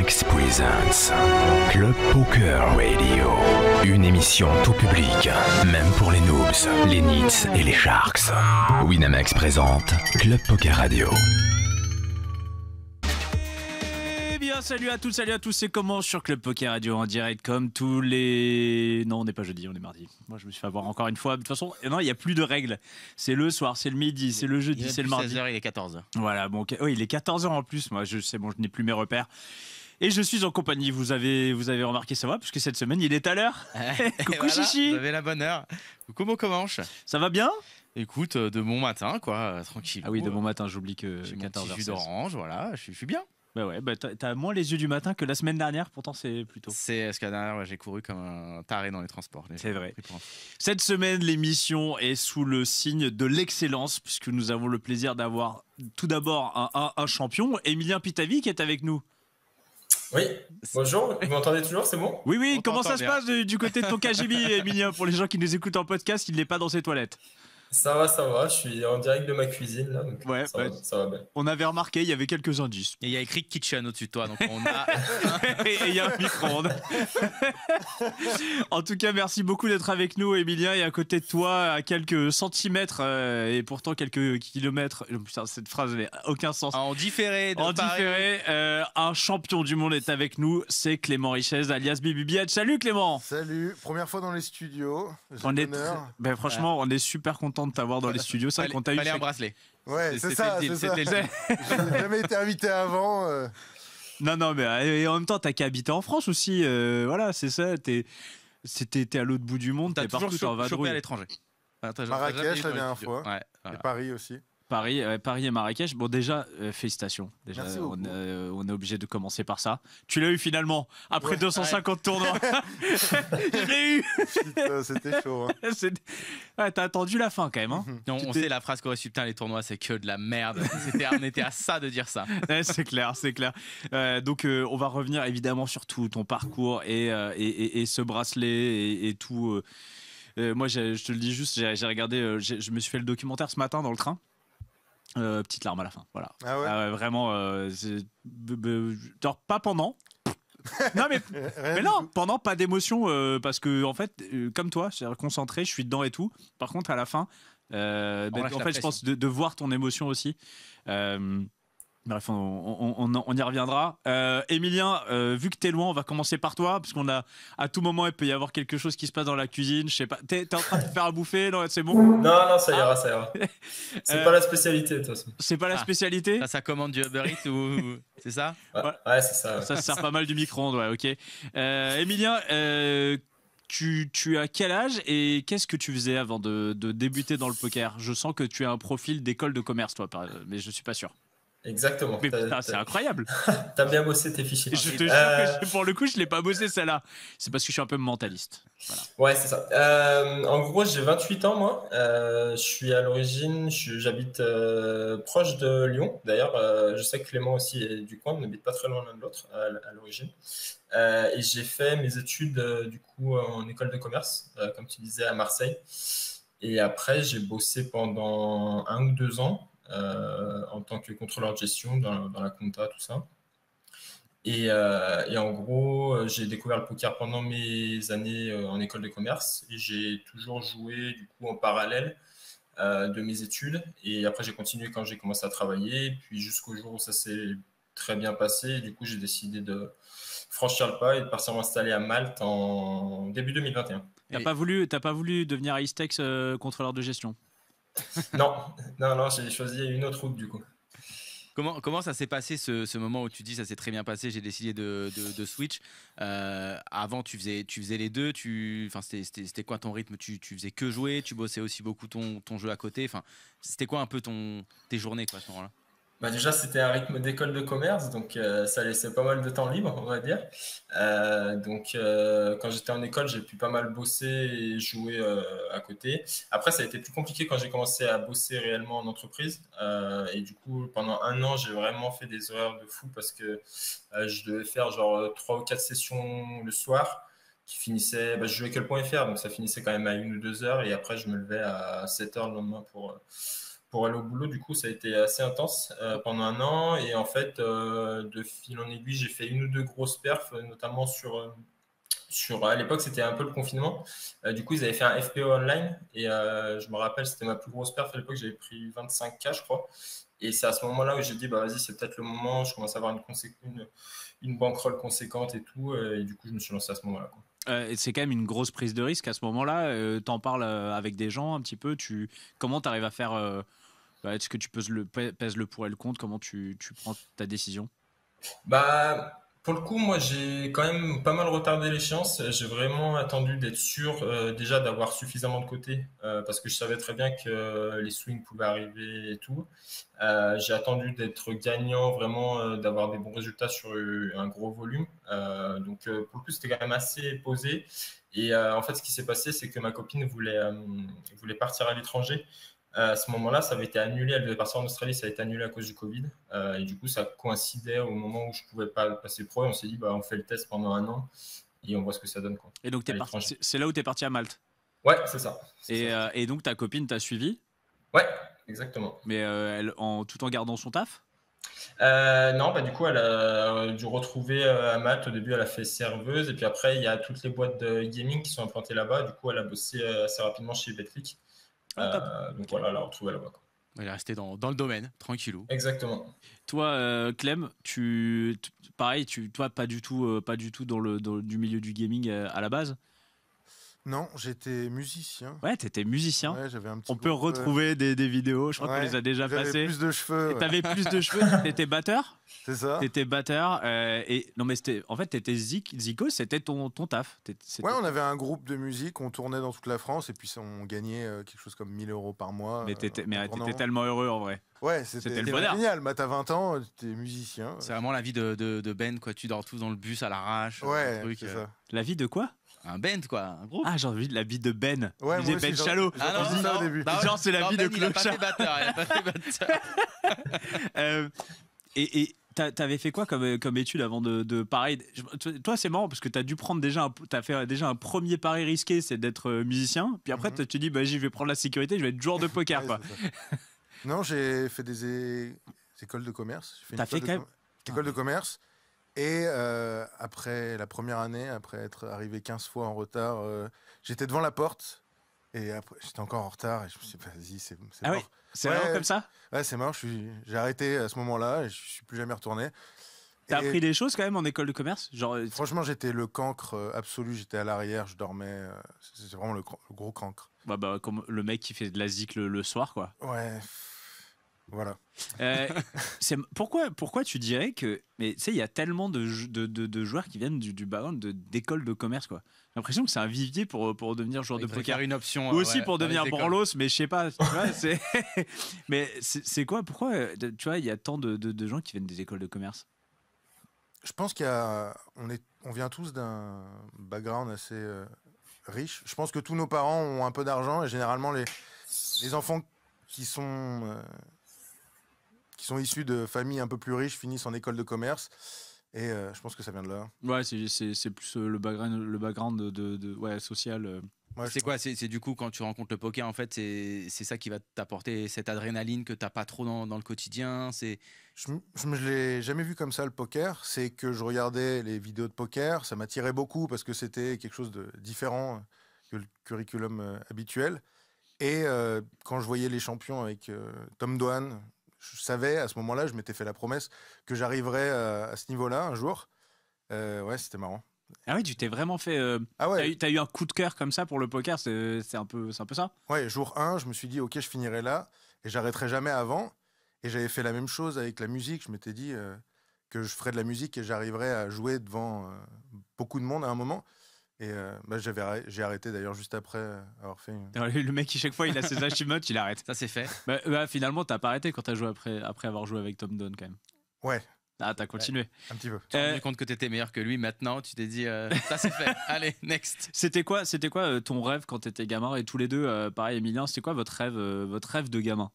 Winamax presents Club Poker Radio. Une émission tout public, même pour les noobs, les nits et les sharks. Winamax présente Club Poker Radio. Eh bien, salut à tous, c'est comment sur Club Poker Radio en direct comme tous les... Non, on n'est pas jeudi, on est mardi. Moi, je me suis fait avoir encore une fois. De toute façon, non, il n'y a plus de règles. C'est le soir, c'est le midi, c'est le jeudi, c'est le mardi. 16h, il est 14h. Voilà, bon, okay. Oh, il est 14h en plus. Moi, c'est bon, je n'ai plus mes repères. Et je suis en compagnie, vous avez remarqué ça va, parce que cette semaine, il est à l'heure. Coucou voilà, Chichi. Vous avez la bonne heure. Coucou comment ça va bien? Écoute, de bon matin, quoi, tranquille. Ah oui, de bon matin, j'oublie que 14h. Jus d'orange, voilà, je suis bien. Bah ouais, bah t'as moins les yeux du matin que la semaine dernière, pourtant c'est plus tôt. C'est parce que la dernière, j'ai couru comme un taré dans les transports. C'est vrai. Cette semaine, l'émission est sous le signe de l'excellence, puisque nous avons le plaisir d'avoir tout d'abord un champion, Emilien Pitavi, qui est avec nous. Oui, bonjour, vous m'entendez toujours, c'est bon? Oui, comment ça se passe du côté de ton KGB, Emilien? Pour les gens qui nous écoutent en podcast, il n'est pas dans ses toilettes. Ça va, je suis en direct de ma cuisine là, donc ouais, ça va bien. On avait remarqué, il y avait quelques indices. Et il y a écrit Kitchen au-dessus de toi, donc on a... et il y a un micro-ondes. En tout cas, merci beaucoup d'être avec nous, Emilien, et à côté de toi, à quelques centimètres, et pourtant quelques kilomètres, putain, cette phrase n'a aucun sens. En différé, un champion du monde est avec nous, c'est Clément Richez, alias Bibi Biatch. Salut Clément. Salut, première fois dans les studios. Franchement, on est super content de t'avoir dans les studios. Ça, qu'on t'a eu un bracelet. Ouais, c'est ça. J'ai jamais été invité avant. Non, mais en même temps, t'as qu'à habiter en France aussi. Voilà, c'est ça. T'es à l'autre bout du monde. T'as t'es partout. Toujours chopé à l'étranger. Marrakech la dernière fois. Ouais, voilà. Et Paris aussi. Paris et Marrakech. Bon, déjà, félicitations. Déjà, merci beaucoup. On est obligé de commencer par ça. Tu l'as eu finalement, après 250 tournois. Je l'ai eu. Putain, c'était chaud. Ouais, t'as attendu la fin quand même. Hein. Non, on sait la phrase qu'aurait su, putain, les tournois, c'est que de la merde. On était à ça de dire ça. Ouais, c'est clair. Donc, on va revenir évidemment sur tout ton parcours et ce bracelet et tout. Moi, je te le dis juste, j'ai regardé, je me suis fait le documentaire ce matin dans le train. Petite larme à la fin, voilà. Ah ouais vraiment, pas pendant. Non mais non, pendant pas d'émotion parce que en fait, comme toi, je suis concentré, je suis dedans et tout. Par contre, à la fin, en fait, je pense de voir ton émotion aussi. Bref, on y reviendra. Emilien, vu que t'es loin, on va commencer par toi, parce qu'on a à tout moment il peut y avoir quelque chose qui se passe dans la cuisine. Je sais pas. T'es en train de te faire à bouffer? Non, c'est bon. Non, ça ira. C'est pas la spécialité de toute façon. C'est pas la spécialité. Ça commande du Uber Eats ou c'est ça? Ouais, c'est ça. Ouais. Ça se sert pas mal du micro-ondes, ouais. Ok. Emilien, tu as quel âge et qu'est-ce que tu faisais avant de débuter dans le poker? Je sens que tu as un profil d'école de commerce, toi, mais je suis pas sûr. Exactement. Mais putain, c'est incroyable. T'as bien bossé tes fichiers. Je te jure que pour le coup, je l'ai pas bossé celle-là. C'est parce que je suis un peu mentaliste. Voilà. Ouais, c'est ça. En gros, j'ai 28 ans, moi. Je suis à l'origine, j'habite proche de Lyon. D'ailleurs, je sais que Clément aussi est du coin, on n'habite pas très loin l'un de l'autre à l'origine. Et j'ai fait mes études, du coup, en école de commerce, comme tu disais, à Marseille. Et après, j'ai bossé pendant 1 ou 2 ans. En tant que contrôleur de gestion dans la compta, tout ça. Et en gros, j'ai découvert le poker pendant mes années en école de commerce et j'ai toujours joué du coup en parallèle de mes études. Et après, j'ai continué quand j'ai commencé à travailler. Et puis jusqu'au jour où ça s'est très bien passé. Et du coup, j'ai décidé de franchir le pas et de partir m'installer à Malte en début 2021. T'as pas voulu devenir Istex contrôleur de gestion? Non, j'ai choisi une autre route du coup. Comment ça s'est passé ce moment où tu dis ça s'est très bien passé, j'ai décidé de switch. Avant tu faisais les deux, c'était quoi ton rythme? Tu faisais que jouer, tu bossais aussi beaucoup ton jeu à côté. Enfin, c'était quoi un peu tes journées quoi, à ce moment-là? Bah déjà, c'était un rythme d'école de commerce, donc ça laissait pas mal de temps libre, on va dire. Quand j'étais en école, j'ai pu pas mal bosser et jouer à côté. Après, ça a été plus compliqué quand j'ai commencé à bosser réellement en entreprise. Et du coup, pendant 1 an, j'ai vraiment fait des horaires de fou parce que je devais faire genre 3 ou 4 sessions le soir qui finissaient... je jouais que le point .fr, donc ça finissait quand même à 1 ou 2 heures. Et après, je me levais à 7 heures le lendemain pour aller au boulot. Du coup, ça a été assez intense pendant un an. Et en fait, de fil en aiguille, j'ai fait 1 ou 2 grosses perfs, notamment à l'époque, c'était un peu le confinement. Du coup, ils avaient fait un FPO online. Et je me rappelle, c'était ma plus grosse perf à l'époque. J'avais pris 25K, je crois. Et c'est à ce moment-là où j'ai dit, bah vas-y, c'est peut-être le moment. Je commence à avoir une bankroll conséquente et tout. Et du coup, je me suis lancé à ce moment-là, quoi. C'est quand même une grosse prise de risque à ce moment-là. T'en parles avec des gens un petit peu. Comment t'arrives à faire est-ce que tu pèses le pour et le contre? Comment tu prends ta décision? Bah, pour le coup, moi, j'ai quand même pas mal retardé l'échéance. J'ai vraiment attendu d'être sûr, déjà d'avoir suffisamment de côté, parce que je savais très bien que les swings pouvaient arriver et tout. J'ai attendu d'être gagnant, vraiment, d'avoir des bons résultats sur un gros volume. Donc, pour le coup, c'était quand même assez posé. Et en fait, ce qui s'est passé, c'est que ma copine voulait partir à l'étranger. À ce moment-là, ça avait été annulé. Elle devait partir en Australie, ça a été annulé à cause du Covid. Et du coup, ça coïncidait au moment où je pouvais pas passer pro. Et on s'est dit, bah, on fait le test pendant un an et on voit ce que ça donne, quoi. Et donc, c'est là où tu es parti à Malte. Ouais, c'est ça. Et donc, ta copine t'a suivi? Ouais, exactement. Mais tout en gardant son taf? Non, bah, du coup, elle a dû retrouver à Malte. Au début, elle a fait serveuse. Et puis après, il y a toutes les boîtes de gaming qui sont implantées là-bas. Du coup, elle a bossé assez rapidement chez Betclic. Donc voilà, elle a retrouvé là-bas, quoi. Elle est restée dans le domaine, tranquillou. Exactement. Toi, Clem, pareil, toi, pas du tout du milieu du gaming à la base? Non, j'étais musicien. Ouais, t'étais musicien. Ouais, j'avais un petit On peut retrouver des vidéos, je crois qu'on les a déjà passées. J'avais plus de cheveux. Ouais. T'avais plus de cheveux, t'étais batteur. C'est ça. T'étais batteur. Non, mais en fait, t'étais Zico, c'était ton taf. Ouais, on avait un groupe de musique, on tournait dans toute la France et puis on gagnait quelque chose comme 1 000 € par mois. Mais t'étais tellement heureux en vrai. Ouais, c'était le bonheur. Génial. T'as 20 ans, t'es musicien. C'est vraiment la vie de Ben, quoi. Tu dors tous dans le bus à l'arrache. Ouais, c'est ça. La vie de quoi? Un band, quoi, un groupe. Ah, j'ai envie de la vie de Ben. Ouais, moi Ben Chalot. Ah non, ça au début. Genre, c'est la vie Ben, de Clochard. Il a pas fait batteur. Et t'avais fait quoi comme étude avant de pareil? Toi, c'est marrant parce que t'as dû prendre t'as fait déjà un premier pari risqué, c'est d'être musicien. Puis après, tu te dis, bah, je vais prendre la sécurité, je vais être joueur de poker, quoi. Non, j'ai fait des écoles de commerce. T'as fait quand même école de commerce. Et après la première année, après être arrivé 15 fois en retard, j'étais devant la porte et après, j'étais encore en retard et je me suis dit, vas-y, c'est mort. Oui, c'est vraiment comme ça? Ouais, c'est mort. J'ai arrêté à ce moment-là et je suis plus jamais retourné. T'as appris des choses quand même en école de commerce? Franchement, j'étais le cancre absolu. J'étais à l'arrière, je dormais. C'est vraiment le gros cancre. Bah, comme le mec qui fait de la zik le soir, quoi. Ouais. Voilà. Pourquoi tu dirais que... Mais tu sais, il y a tellement de joueurs qui viennent du background d'écoles de commerce, quoi. J'ai l'impression que c'est un vivier pour devenir joueur de poker. Une option. Ou aussi pour devenir branlos, mais je sais pas. Tu vois, mais c'est quoi? Pourquoi tu vois, il y a tant de gens qui viennent des écoles de commerce? Je pense on vient tous d'un background assez riche. Je pense que tous nos parents ont un peu d'argent et généralement les enfants qui sont issus de familles un peu plus riches finissent en école de commerce et je pense que ça vient de là. Ouais, c'est plus le background ouais, social. Ouais, c'est quoi? C'est du coup quand tu rencontres le poker, en fait, c'est ça qui va t'apporter cette adrénaline que t'as pas trop dans le quotidien. Je l'ai jamais vu comme ça, le poker. C'est que je regardais les vidéos de poker, ça m'attirait beaucoup parce que c'était quelque chose de différent que le curriculum habituel. Et quand je voyais les champions avec Tom Dwan, je savais à ce moment-là, je m'étais fait la promesse que j'arriverais à ce niveau-là un jour. Ouais, c'était marrant. Ah oui, tu t'es vraiment fait... Ah ouais. T'as eu un coup de cœur comme ça pour le poker, c'est un peu ça? Ouais, jour 1, je me suis dit, ok, je finirai là et j'arrêterai jamais avant. Et j'avais fait la même chose avec la musique. Je m'étais dit que je ferais de la musique et j'arriverais à jouer devant beaucoup de monde à un moment. Et j'ai arrêté d'ailleurs juste après avoir fait... Le mec qui chaque fois il a ses achievements, il arrête. Ça c'est fait. Finalement, t'as pas arrêté quand t'as joué après avoir joué avec Tom Dunn quand même. Ouais. Ah, t'as continué. Ouais, un petit peu. Tu t'es rendu compte que t'étais meilleur que lui. Maintenant, tu t'es dit, ça c'est fait. Allez, next. C'était quoi ton rêve quand t'étais gamin? Et tous les deux, pareil, Emilien, c'était quoi votre rêve de gamin?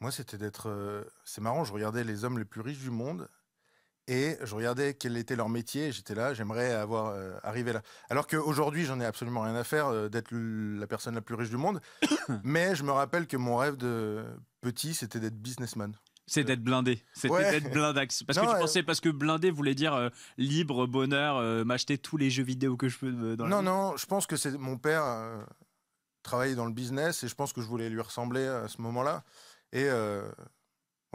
Moi, c'était d'être... c'est marrant, je regardais les hommes les plus riches du monde Et je regardais quel était leur métier, et j'étais là, j'aimerais arriver là. Alors qu'aujourd'hui, j'en ai absolument rien à faire d'être la personne la plus riche du monde, mais je me rappelle que mon rêve de petit, c'était d'être businessman. C'est d'être blindé, d'être blindax. Parce que blindé voulait dire libre, bonheur, m'acheter tous les jeux vidéo que je peux Non, je pense que c'est mon père travaillait dans le business et je pense que je voulais lui ressembler à ce moment-là. Et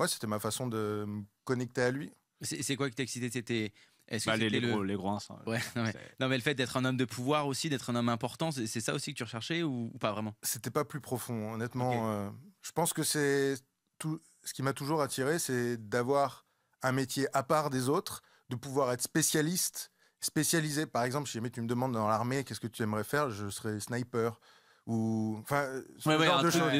c'était ma façon de me connecter à lui. C'est quoi qui t'a excité? C'était les gros ins. Ouais, non mais le fait d'être un homme de pouvoir aussi, d'être un homme important, c'est ça aussi que tu recherchais ou pas vraiment? C'était pas plus profond, honnêtement. Okay. Je pense que c'est tout. Ce qui m'a toujours attiré, c'est d'avoir un métier à part des autres, de pouvoir être spécialisé. Par exemple, si jamais tu me demandes dans l'armée, qu'est-ce que tu aimerais faire, je serais sniper. Genre de choses.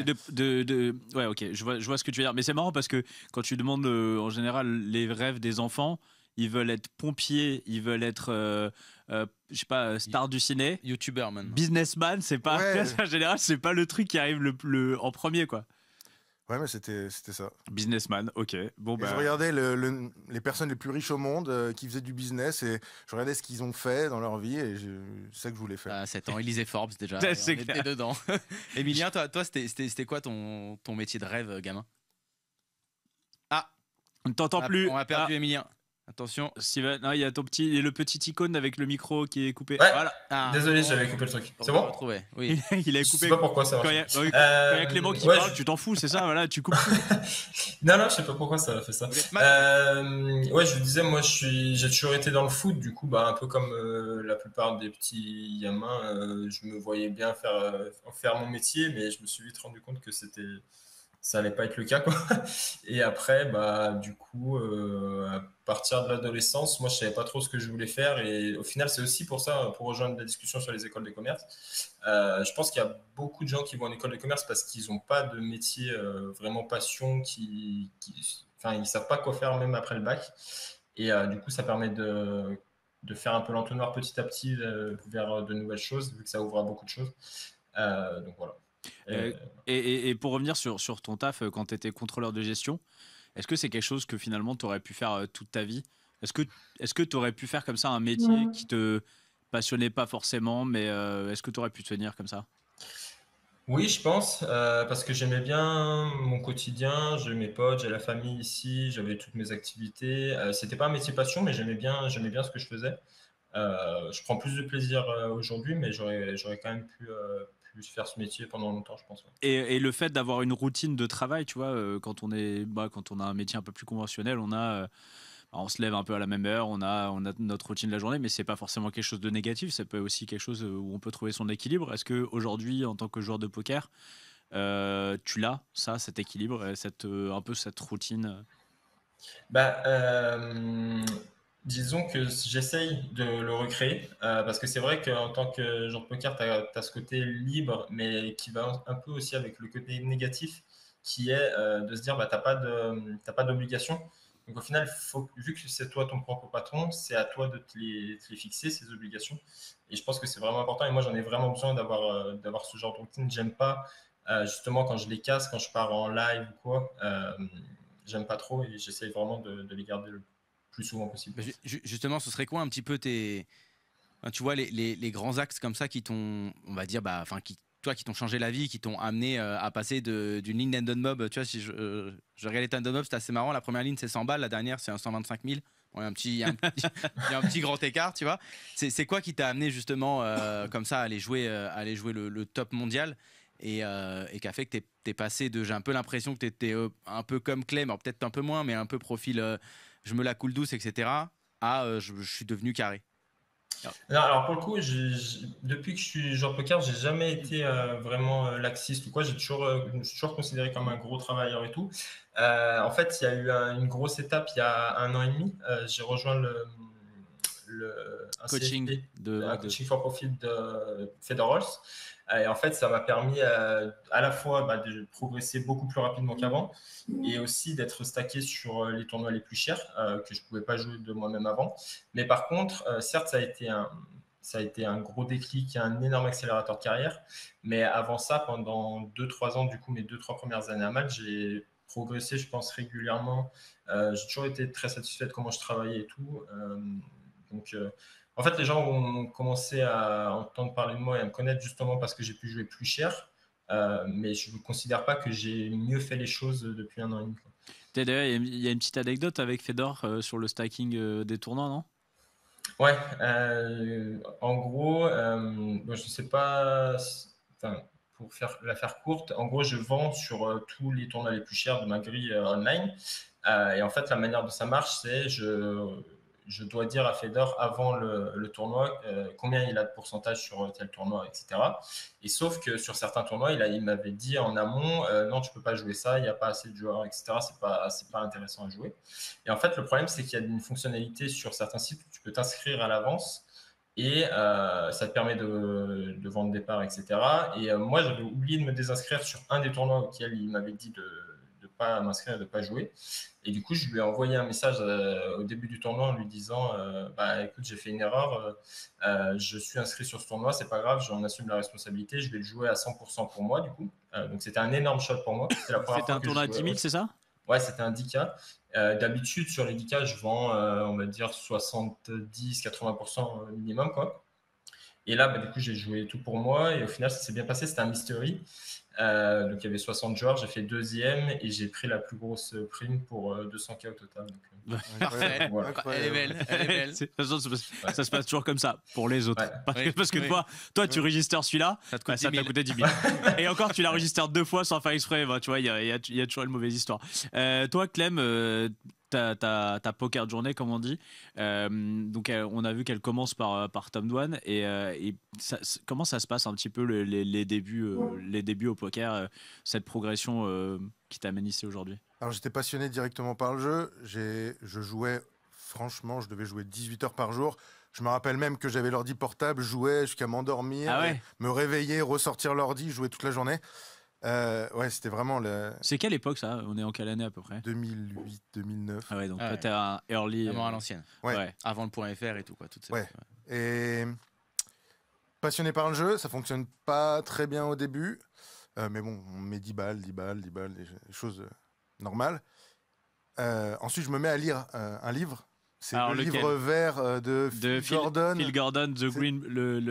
Ouais, ok, je vois ce que tu veux dire. Mais c'est marrant parce que quand tu demandes en général les rêves des enfants, ils veulent être pompiers, ils veulent être, je sais pas, star du ciné. YouTuber, man. Businessman, c'est pas, en général, c'est pas le truc qui arrive en premier, quoi. Ouais, mais c'était ça. Businessman, ok. Bon, je regardais les personnes les plus riches au monde qui faisaient du business et je regardais ce qu'ils ont fait dans leur vie et c'est ça que je voulais faire. À 7 ans, il lisait Forbes déjà. C'est clair. On était dedans. Emilien, toi c'était quoi ton métier de rêve, gamin? Ah, on ne t'entend plus. On a perdu Emilien. Attention. Steven, non, il y a le petit icône avec le micro qui est coupé. Ouais. Voilà. Désolé, j'avais coupé le truc. C'est bon? Oui. Il a coupé. Je sais pas pourquoi ça marche. Quand il y a Clément qui parle, tu t'en fous, c'est ça, voilà, tu coupes. Non, je sais pas pourquoi ça a fait ça. Je vous disais, moi, j'ai toujours été dans le foot, du coup, un peu comme la plupart des petits gamins, je me voyais bien faire mon métier, mais je me suis vite rendu compte que ça allait pas être le cas, quoi. Et après, du coup, à partir de l'adolescence, moi, je savais pas trop ce que je voulais faire. Et au final, c'est aussi pour ça, pour rejoindre la discussion sur les écoles de commerce. Je pense qu'il y a beaucoup de gens qui vont en école de commerce parce qu'ils n'ont pas de métier vraiment passion, ils savent pas quoi faire même après le bac. Et du coup, ça permet de faire un peu l'entonnoir petit à petit vers de nouvelles choses, vu que ça ouvre à beaucoup de choses. Donc voilà. Et pour revenir sur ton taf quand tu étais contrôleur de gestion, est-ce que c'est quelque chose que finalement tu aurais pu faire toute ta vie? Est-ce que tu aurais pu faire comme ça un métier qui te passionnait pas forcément, mais est-ce que tu aurais pu te tenir comme ça? Oui, je pense, parce que j'aimais bien mon quotidien, j'ai mes potes, j'ai la famille ici, j'avais toutes mes activités. C'était pas un métier passion, mais j'aimais bien ce que je faisais. Je prends plus de plaisir aujourd'hui, mais j'aurais quand même pu faire ce métier pendant longtemps, je pense. Et le fait d'avoir une routine de travail, tu vois, quand on a un métier un peu plus conventionnel, on se lève un peu à la même heure, on a notre routine de la journée, mais c'est pas forcément quelque chose de négatif, ça peut être aussi quelque chose où on peut trouver son équilibre. Est-ce que aujourd'hui, en tant que joueur de poker, tu l'as, cet équilibre, un peu cette routine? Disons que j'essaye de le recréer parce que c'est vrai qu'en tant que joueur de poker, tu as ce côté libre, mais qui va un peu aussi avec le côté négatif qui est de se dire t'as pas d'obligation. Donc au final, vu que c'est toi ton propre patron, c'est à toi de te les fixer, ces obligations. Et je pense que c'est vraiment important. Et moi, j'en ai vraiment besoin d'avoir ce genre de routine. J'aime pas justement quand je les casse, quand je pars en live ou quoi. J'aime pas trop et j'essaye vraiment de les garder le plus souvent possible. Justement, ce serait quoi un petit peu tu vois, les grands axes comme ça qui t'ont, on va dire, qui t'ont changé la vie, qui t'ont amené à passer d'une ligne d'Endon Mob. Tu vois, si je regardais Endon Mob, c'est assez marrant. La première ligne, c'est 100 balles. La dernière, c'est un 125 000. Bon, il y a un petit grand écart, tu vois. C'est quoi qui t'a amené justement comme ça à aller jouer le top mondial et qui a fait que t'es passé de, j'ai un peu l'impression que t'étais un peu comme Clem, alors peut-être un peu moins, mais un peu profil je me la coule douce, etc. Je suis devenu carré. Non, alors pour le coup, depuis que je suis joueur de poker, j'ai jamais été vraiment laxiste ou quoi. Je me suis toujours considéré comme un gros travailleur et tout. En fait, il y a eu une grosse étape il y a 1 an et demi. J'ai rejoint un coaching un coaching for profit de Federals. Et en fait, ça m'a permis à la fois de progresser beaucoup plus rapidement qu'avant et aussi d'être stacké sur les tournois les plus chers que je ne pouvais pas jouer de moi-même avant. Mais par contre, certes, ça a été un gros déclic, un énorme accélérateur de carrière. Mais avant ça, pendant 2-3 ans, du coup, mes 2-3 premières années à Malte, progressé, je pense, régulièrement. J'ai toujours été très satisfait de comment je travaillais et tout. Donc, en fait, les gens ont commencé à entendre parler de moi et à me connaître justement parce que j'ai pu jouer plus cher. Mais je ne considère pas que j'ai mieux fait les choses depuis 1 an et demi. D'ailleurs, il y a une petite anecdote avec Fedor sur le stacking des tournois, non? Ouais, en gros, je ne sais pas, pour la faire courte, en gros, je vends sur tous les tournois les plus chers de ma grille online. Et en fait, la manière dont ça marche, c'est je dois dire à Fedor avant le tournoi combien il a de pourcentage sur tel tournoi, etc. Et sauf que sur certains tournois, il m'avait dit en amont non, tu peux pas jouer ça, il n'y a pas assez de joueurs, etc. C'est pas intéressant à jouer. Et en fait, le problème, c'est qu'il y a une fonctionnalité sur certains sites où tu peux t'inscrire à l'avance et ça te permet de vendre des parts, etc. Et moi, j'avais oublié de me désinscrire sur un des tournois auxquels il m'avait dit de ne pas m'inscrire et de ne pas jouer. Et du coup, je lui ai envoyé un message au début du tournoi en lui disant écoute, j'ai fait une erreur, je suis inscrit sur ce tournoi, c'est pas grave, j'en assume la responsabilité, je vais le jouer à 100% pour moi, du coup. Donc, c'était un énorme shot pour moi. C'était un tournoi à 10 000, c'est ça? Ouais, c'était un 10K. D'habitude, sur les 10K, je vends, on va dire, 70-80% minimum, quoi. Et là, du coup, j'ai joué tout pour moi et au final, ça s'est bien passé. C'était un mystery. Donc, il y avait 60 joueurs. J'ai fait 2e et j'ai pris la plus grosse prime pour 200K au total. Donc, parfait. Voilà. Elle est belle. Elle est belle. Ça se passe toujours comme ça pour les autres. Ouais. Parce que toi, tu registers celui-là, ça t'a coûté 10 000. Et encore, tu l'as registré 2 fois sans faire exprès. Tu vois, il y a toujours une mauvaise histoire. Toi, Clem, ta poker de journée, comme on dit. Donc, on a vu qu'elle commence par Tom Dwan. Et comment ça se passe un petit peu les débuts au poker, cette progression qui t'amène ici aujourd'hui? Alors, j'étais passionné directement par le jeu. Je jouais, franchement, je devais jouer 18 heures par jour. Je me rappelle même que j'avais l'ordi portable, jouais jusqu'à m'endormir, me réveiller, ressortir l'ordi, jouer toute la journée. Ouais, c'était vraiment C'est quelle époque ça? On est en quelle année à peu près? 2008, 2009. Ah ouais, donc là, t'es un early. Vraiment à l'ancienne. Ouais. Avant le .fr et tout, quoi. Toute cette... Ouais. Et passionné par le jeu, ça fonctionne pas très bien au début. Mais bon, on met 10 balles, des choses normales. Ensuite, je me mets à lire un livre. C'est le livre vert de Phil Gordon. Phil Gordon, The Green.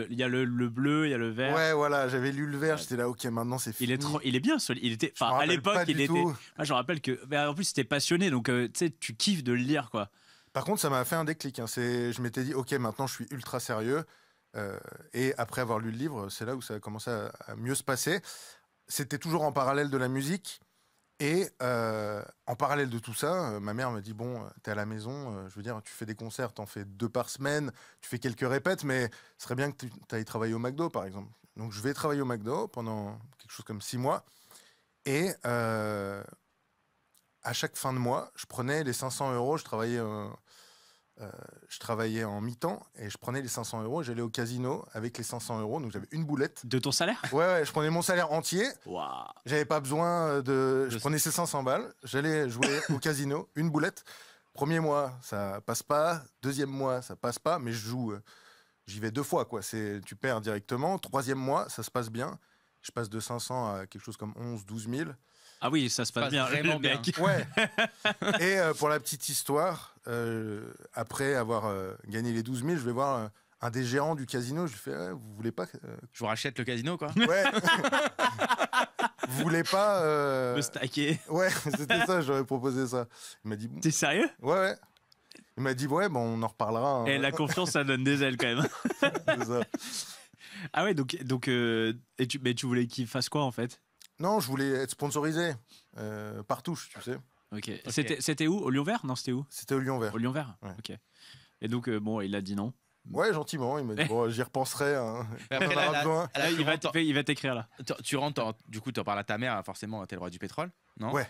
Il y a le bleu, il y a le vert. Ouais, voilà, j'avais lu le vert, j'étais là, ok, maintenant c'est fini. Il est bien, il était. Enfin, à l'époque, il était. Moi, je me rappelle que. Mais en plus, c'était passionné, donc tu sais, tu kiffes de le lire, quoi. Par contre, ça m'a fait un déclic. Je m'étais dit, ok, maintenant je suis ultra sérieux. Et après avoir lu le livre, c'est là où ça a commencé à mieux se passer. C'était toujours en parallèle de la musique. Et en parallèle de tout ça, ma mère me dit, bon, t'es à la maison, je veux dire, tu fais des concerts, t'en fais 2 par semaine, tu fais quelques répètes, mais ce serait bien que tu ailles travailler au McDo, par exemple. Donc je vais travailler au McDo pendant quelque chose comme 6 mois. Et à chaque fin de mois, je prenais les 500 €, je travaillais en mi-temps et je prenais les 500 €, j'allais au casino avec les 500 €, donc j'avais une boulette. De ton salaire? Ouais, je prenais mon salaire entier. Wow. J'avais pas besoin je prenais ces 500 balles, j'allais jouer au casino, une boulette. Premier mois, ça passe pas. Deuxième mois, ça passe pas, mais j'y vais 2 fois, quoi. Tu perds directement. Troisième mois, ça se passe bien. Je passe de 500 à quelque chose comme 11, 12 000. Ah oui, ça se passe bien, vraiment bien. Ouais. Et pour la petite histoire, après avoir gagné les 12 000, je vais voir un des gérants du casino. Je lui fais, vous voulez pas je vous rachète le casino, quoi. Ouais. Vous voulez pas me stacker? Ouais, c'était ça. J'aurais proposé ça. Il m'a dit. T'es sérieux? Ouais. Il m'a dit ouais, bon, on en reparlera. Hein. Et la confiance, ça donne des ailes quand même. C'est ça. Ah ouais, donc mais tu voulais qu'il fasse quoi en fait? Non, je voulais être sponsorisé par touche, tu sais. Ok. C'était où? Au Lion Vert? Non, c'était où? C'était au Lion Vert. Au Lion Vert. Ouais. Ok. Et donc bon, il a dit non. Ouais, gentiment. Il m'a dit bon, j'y repenserai. Hein. Après, Il va t'écrire là. Tu rentres, du coup, tu en parles à ta mère, forcément, t'es le roi du pétrole, non? Ouais.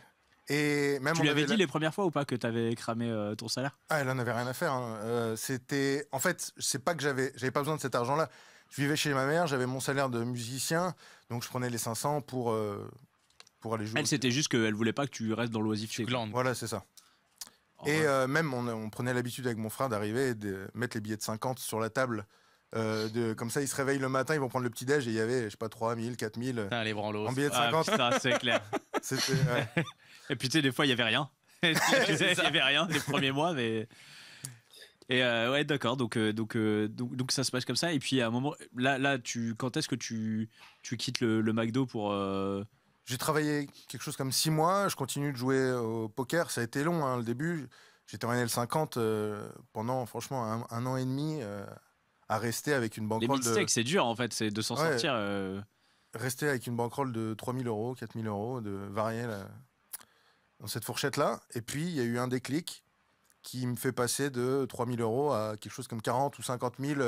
Et même tu lui avais dit les premières fois ou pas que t'avais cramé ton salaire? Ah, elle en avait rien à faire. Hein. C'était, en fait, c'est pas que j'avais pas besoin de cet argent-là. Je vivais chez ma mère, j'avais mon salaire de musicien, donc je prenais les 500 pour aller jouer. Elle, c'était juste qu'elle voulait pas que tu restes dans l'oisiveté. Voilà, c'est ça. Et même, on prenait l'habitude avec mon frère d'arriver et de mettre les billets de 50 sur la table Comme ça, ils se réveillent le matin, ils vont prendre le petit-déj et il y avait, je sais pas, 3000, 4000 les branlos. en billets de 50. Putain, c'est clair. Ouais. Et puis tu sais, des fois, il y avait rien. Il y avait rien les premiers mois, mais. Et ouais, d'accord. Donc ça se passe comme ça. Et puis à un moment, là, quand est-ce que tu quittes le McDo pour J'ai travaillé quelque chose comme 6 mois. Je continue de jouer au poker. Ça a été long, hein, le début. J'étais en NL50 pendant franchement un an et demi à rester avec une les bankroll mid-stakes, c'est dur en fait, c'est de s'en sortir. Rester avec une bankroll de 3000 euros, 4000 euros, de varier dans cette fourchette-là. Et puis, il y a eu un déclic qui me fait passer de 3000 euros à quelque chose comme 40 ou 50 000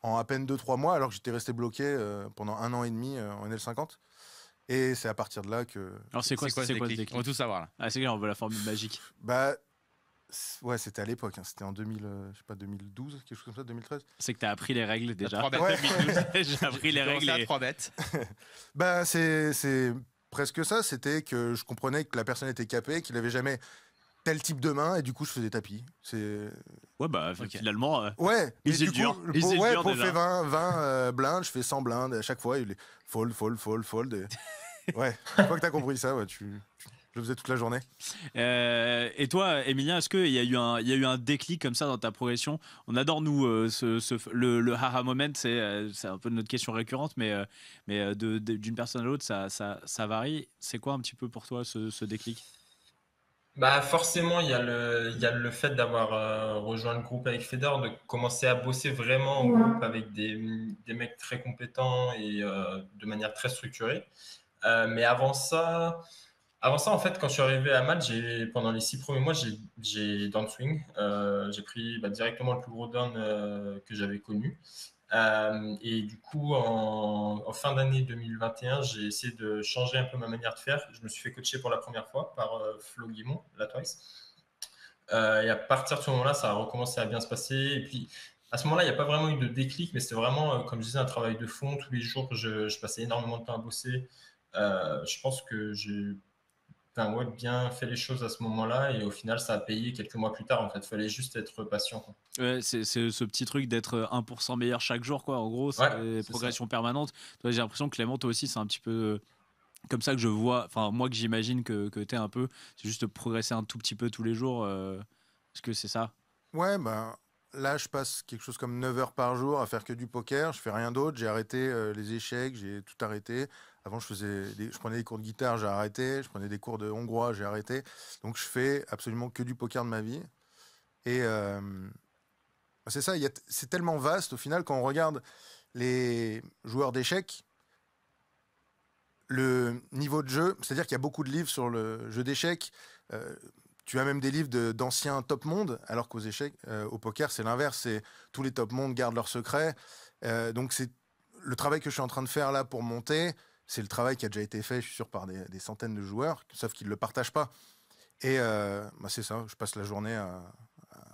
en à peine 2-3 mois, alors que j'étais resté bloqué pendant un an et demi en NL50. Et c'est à partir de là que... Alors c'est quoi ce déclic? On veut tout savoir là. Ah c'est clair, on veut la formule magique. Bah, ouais, c'était à l'époque, hein. C'était en 2012, quelque chose comme ça, 2013. C'est que t'as appris les règles déjà. Ouais. J'ai appris les règles. À 3 bêtes. Bah, c'est presque ça. C'était que je comprenais que la personne était capée, qu'il avait jamais tel type de main, et du coup, je faisais tapis. Ouais, bah, finalement. Ouais, il est dur. Il est dur pour déjà. fait 20 blindes, je fais 100 blindes. À chaque fois, il est fold. Et... Ouais, une fois que t'as compris ça, ouais, je le faisais toute la journée. Et toi, Emilien, est-ce qu'il y a eu un déclic comme ça dans ta progression? On adore, nous, le haha moment, c'est un peu notre question récurrente, mais d'une personne à l'autre, ça varie. C'est quoi un petit peu pour toi ce déclic? Bah forcément, il y a le fait d'avoir rejoint le groupe avec Feder, de commencer à bosser vraiment en groupe avec des mecs très compétents et de manière très structurée. Mais avant ça, en fait, quand je suis arrivé à Malte, pendant les 6 premiers mois, j'ai downswing. J'ai pris directement le plus gros down que j'avais connu. Et du coup, en fin d'année 2021, j'ai essayé de changer un peu ma manière de faire. Je me suis fait coacher pour la première fois par Flo Guimond, la Twice. Et à partir de ce moment-là, ça a recommencé à bien se passer. Et puis, à ce moment-là, il n'y a pas vraiment eu de déclic, mais c'était vraiment, comme je disais, un travail de fond. Tous les jours, je passais énormément de temps à bosser. Je pense que j'ai bien fait les choses à ce moment-là, et au final, ça a payé quelques mois plus tard. En fait, il fallait juste être patient, quoi. Ouais, c'est ce petit truc d'être 1% meilleur chaque jour, quoi. En gros, c'est progression permanente. Toi, j'ai l'impression que Clément, toi aussi, c'est un petit peu comme ça que je vois, enfin, moi que j'imagine que t'es un peu, c'est juste progresser un tout petit peu tous les jours. Est-ce que c'est ça? Ouais, ben là, je passe quelque chose comme 9 heures par jour à faire que du poker. Je fais rien d'autre. J'ai arrêté les échecs, j'ai tout arrêté. Avant, je prenais des cours de guitare, j'ai arrêté. Je prenais des cours de hongrois, j'ai arrêté. Donc, je fais absolument que du poker de ma vie. Et c'est ça, c'est tellement vaste au final quand on regarde les joueurs d'échecs. Le niveau de jeu, c'est-à-dire qu'il y a beaucoup de livres sur le jeu d'échecs. Tu as même des livres d'anciens top monde, alors qu'aux échecs, au poker, c'est l'inverse. C'est tous les top mondes gardent leurs secrets. Donc c'est le travail que je suis en train de faire là pour monter. C'est le travail qui a déjà été fait, je suis sûr, par des centaines de joueurs, sauf qu'ils ne le partagent pas. Et c'est ça, je passe la journée à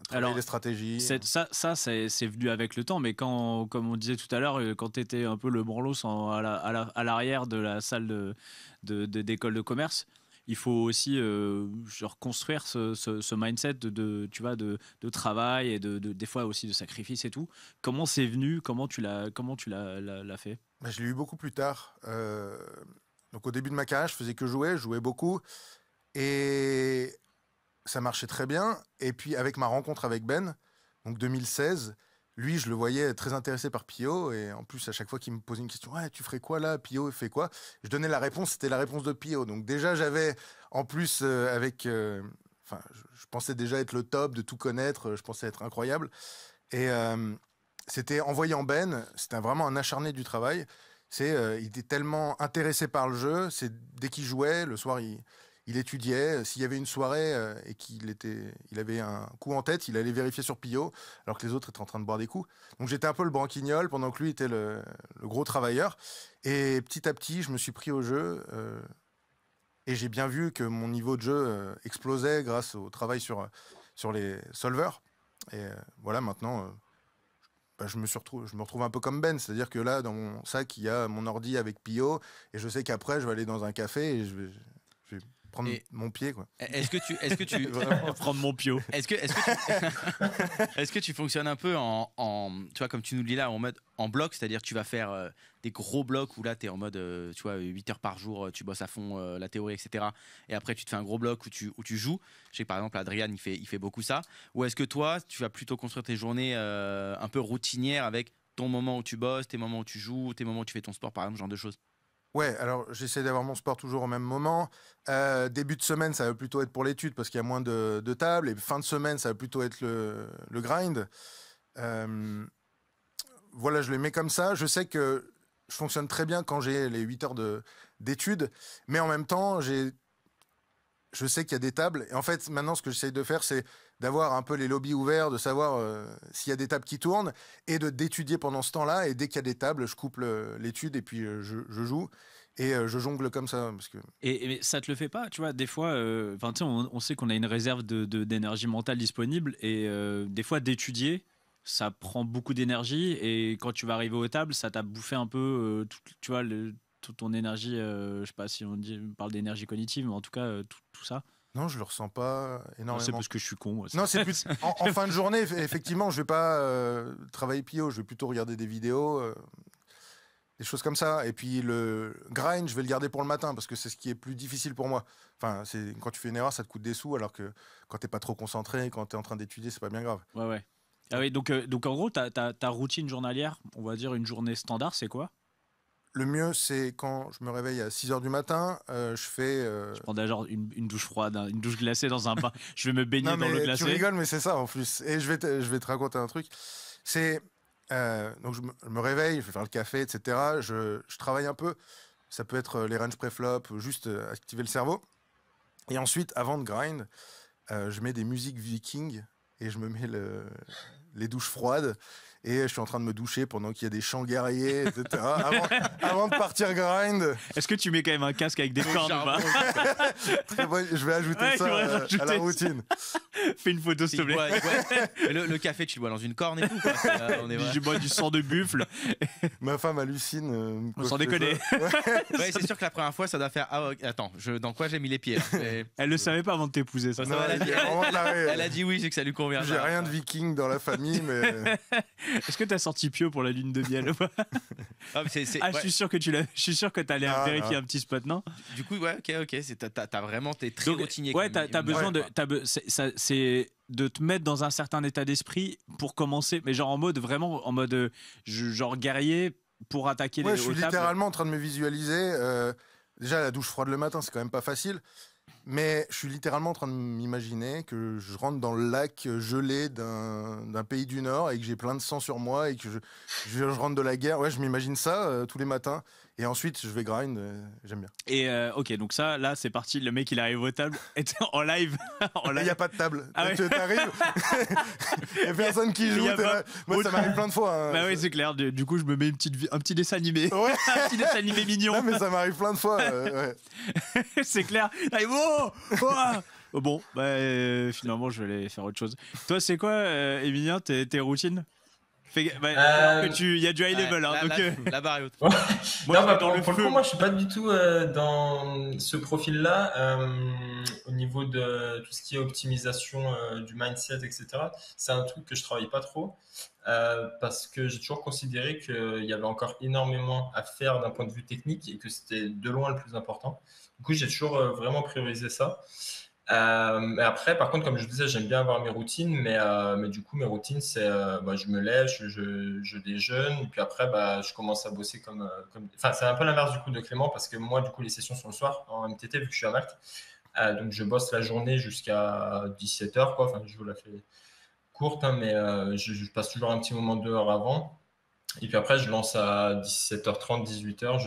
travailler les stratégies. Ça c'est venu avec le temps, mais comme on disait tout à l'heure, quand tu étais un peu le branlos à l'arrière de la salle d'école de commerce, il faut aussi construire ce mindset de travail et des fois aussi de sacrifice et tout. Comment c'est venu? Comment tu l'as fait? Je l'ai eu beaucoup plus tard. Donc au début de ma carrière, je faisais que jouer, je jouais beaucoup. Et ça marchait très bien. Et puis avec ma rencontre avec Ben, donc 2016, lui, je le voyais très intéressé par Pio. Et en plus, à chaque fois qu'il me posait une question, ouais, tu ferais quoi là? Pio fait quoi? Je donnais la réponse, c'était la réponse de Pio. Donc déjà, j'avais, en plus, je pensais déjà être le top, de tout connaître. Je pensais être incroyable. Et c'était en voyant Ben, c'était vraiment un acharné du travail. Il était tellement intéressé par le jeu. Dès qu'il jouait, le soir, il étudiait. S'il y avait une soirée et il avait un coup en tête, il allait vérifier sur Pio, alors que les autres étaient en train de boire des coups. Donc j'étais un peu le branquignol, pendant que lui était le gros travailleur. Et petit à petit, je me suis pris au jeu. Et j'ai bien vu que mon niveau de jeu explosait grâce au travail sur les solvers. Et voilà, maintenant... je me retrouve un peu comme Ben, c'est-à-dire que là, dans mon sac, il y a mon ordi avec Pio, et je sais qu'après, je vais aller dans un café et je vais prendre mon pied, quoi. Est-ce que tu prendre mon pio. Est-ce que tu fonctionnes un peu tu vois, comme tu nous le dis là, en bloc, c'est-à-dire que tu vas faire des gros blocs où là tu es en mode tu vois 8 heures par jour, tu bosses à fond la théorie, etc. Et après tu te fais un gros bloc où tu joues. Je sais que par exemple Adrien il fait beaucoup ça. Ou est-ce que toi tu vas plutôt construire tes journées un peu routinières avec ton moment où tu bosses, tes moments où tu joues, tes moments où tu fais ton sport, par exemple, ce genre de choses? Ouais, alors j'essaie d'avoir mon sport toujours au même moment. Début de semaine, ça va plutôt être pour l'étude parce qu'il y a moins de tables. Et fin de semaine, ça va plutôt être le grind. Voilà, je les mets comme ça. Je sais que je fonctionne très bien quand j'ai les 8 heures d'études. Mais en même temps, je sais qu'il y a des tables. Et en fait, maintenant, ce que j'essaie de faire, c'est d'avoir un peu les lobbies ouverts, de savoir s'il y a des tables qui tournent et d'étudier pendant ce temps-là. Et dès qu'il y a des tables, je coupe l'étude et puis je joue. Et je jongle comme ça. Parce que... et ça te le fait pas, tu vois, des fois, on sait qu'on a une réserve d'énergie mentale disponible et des fois d'étudier, ça prend beaucoup d'énergie et quand tu vas arriver aux tables, ça t'a bouffé un peu, tu vois, toute ton énergie, je sais pas si on parle d'énergie cognitive, mais en tout cas, tout ça. Non, je le ressens pas énormément. C'est parce que je suis con. Moi, non, c'est plus en fin de journée. Effectivement, je vais pas travailler PO. Je vais plutôt regarder des vidéos, des choses comme ça. Et puis le grind, je vais le garder pour le matin parce que c'est ce qui est plus difficile pour moi. Enfin, c'est quand tu fais une erreur, ça te coûte des sous, alors que quand t'es pas trop concentré, quand t'es en train d'étudier, c'est pas bien grave. Ouais. Ah oui, donc en gros, ta routine journalière, on va dire une journée standard, c'est quoi? Le mieux, c'est quand je me réveille à 6h du matin, je fais... Je prends genre une douche froide, une douche glacée dans un bain. Je vais me baigner dans l'eau glacée. Tu rigoles, mais c'est ça en plus. Et je vais te raconter un truc. C'est... donc je me réveille, je vais faire le café, etc. Je travaille un peu. Ça peut être les range pré-flop, juste activer le cerveau. Et ensuite, avant de grind, je mets des musiques vikings et je me mets les douches froides. Et je suis en train de me doucher pendant qu'il y a des chants guerriers, etc. avant de partir grind. Est-ce que tu mets quand même un casque avec des cordes ou pas? Je vais ajouter ça à la routine. Fais une photo, s'il te plaît. Le café, tu le bois dans une corne et tout, quoi. Je bois du sang de buffle. Ma femme hallucine. Sans déconner. Ouais, c'est sûr que la première fois, ça doit faire. Ah, attends, dans quoi j'ai mis les pieds là? Elle le savait pas avant de t'épouser, ça. Non, elle a dit oui, c'est que ça lui convient. J'ai rien de viking dans la famille, mais. Est-ce que t'as sorti Pio pour la lune de miel? Je suis sûr que je suis sûr que t'allais vérifier un petit spot, non? Du coup, ouais, ok. T'as vraiment, t'es très routinier. Ouais, t'as besoin c'est de te mettre dans un certain état d'esprit pour commencer, mais genre en mode genre guerrier pour attaquer les. Ouais, je suis littéralement en train de me visualiser. Déjà, la douche froide le matin, c'est quand même pas facile. Mais je suis littéralement en train de m'imaginer que je rentre dans le lac gelé d'un pays du Nord et que j'ai plein de sang sur moi et que je rentre de la guerre. Ouais, je m'imagine ça tous les matins. Et ensuite, je vais grind. J'aime bien. Et ok, donc ça, là, c'est parti. Le mec, il arrive aux tables. En live. Il n'y a pas de table. Tu arrives. Il n'y a personne qui joue. Moi, ça m'arrive plein de fois. Hein. Bah oui, c'est clair. Du coup, je me mets un petit dessin animé. Ouais. Un petit dessin animé mignon. Non, mais ça m'arrive plein de fois. Ouais. C'est clair. Bon, finalement, je vais aller faire autre chose. Toi, c'est quoi, Emilien, tes routines? Il y a du high level. La barre est haute. Moi, pour le coup, moi, je suis pas du tout dans ce profil-là. Au niveau de tout ce qui est optimisation du mindset, etc., c'est un truc que je travaille pas trop parce que j'ai toujours considéré qu'il y avait encore énormément à faire d'un point de vue technique et que c'était de loin le plus important. Du coup, j'ai toujours vraiment priorisé ça. Mais après, par contre, comme je disais, j'aime bien avoir mes routines, mais du coup, mes routines, c'est je me lève, je déjeune, et puis après, je commence à bosser Enfin, c'est un peu l'inverse du coup de Clément, parce que moi, du coup, les sessions sont le soir en MTT, vu que je suis à Malte. Donc, je bosse la journée jusqu'à 17h, quoi. Enfin, je vous la fais courte, hein, mais je passe toujours un petit moment dehors avant. Et puis après, je lance à 17h30, 18h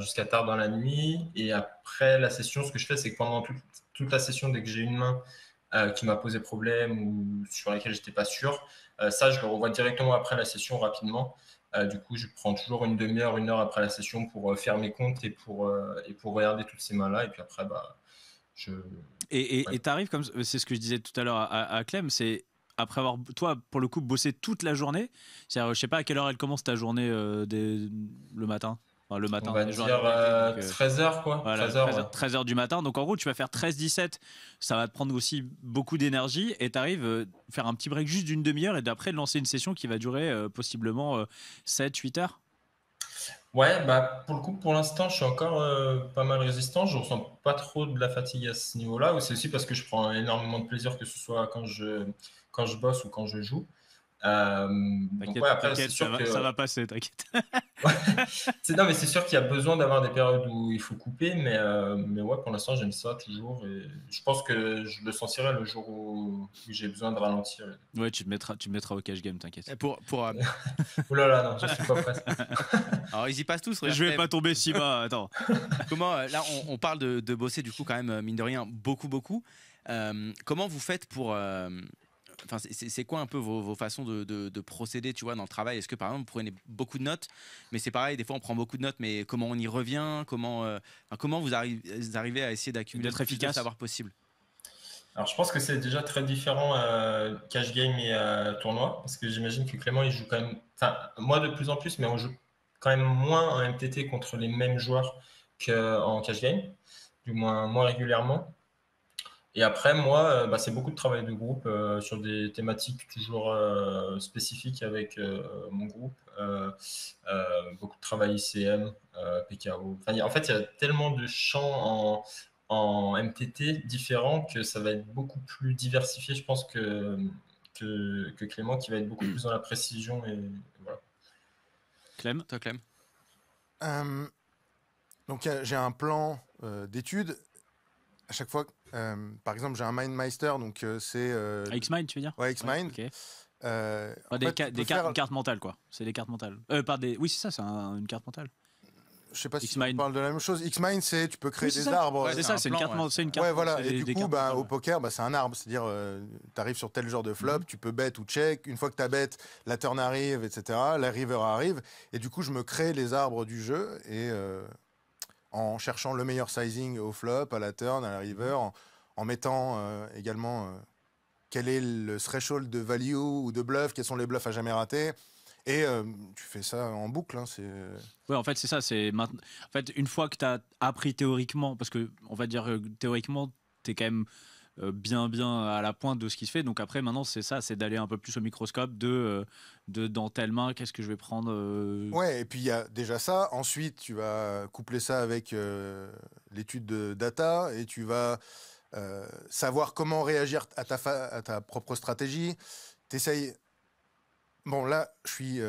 jusqu'à tard dans la nuit. Et après la session, ce que je fais, c'est que pendant toute la session, dès que j'ai une main qui m'a posé problème ou sur laquelle je n'étais pas sûr, ça, je le revois directement après la session rapidement. Du coup, je prends toujours une demi-heure, 1 heure après la session pour faire mes comptes et pour regarder toutes ces mains-là. Et puis après, Et t'arrives comme c'est ce que je disais tout à l'heure à Clem, c'est après avoir, toi, pour le coup, bossé toute la journée. C'est-à-dire, je sais pas à quelle heure elle commence ta journée le matin. Enfin, le matin. On va dire 13h, quoi. Voilà, 13h du matin. Donc, en gros, tu vas faire 13-17. Ça va te prendre aussi beaucoup d'énergie. Et tu arrives à faire un petit break juste d'une demi-heure. Et d'après, lancer une session qui va durer possiblement 7-8 heures. Ouais, bah, pour le coup, pour l'instant, je suis encore pas mal résistant. Je ressens pas trop de la fatigue à ce niveau-là. C'est aussi parce que je prends énormément de plaisir, que ce soit quand je bosse ou quand je joue. Donc ouais, après, c'est sûr que ça va passer, t'inquiète. non, mais c'est sûr qu'il y a besoin d'avoir des périodes où il faut couper, mais ouais, pour l'instant, j'aime ça toujours. Et je pense que je le sentirai le jour où j'ai besoin de ralentir. Ouais, tu te mettras au cash game, t'inquiète. Ouh là là, non, je suis pas prêt. Alors, ils y passent tous. Je vais pas tomber si bas, attends. Comment, là, on parle de bosser, du coup, quand même, mine de rien, beaucoup. Comment vous faites pour. Enfin, c'est quoi un peu vos façons de procéder, tu vois, dans le travail? Est-ce que par exemple vous prenez beaucoup de notes, mais c'est pareil, des fois on prend beaucoup de notes, mais comment on y revient? Comment vous arrivez à essayer d'accumuler le plus de savoir possible? Alors je pense que c'est déjà très différent cash game et tournoi, parce que j'imagine que Clément il joue quand même, enfin moi de plus en plus, mais on joue quand même moins en MTT contre les mêmes joueurs qu'en cash game, du moins régulièrement. Et après, moi, c'est beaucoup de travail de groupe sur des thématiques toujours spécifiques avec mon groupe. Beaucoup de travail ICM, PKO. Enfin, en fait, il y a tellement de champs en MTT différents que ça va être beaucoup plus diversifié, je pense, que Clément, qui va être beaucoup plus dans la précision. Et voilà. Clem. Donc, j'ai un plan d'études. À chaque fois, par exemple, j'ai un MindMeister, donc c'est... X-Mind, tu veux dire? Ouais, X-Mind. Ouais, okay. Des cartes mentales, quoi. C'est des cartes mentales. Oui, c'est ça, c'est une carte mentale. Je sais pas si on parle de la même chose. X-Mind, c'est tu peux créer des arbres. Ouais, c'est ça, c'est une carte mentale. Ouais, voilà. Et du coup, au poker, c'est un arbre. C'est-à-dire, tu arrives sur tel genre de flop, tu peux bet ou check. Une fois que tu as bet, la turn arrive, etc. La river arrive. Et du coup, je me crée les arbres du jeu et en cherchant le meilleur sizing au flop, à la turn, à la river, en mettant également quel est le threshold de value ou de bluff, quels sont les bluffs à jamais rater. Et tu fais ça en boucle. Oui, en fait, c'est ça. En fait, une fois que tu as appris théoriquement, parce que on va dire théoriquement, tu es quand même bien à la pointe de ce qui se fait. Donc après, maintenant, c'est ça, c'est d'aller un peu plus au microscope de dans telle main, qu'est-ce que je vais prendre. Ouais, et puis il y a déjà ça. Ensuite, tu vas coupler ça avec l'étude de data et tu vas savoir comment réagir à ta propre stratégie. T'essayes. Bon, là, je suis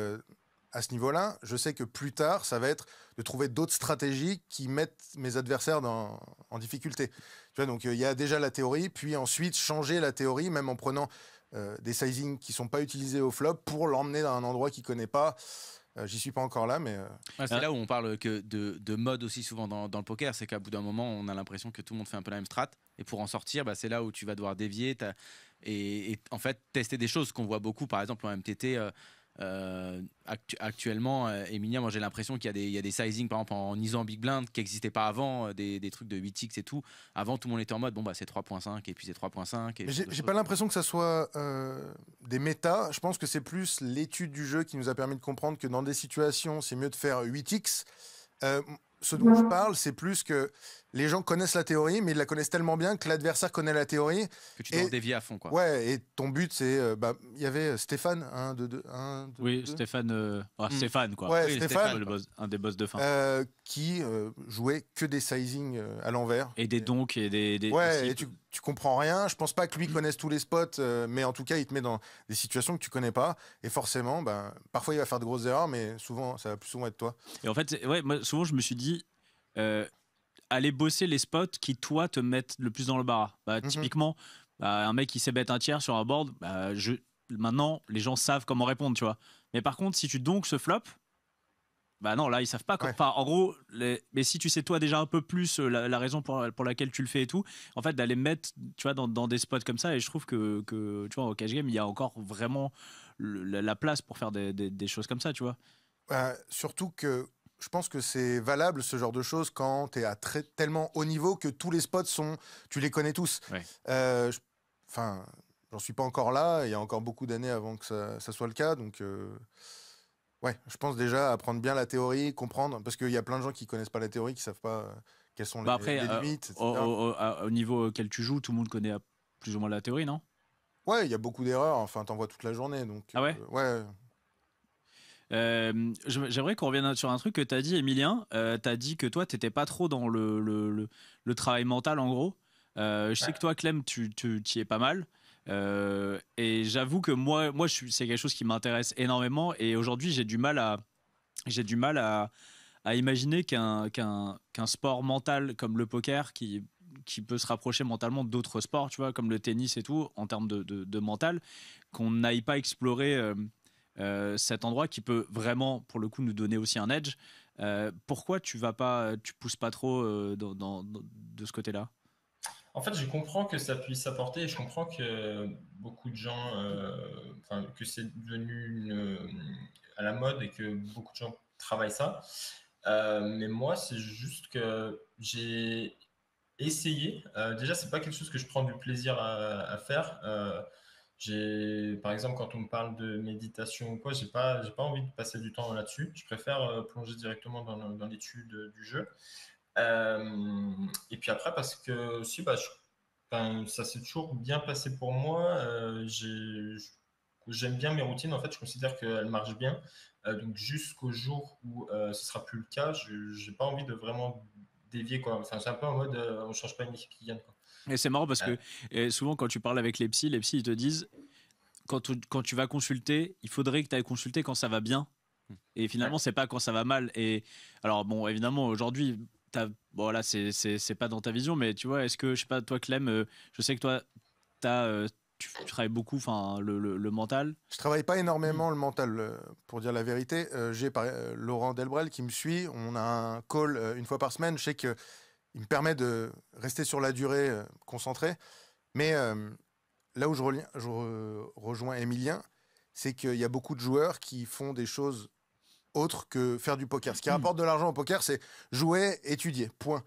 à ce niveau-là. Je sais que plus tard, ça va être de trouver d'autres stratégies qui mettent mes adversaires en difficulté. Tu vois, donc il y a déjà la théorie, puis ensuite changer la théorie, même en prenant des sizings qui sont pas utilisés au flop pour l'emmener dans un endroit qu'il connaît pas. J'y suis pas encore là, mais... c'est là où on parle que de mode aussi souvent dans le poker, c'est qu'à bout d'un moment, on a l'impression que tout le monde fait un peu la même strat, et pour en sortir, c'est là où tu vas devoir dévier et en fait tester des choses qu'on voit beaucoup, par exemple en MTT. Actuellement, Emilia, moi j'ai l'impression qu'il y a des sizing par exemple en ISO en big blind qui n'existaient pas avant, des trucs de 8x et tout. Avant, tout le monde était en mode c'est 3.5 et puis c'est 3.5. J'ai pas l'impression que ça soit des méta. Je pense que c'est plus l'étude du jeu qui nous a permis de comprendre que dans des situations, c'est mieux de faire 8x. Ce dont je parle, c'est plus que les gens connaissent la théorie, mais ils la connaissent tellement bien que l'adversaire connaît la théorie. Que tu dois dévier à fond, quoi. Ouais, et ton but, c'est... il y avait Stéphane, Stéphane, quoi. Ouais, oui, Stéphane, un des boss de fin. qui jouait que des sizing à l'envers. Et des donks et des... Ouais, et tu comprends rien. Je pense pas que lui connaisse tous les spots, mais en tout cas, il te met dans des situations que tu connais pas. Et forcément, parfois, il va faire de grosses erreurs, mais souvent, ça va plus souvent être toi. Et en fait, moi, souvent, je me suis dit... aller bosser les spots qui, toi, te mettent le plus dans le bar. Typiquement, un mec qui sait bet un tiers sur un board, maintenant, les gens savent comment répondre, tu vois. Mais par contre, si tu donks ce flop, non, là, ils savent pas. Ouais. Enfin, en gros, mais si tu sais, toi, déjà un peu plus la raison pour laquelle tu le fais et tout, en fait, d'aller mettre, tu vois, dans des spots comme ça, et je trouve que tu vois, au cash game, il y a encore vraiment la place pour faire des choses comme ça, tu vois. Surtout que je pense que c'est valable ce genre de choses quand tu es à tellement haut niveau que tous les spots tu les connais tous. Ouais. J'en suis pas encore là. Il y a encore beaucoup d'années avant que ça soit le cas. Donc, Ouais, je pense déjà apprendre bien la théorie, comprendre, parce qu'il y a plein de gens qui connaissent pas la théorie, qui savent pas quelles sont Après, les limites, etc. au niveau auquel tu joues, tout le monde connaît plus ou moins la théorie, non? Ouais, il y a beaucoup d'erreurs, enfin, t'en vois toute la journée, donc Ah ouais? ouais. J'aimerais qu'on revienne sur un truc que tu as dit, Emilien. Tu as dit que toi, tu n'étais pas trop dans le travail mental, en gros. Je sais que toi, Clem, tu y es pas mal. Et j'avoue que moi c'est quelque chose qui m'intéresse énormément. Et aujourd'hui, j'ai du mal à imaginer qu'un sport mental comme le poker, qui peut se rapprocher mentalement d'autres sports, tu vois, comme le tennis et tout, en termes de mental, qu'on n'aille pas explorer cet endroit qui peut vraiment, pour le coup, nous donner aussi un edge. Pourquoi tu pousses pas trop de ce côté-là? En fait, je comprends que ça puisse apporter et je comprends que beaucoup de gens, que c'est devenu à la mode et que beaucoup de gens travaillent ça. Mais moi, c'est juste que j'ai essayé. Déjà, c'est pas quelque chose que je prends du plaisir à faire. Par exemple, quand on me parle de méditation ou quoi, j'ai pas envie de passer du temps là-dessus. Je préfère plonger directement dans l'étude du jeu. Et puis après, parce que si, ça s'est toujours bien passé pour moi. J'aime bien mes routines. En fait, je considère qu'elles marchent bien. Donc jusqu'au jour où ce sera plus le cas, je n'ai pas envie de vraiment dévier, quoi. Enfin, c'est un peu en mode on change pas une équipe qui gagne, quoi. Et c'est marrant parce que souvent quand tu parles avec les psys ils te disent quand tu vas consulter, il faudrait que tu ailles consulter quand ça va bien. Et finalement, c'est pas quand ça va mal. Et alors, bon, évidemment, aujourd'hui, bon, là, c'est pas dans ta vision, mais tu vois, est-ce que, je sais pas, toi, Clem, je sais que toi, tu travailles beaucoup, enfin, le mental. Je travaille pas énormément le mental, pour dire la vérité. J'ai Laurent Delbrel qui me suit. On a un call une fois par semaine. Je sais qu'il me permet de rester sur la durée, concentré. Mais là où je rejoins Emilien, c'est qu'il y a beaucoup de joueurs qui font des choses autres que faire du poker. Ce qui rapporte de l'argent au poker, c'est jouer, étudier, point.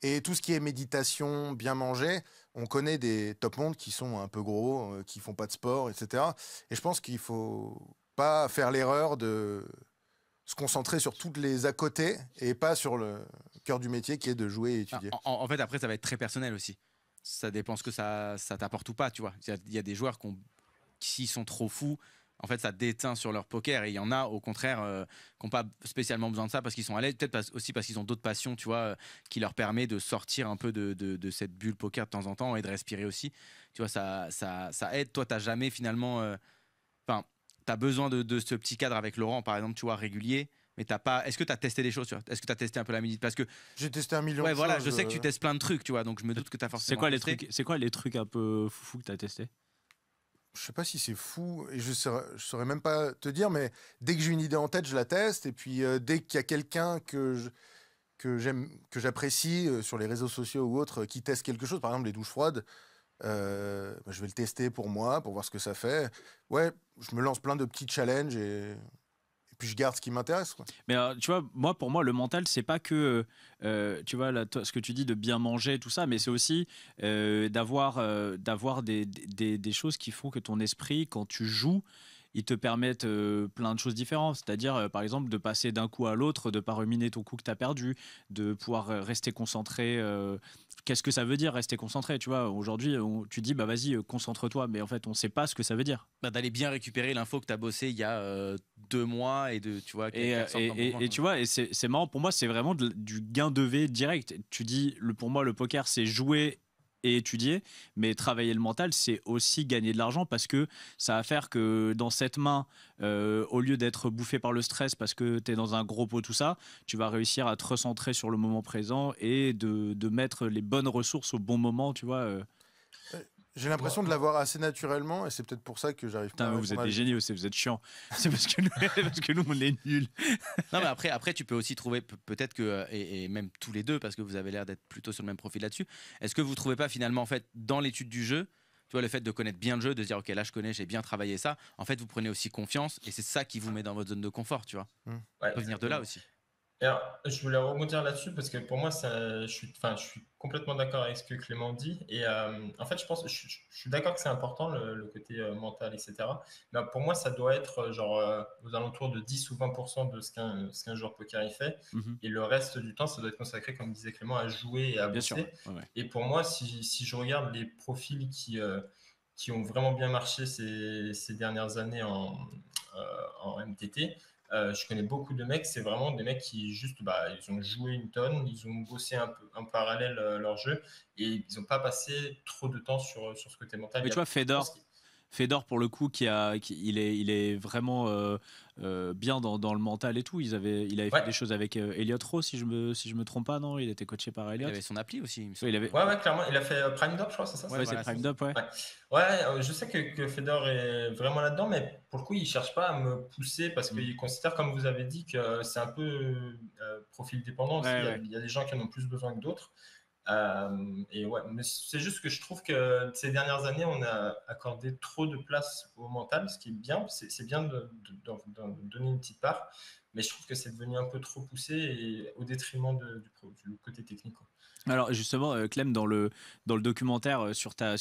Et tout ce qui est méditation, bien manger, on connaît des top mondes qui sont un peu gros, qui font pas de sport, etc. Et je pense qu'il faut pas faire l'erreur de se concentrer sur toutes les à côté et pas sur le cœur du métier qui est de jouer et étudier. En fait, après, ça va être très personnel aussi. Ça dépend ce que ça t'apporte ou pas, tu vois. Il y a des joueurs qui sont trop fous. En fait, ça déteint sur leur poker. Et il y en a, au contraire, qui n'ont pas spécialement besoin de ça parce qu'ils sont à l'aise. Peut-être aussi parce qu'ils ont d'autres passions, tu vois, qui leur permet de sortir un peu de cette bulle poker de temps en temps et de respirer aussi. Tu vois, ça aide. Toi, tu n'as jamais finalement... Enfin, tu as besoin de ce petit cadre avec Laurent, par exemple, tu vois, régulier. Mais t'as pas. Est-ce que tu as testé des choses, tu vois? Est-ce que tu as testé un peu la méditation? Parce que j'ai testé un million de choses. Voilà, je sais que tu testes plein de trucs, tu vois. Donc je me doute que tu as forcément. C'est quoi les trucs un peu foufou que tu as testé? Je sais pas si c'est fou et je saurais même pas te dire, mais dès que j'ai une idée en tête, je la teste. Et puis dès qu'il y a quelqu'un que j'apprécie sur les réseaux sociaux ou autres qui teste quelque chose, par exemple les douches froides, je vais le tester pour moi, pour voir ce que ça fait. Ouais, je me lance plein de petits challenges et puis je garde ce qui m'intéresse, quoi. Mais tu vois, pour moi, le mental, c'est pas que, tu vois, là, ce que tu dis de bien manger, tout ça, mais c'est aussi d'avoir des choses qui font que ton esprit, quand tu joues, ils te permettent plein de choses différentes. C'est-à-dire, par exemple, de passer d'un coup à l'autre, de ne pas ruminer ton coup que tu as perdu, de pouvoir rester concentré. Qu'est-ce que ça veut dire rester concentré? Tu vois, aujourd'hui, tu dis, bah vas-y, concentre-toi, mais en fait, on ne sait pas ce que ça veut dire. D'aller bien récupérer l'info que tu as bossé il y a 2 mois et de, tu vois, et tu vois, et c'est marrant, pour moi, c'est vraiment du gain de V direct. Tu dis, pour moi, le poker, c'est jouer et étudier, mais travailler le mental, c'est aussi gagner de l'argent parce que ça va faire que dans cette main, au lieu d'être bouffé par le stress parce que tu es dans un gros pot, tout ça, tu vas réussir à te recentrer sur le moment présent et de mettre les bonnes ressources au bon moment, tu vois. J'ai l'impression de l'avoir assez naturellement et c'est peut-être pour ça que j'arrive pas. Vous êtes des génies aussi, vous êtes chiants. C'est parce que nous, on est nuls. Non, mais après, tu peux aussi trouver peut-être que, et même tous les deux, parce que vous avez l'air d'être plutôt sur le même profil là-dessus, est-ce que vous trouvez pas finalement, en fait, dans l'étude du jeu, tu vois, le fait de connaître bien le jeu, de se dire, ok, là, je connais, j'ai bien travaillé ça, en fait, vous prenez aussi confiance et c'est ça qui vous met dans votre zone de confort, tu vois. Ouais, ça peut venir de là aussi. Alors, je voulais rebondir là-dessus parce que pour moi, je suis complètement d'accord avec ce que Clément dit. Et en fait, je suis d'accord que c'est important le côté mental, etc. Mais pour moi, ça doit être aux alentours de 10 ou 20% de ce qu'un joueur poker il fait. Mhm. Et le reste du temps, ça doit être consacré, comme disait Clément, à jouer et à Bien sûr. bosser. Ouais. Et pour moi, si je regarde les profils qui ont vraiment bien marché ces dernières années en MTT, je connais beaucoup de mecs, c'est vraiment des mecs qui juste, ils ont joué une tonne, ils ont bossé un peu en parallèle leur jeu et ils n'ont pas passé trop de temps sur ce côté mental. Mais tu vois, Fedor, pour le coup, il est vraiment bien dans le mental et tout. Il avait fait des choses avec Elliot Rowe, si je me trompe pas, non? Il était coaché par Elliot. Il avait son appli aussi. Ouais, clairement. Il a fait Prime Dop, je crois, c'est ça? Ouais, c'est Prime Dop, ouais. Je sais que Fedor est vraiment là-dedans, mais pour le coup, il cherche pas à me pousser parce qu'il considère, comme vous avez dit, que c'est un peu profil dépendant. Il y a des gens qui en ont plus besoin que d'autres. Mais c'est juste que je trouve que ces dernières années, on a accordé trop de place au mental, ce qui est bien. C'est bien de donner une petite part, mais je trouve que c'est devenu un peu trop poussé et au détriment du côté technique, quoi. Alors justement, Clem, dans le documentaire sur ta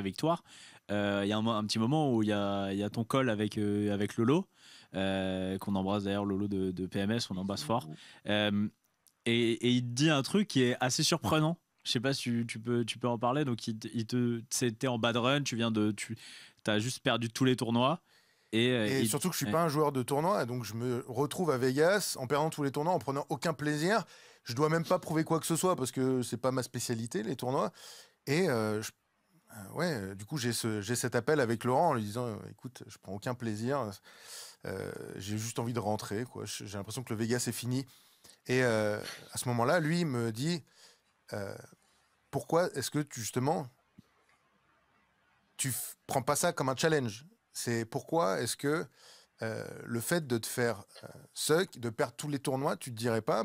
victoire, il y a un petit moment où il y a ton call avec Lolo, qu'on embrasse d'ailleurs, Lolo de PMS, on embrasse fort. Et il te dit un truc qui est assez surprenant. Je sais pas si tu peux en parler. Donc c'était en bad run, tu as juste perdu tous les tournois. Et surtout que je suis pas un joueur de tournoi, donc je me retrouve à Vegas en perdant tous les tournois, en prenant aucun plaisir. Je dois même pas prouver quoi que ce soit parce que c'est pas ma spécialité, les tournois. Et du coup j'ai cet appel avec Laurent en lui disant écoute, je prends aucun plaisir, j'ai juste envie de rentrer, quoi. J'ai l'impression que le Vegas est fini. Et à ce moment-là, lui me dit pourquoi est-ce que justement tu prends pas ça comme un challenge? C'est pourquoi est-ce que le fait de te faire suck, de perdre tous les tournois, tu te dirais pas,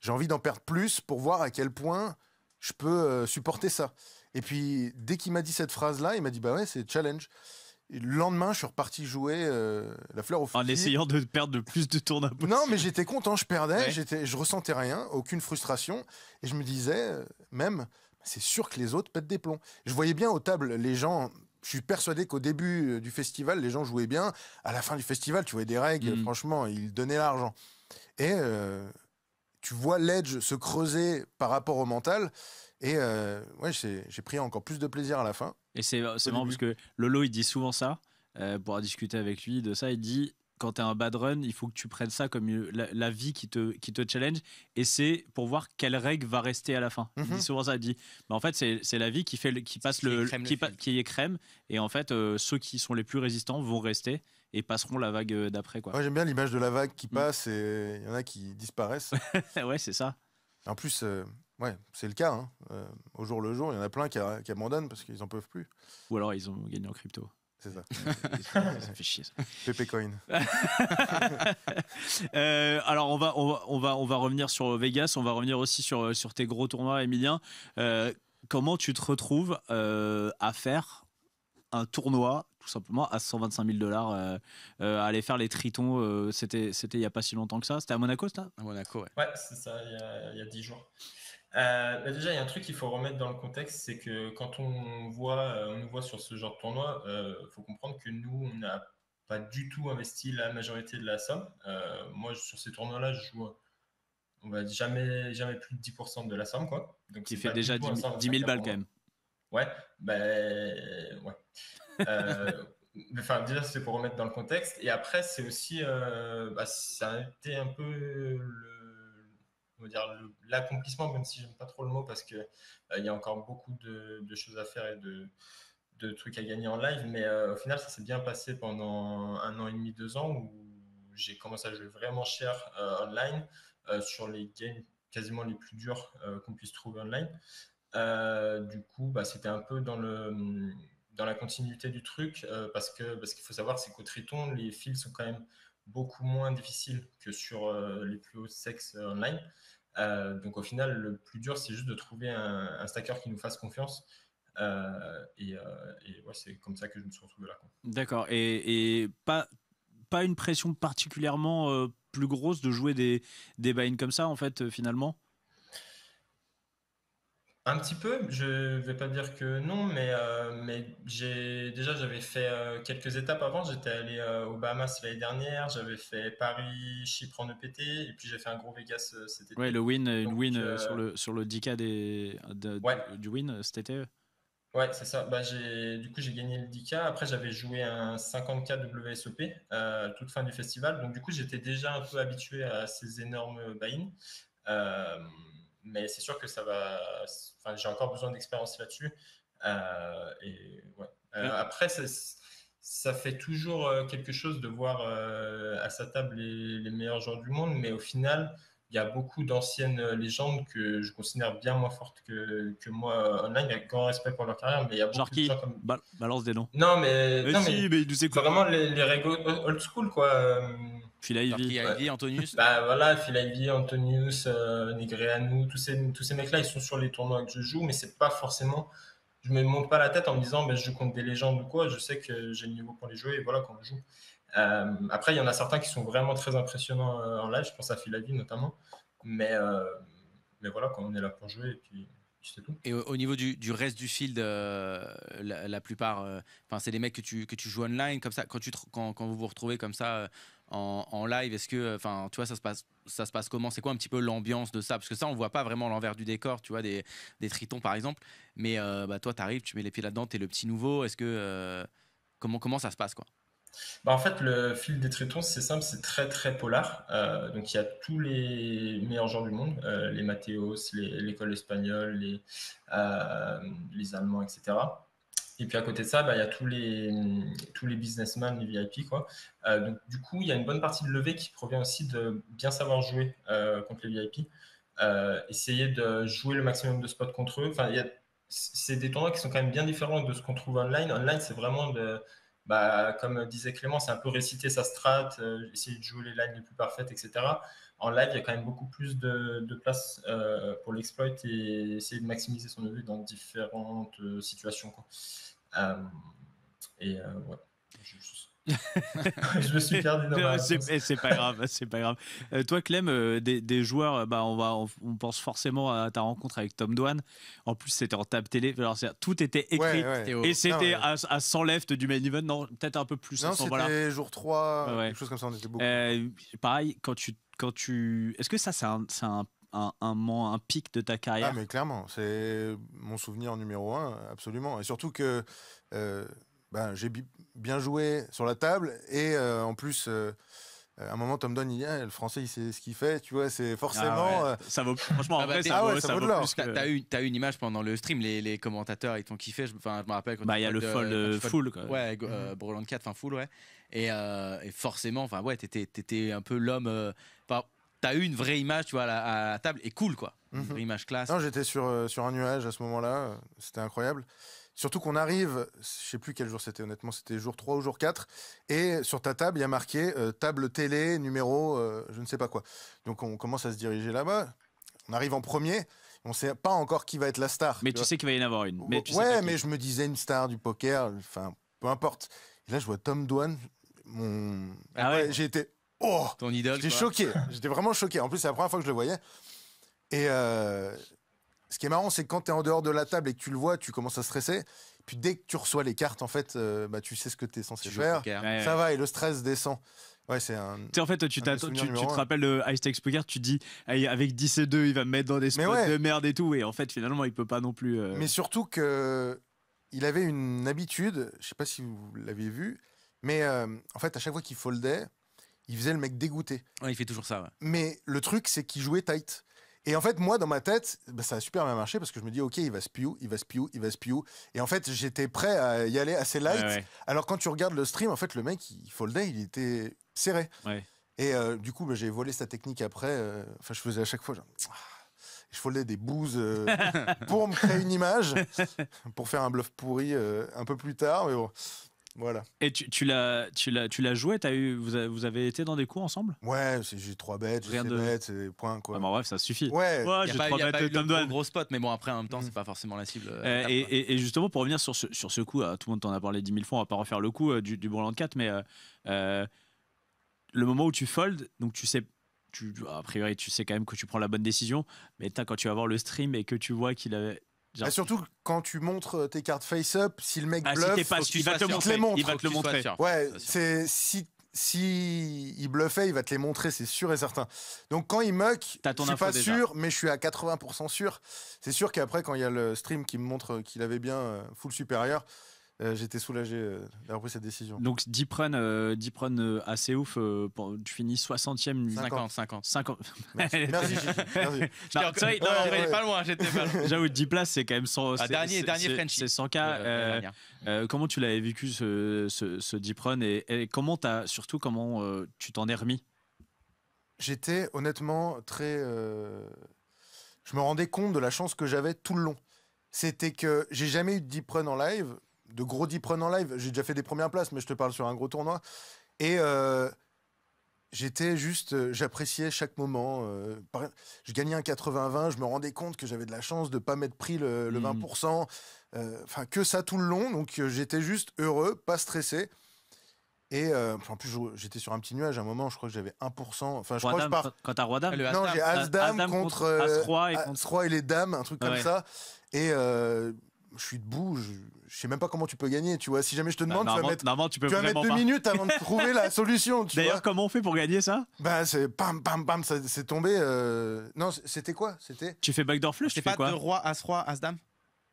j'ai envie d'en perdre plus pour voir à quel point je peux supporter ça. Et puis dès qu'il m'a dit cette phrase-là, il m'a dit bah ouais, c'est challenge. Et le lendemain, je suis reparti jouer la fleur au fusil. En essayant de perdre le plus de tournois possible. Non, mais j'étais content, je perdais, je ressentais rien, aucune frustration, et je me disais même, c'est sûr que les autres pètent des plombs. Je voyais bien aux tables les gens. Je suis persuadé qu'au début du festival, les gens jouaient bien. À la fin du festival, tu voyais des règles, franchement, ils donnaient l'argent. Et tu vois l'edge se creuser par rapport au mental. Et j'ai pris encore plus de plaisir à la fin. Et c'est marrant parce que Lolo, il dit souvent ça, pour discuter avec lui de ça. Il dit, quand tu as un bad run, il faut que tu prennes ça comme la vie qui te challenge. Et c'est pour voir quelle règle va rester à la fin. Il dit souvent ça. Il dit, en fait, c'est la vie qui est crème. Et en fait, ceux qui sont les plus résistants vont rester et passeront la vague d'après, quoi. Ouais, j'aime bien l'image de la vague qui passe et il y en a qui disparaissent. Ouais, c'est ça. En plus, c'est le cas. Hein. Au jour le jour, il y en a plein qui abandonnent parce qu'ils n'en peuvent plus. Ou alors ils ont gagné en crypto. C'est ça. Ça fait chier, ça. Pepe Coin. Alors on va revenir sur Vegas, on va revenir aussi sur tes gros tournois, Emilien. Comment tu te retrouves à faire un tournoi tout simplement à 125 000 $, aller faire les Tritons, c'était il y a pas si longtemps que ça. C'était à Monaco, ça? À Monaco, ouais. Ouais, c'est ça, il y a 10 jours. Déjà, il y a un truc qu'il faut remettre dans le contexte, c'est que quand on nous voit sur ce genre de tournoi, faut comprendre que nous, on n'a pas du tout investi la majorité de la somme. Moi, sur ces tournois-là, je joue, on va jamais plus de 10% de la somme, quoi. Donc, qui fait déjà 10 000 balles quand même. Ouais, ouais. Enfin, déjà, c'est pour remettre dans le contexte. Et après, c'est aussi, ça a été un peu on va dire l'accomplissement, même si j'aime pas trop le mot, parce que il y a encore beaucoup de choses à faire et de trucs à gagner en live. Mais au final, ça s'est bien passé pendant 1 an et demi, 2 ans, où j'ai commencé à jouer vraiment cher online sur les games quasiment les plus durs qu'on puisse trouver online. Du coup, c'était un peu dans la continuité du truc, parce qu'il faut savoir, c'est qu'au Triton, les fils sont quand même beaucoup moins difficiles que sur les plus hauts sexes online. Donc au final, le plus dur, c'est juste de trouver un stacker qui nous fasse confiance. C'est comme ça que je me suis retrouvé là, quoi. D'accord. Et pas une pression particulièrement plus grosse de jouer des buy-in comme ça, en fait, finalement? Un petit peu, je vais pas dire que non, mais j'avais fait quelques étapes avant. J'étais allé aux Bahamas l'année dernière, j'avais fait Paris, Chypre en EPT, et puis j'ai fait un gros Vegas cet été. Ouais, une win sur le 10K du win cet été. Ouais, c'est ça. Bah, du coup, j'ai gagné le 10K. Après, j'avais joué un 50K WSOP toute fin du festival. Donc, du coup, j'étais déjà un peu habitué à ces énormes buy-in. Mais c'est sûr que ça va. Enfin, j'ai encore besoin d'expérience là-dessus. Et ouais. Après, ça fait toujours quelque chose de voir à sa table les meilleurs joueurs du monde, mais au final, il y a beaucoup d'anciennes légendes que je considère bien moins fortes que moi online, avec grand respect pour leur carrière, mais il y a beaucoup de gens comme. Balance des noms. Non, mais il nous écoute. vraiment les règles old school, quoi. Phil Ivey, Antonius. Bah voilà, Phil Ivey, Antonius, Negreanu, tous ces mecs-là, ils sont sur les tournois que je joue, mais c'est pas forcément. Je me monte pas la tête en me disant, je joue contre des légendes ou quoi. Je sais que j'ai le niveau pour les jouer et voilà quand on joue. Après, il y en a certains qui sont vraiment très impressionnants en live. Je pense à Phil Ivey notamment, mais voilà, quand on est là pour jouer et puis c'est tout. Et au niveau du reste du field, la plupart, c'est des mecs que tu joues online comme ça. Quand vous vous retrouvez comme ça en live, est-ce que, tu vois, ça se passe comment? C'est quoi un petit peu l'ambiance de ça? Parce que ça, on voit pas vraiment l'envers du décor, tu vois, des tritons par exemple. Mais toi, t'arrives, tu mets les pieds là-dedans, t'es le petit nouveau. Est-ce que comment ça se passe, quoi? En fait, le fil des tritons, c'est simple, c'est très très polar. Donc il y a tous les meilleurs joueurs du monde, les Mathéos, l'école espagnole, les Allemands, etc. Et puis à côté de ça, il y a tous les businessmen, les VIP, quoi. Donc du coup, il y a une bonne partie de levée qui provient aussi de bien savoir jouer contre les VIP. Essayer de jouer le maximum de spots contre eux. Enfin, c'est des tournois qui sont quand même bien différents de ce qu'on trouve online. Online, c'est vraiment comme disait Clément, c'est un peu réciter sa strat, essayer de jouer les lines les plus parfaites, etc. En live, il y a quand même beaucoup plus de place pour l'exploit et essayer de maximiser son EV dans différentes situations, quoi. Ouais. Je me suis perdu dans ma c'est pas grave, c'est pas grave. Toi, Clem, des joueurs, on pense forcément à ta rencontre avec Tom Dwan. En plus, c'était en table télé. Alors, tout était écrit. Et c'était à 100 left du main event. Non, peut-être un peu plus. Non, c'était jour 3, quelque chose comme ça. On était beaucoup. Pareil, quand tu... Est-ce que ça, c'est un pic de ta carrière? Ah, mais clairement, c'est mon souvenir numéro 1, absolument. Et surtout que j'ai bien joué sur la table et en plus à un moment Tom Dwan il dit le français il sait ce qu'il fait, tu vois, c'est forcément ça vaut franchement après ça vaut de l'or. T'as eu une image pendant le stream, les commentateurs ils t'ont kiffé, je me rappelle quand il y a le fold full quoi. Ouais, Broland 4 full, ouais. Et forcément t'étais un peu l'homme, t'as eu une vraie image, tu vois, à la table, et cool, quoi. Une vraie image classe. Non, j'étais sur un nuage à ce moment-là, c'était incroyable. Surtout qu'on arrive, je sais plus quel jour c'était, honnêtement, c'était jour 3 ou jour 4, et sur ta table, il y a marqué table télé, numéro, je ne sais pas quoi. Donc on commence à se diriger là-bas, on arrive en premier, on ne sait pas encore qui va être la star. Mais tu sais qu'il va y en avoir une. Mais mais je me disais une star du poker, enfin, peu importe. Et là, je vois Tom Dwan, j'ai été... Oh, ton idole. J'étais choqué, j'étais vraiment choqué. En plus, c'est la première fois que je le voyais. Et ce qui est marrant, c'est que quand tu es en dehors de la table et que tu le vois, tu commences à stresser. Puis dès que tu reçois les cartes, en fait, tu sais ce que tu es censé faire. Ça va, et le stress descend. Ouais, c'est un. Tu sais, en fait, tu te rappelles le High Stakes Poker, tu te dis, avec 10 et 2, il va me mettre dans des spots de merde et tout. Et en fait, finalement, il peut pas non plus. Mais surtout qu'il avait une habitude, je sais pas si vous l'aviez vu, mais en fait, à chaque fois qu'il foldait, il faisait le mec dégoûté. Ouais, il fait toujours ça. Ouais. Mais le truc, c'est qu'il jouait tight. Et en fait, moi, dans ma tête, ça a super bien marché parce que je me dis, OK, il va spew. Et en fait, j'étais prêt à y aller assez light. Ouais. Alors, quand tu regardes le stream, en fait, le mec, il foldait, il était serré. Ouais. Et du coup, j'ai volé sa technique après. Je faisais à chaque fois, je foldais des bouses pour me créer une image, pour faire un bluff pourri un peu plus tard. Mais bon. Voilà. Et tu l'as joué, vous avez été dans des cours ensemble? Ouais, j'ai 3 bêtes, j'ai 7 bêtes, c'est point quoi. Bref, ça suffit. Ouais, j'ai 3 bêtes Tom Dwan. Gros spot, mais bon, après en même temps, c'est pas forcément la cible. Et justement, pour revenir sur ce coup, tout le monde t'en a parlé 10 000 fois, on va pas refaire le coup du Broland 4, mais le moment où tu fold, donc tu sais, a priori, tu sais quand même que tu prends la bonne décision, mais quand tu vas voir le stream et que tu vois qu'il avait. Bah surtout quand tu montres tes cartes face-up, si le mec si bluffe, il va te le montrer. Ouais, c'est si il bluffait, il va te les montrer, c'est sûr et certain. Donc quand il muck, je suis pas sûr, mais je suis à 80% sûr. C'est sûr qu'après, quand il y a le stream qui me montre qu'il avait bien full supérieur, j'étais soulagé d'avoir pris cette décision. Donc deep run assez ouf, tu finis 60e. 50. Merci. J'étais pas loin. J'avoue, 10 places, c'est quand même 100. Dernier Frenchie. C'est 100K. Comment tu l'avais vécu ce deep run et comment tu t'en es remis? J'étais honnêtement très. Je me rendais compte de la chance que j'avais tout le long. C'était que j'ai jamais eu de deep run en live. De gros deep run en live, j'ai déjà fait des premières places, mais je te parle sur un gros tournoi. Et j'étais juste, j'appréciais chaque moment. Je gagnais un 80-20, je me rendais compte que j'avais de la chance de ne pas m'être pris le 20%. Enfin, que ça tout le long. Donc j'étais juste heureux, pas stressé. Et en plus, j'étais sur un petit nuage à un moment, je crois que j'avais 1%. Enfin, je crois que je pars. Quand t'as Roi-Dame Non, j'ai As-Dame contre As-Roi et les dames, un truc comme ça. Et je suis debout, je sais même pas comment tu peux gagner, tu vois. Si jamais je te demande, tu vas mettre 2 minutes avant de trouver la solution. D'ailleurs, comment on fait pour gagner ça? Bah, c'est pam, pam, pam, c'est tombé. Non, c'était quoi? Tu fais backdoor flush, tu fais quoi? C'est pas 2 rois, As-Roi, As-Dame?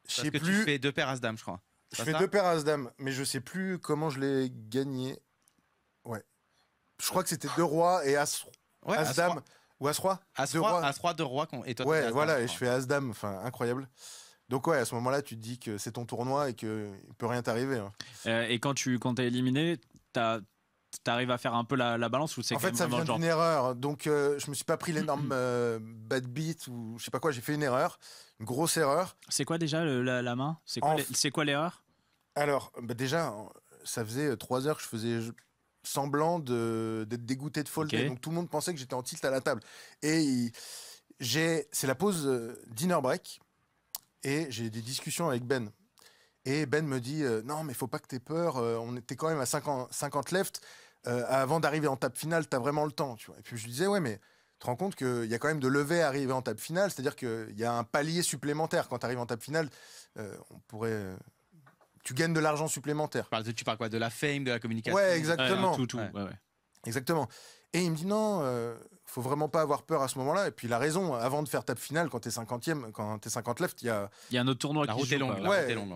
Je sais plus. Tu fais 2 paires As-Dame, je crois. Je fais 2 paires As-Dame, mais je sais plus comment je l'ai gagné. Ouais. Je crois que c'était 2 rois et As-Dame. Ou As-Roi? As-Roi, 2 rois. Et toi, ouais, voilà, et je fais As-Dame, enfin, incroyable. Donc ouais, à ce moment-là, tu te dis que c'est ton tournoi et qu'il ne peut rien t'arriver. Hein. Et quand t'es éliminé, t'arrives à faire un peu la balance ou c'est en fait, ça vient d'une erreur. Donc je me suis pas pris l'énorme bad beat ou je sais pas quoi. J'ai fait une erreur, une grosse erreur. C'est quoi déjà la main? C'est quoi l'erreur? Alors déjà, ça faisait 3 heures que je faisais semblant d'être dégoûté de folder. Okay. Donc tout le monde pensait que j'étais en tilt à la table. Et c'est la pause dinner break. Et j'ai des discussions avec Ben. Et Ben me dit non, mais faut pas que t'aies peur. On était quand même à 50 left. Avant d'arriver en table finale, t'as vraiment le temps. Tu vois. Et puis je lui disais ouais, mais tu te rends compte qu'il y a quand même de lever à arriver en table finale. C'est-à-dire qu'il y a un palier supplémentaire. Quand tu arrives en table finale, tu gagnes de l'argent supplémentaire. Tu parles quoi? De la fame, de la communication? Ouais, exactement. Tout. Ouais. Exactement. Et il me dit non, faut vraiment pas avoir peur à ce moment-là. Et puis il a raison, avant de faire table finale, quand t'es 50e, quand t'es 50 left, il y a un autre tournoi qui joue.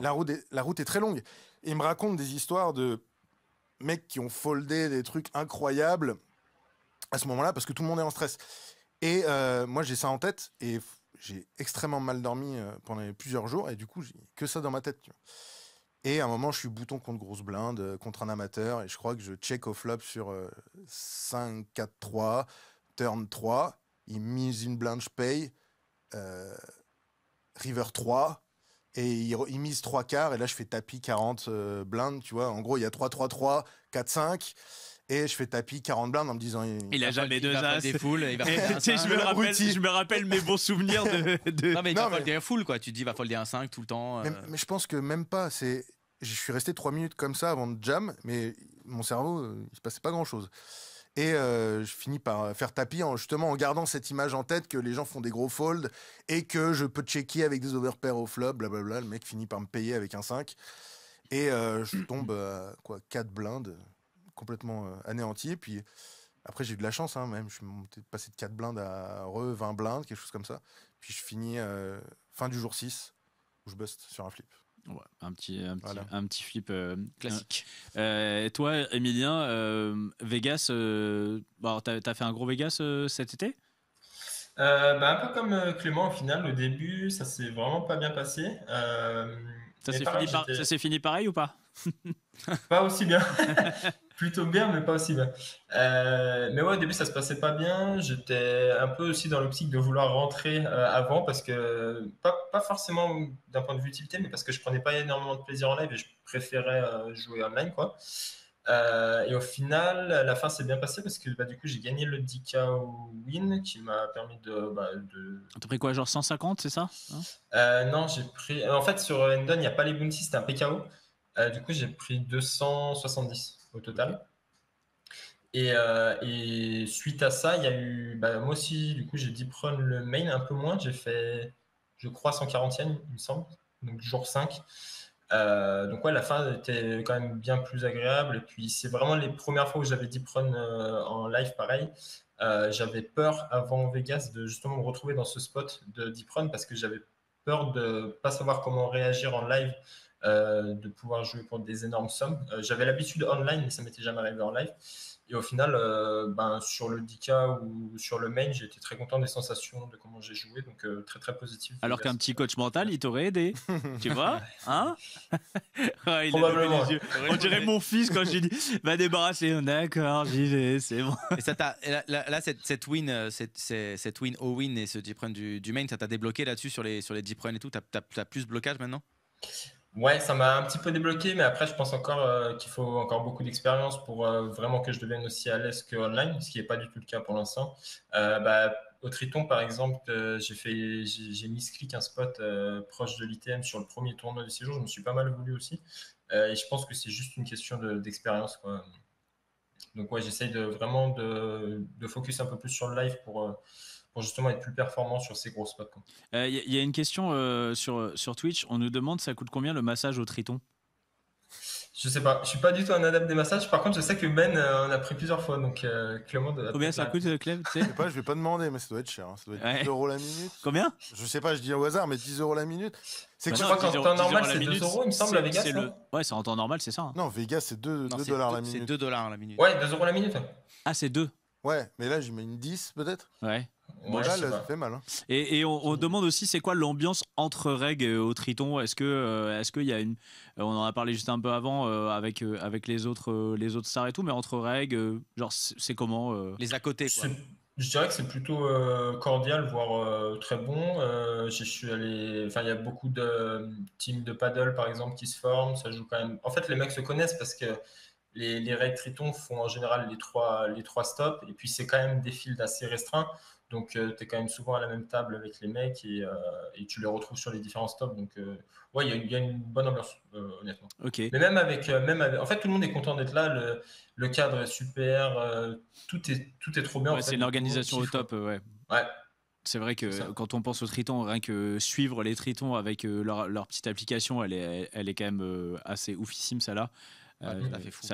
La route est très longue. Et il me raconte des histoires de mecs qui ont foldé des trucs incroyables à ce moment-là, parce que tout le monde est en stress. Et moi, j'ai ça en tête, et j'ai extrêmement mal dormi pendant plusieurs jours, et du coup, j'ai que ça dans ma tête. Tu vois. Et à un moment, je suis bouton contre grosse blinde, contre un amateur, et je crois que je check au flop sur 5-4-3, turn 3, il mise une blinde, je paye, river 3, et il mise 3 quarts, et là je fais tapis 40 blindes, tu vois, en gros il y a 3-3-3, 4-5, et je fais tapis 40 blindes en me disant il a jamais 2 as des foules, je me rappelle mes bons souvenirs de... Non mais il va folder un full quoi, tu te dis il va folder un 5 tout le temps. Mais je pense que même pas, je suis resté 3 minutes comme ça avant de jam, mais mon cerveau il se passait pas grand chose. Et je finis par faire tapis justement en gardant cette image en tête que les gens font des gros folds et que je peux checker avec des overpairs au flop, blablabla. Le mec finit par me payer avec un 5. Et je tombe à 4 blindes, complètement anéanti. Puis après, j'ai eu de la chance, hein, même. Je suis passé de 4 blindes à 20 blindes, quelque chose comme ça. Puis je finis fin du jour 6, où je bust sur un flip. Ouais, un petit flip classique. Toi, Emilien, Vegas, t'as fait un gros Vegas cet été? Un peu comme Clément au final, au début, ça s'est vraiment pas bien passé. Ça s'est fini pareil ou pas? Pas aussi bien. Plutôt bien, mais pas aussi bien. Mais ouais, au début, ça se passait pas bien. J'étais un peu aussi dans l'optique de vouloir rentrer avant parce que, pas forcément d'un point de vue utilité, mais parce que je prenais pas énormément de plaisir en live et je préférais jouer online, quoi. Et au final, la fin s'est bien passée parce que du coup, j'ai gagné le 10K win qui m'a permis de. T'as pris quoi, genre 150, c'est ça? Non, j'ai pris. En fait, sur Endon, il n'y a pas les bounties, c'était un PKO. Du coup, j'ai pris 270 au total. Et suite à ça, il y a eu, moi aussi, du coup, j'ai deep run le main un peu moins. J'ai fait, je crois, 140e, il me semble, donc jour 5. Donc ouais, la fin était quand même bien plus agréable. Et puis c'est vraiment les premières fois où j'avais deep run en live, pareil. J'avais peur avant Vegas de justement me retrouver dans ce spot de deep run parce que j'avais peur de pas savoir comment réagir en live, de pouvoir jouer pour des énormes sommes. J'avais l'habitude online, mais ça m'était jamais arrivé en live. Et au final, sur le 10K ou sur le main, j'ai été très content des sensations, de comment j'ai joué, donc très très positif. Alors qu'un petit coach mental, il t'aurait aidé, tu vois, hein? Ouais, Probablement. Les yeux. On dirait mon fils quand j'ai dit va débarrasser. D'accord, j'y vais, c'est bon. Et ça là cette win all-win et ce deep run du main, ça t'a débloqué là-dessus sur les deep runs et tout. T'as plus de blocage maintenant? Ouais, ça m'a un petit peu débloqué, mais après, je pense encore qu'il faut encore beaucoup d'expérience pour vraiment que je devienne aussi à l'aise qu'online, ce qui n'est pas du tout le cas pour l'instant. Au Triton, par exemple, j'ai misclick un spot proche de l'ITM sur le premier tournoi de séjour. Je me suis pas mal voulu aussi. Et je pense que c'est juste une question d'expérience, quoi. Donc, ouais, j'essaye vraiment de focus un peu plus sur le live pour justement être plus performant sur ces gros spots. Il y a une question sur Twitch. On nous demande ça coûte combien le massage au Triton? Je sais pas, je suis pas du tout un adepte des massages. Par contre, je sais que Ben en a pris plusieurs fois, donc Clément. Combien ça coûte, Clem? Je sais pas, je vais pas demander, mais ça doit être cher. Hein. Ça doit être 10 € la minute. Combien? Je sais pas, je dis au hasard, mais 10 € la minute. C'est quoi qu'en temps normal, c'est 2 €, il me semble, à Vegas. Ouais, c'est en temps normal, c'est ça. Hein. Non, Vegas, c'est 2 $ la minute. C'est 2 $ la minute. Ouais, 2 € la minute. Ah, c'est 2. Ouais, mais là, j'y mets une 10 peut-être. Ouais. Bon, là, ça fait mal. Hein. Et on demande aussi c'est quoi l'ambiance entre reg au Triton. Est-ce qu'il y a une. On en a parlé juste un peu avant avec les autres stars et tout, mais entre reg, genre c'est comment les à côté quoi. Je dirais que c'est plutôt cordial, voire très bon. Je suis allé. Enfin, il y a beaucoup de teams de paddle, par exemple, qui se forment. Ça joue quand même. En fait, les mecs se connaissent parce que les raids Triton font en général les trois stops. Et puis, c'est quand même des fields assez restreints. Donc, tu es quand même souvent à la même table avec les mecs et tu les retrouves sur les différents stops. Donc, ouais, il y a une bonne ambiance, honnêtement. Ok. Mais même avec. En fait, tout le monde est content d'être là. Le cadre est super. Tout est trop bien. Ouais, c'est une organisation au top. Ouais. C'est vrai que quand on pense aux Tritons, rien que suivre les Tritons avec leur petite application, elle est quand même assez oufissime, ça là.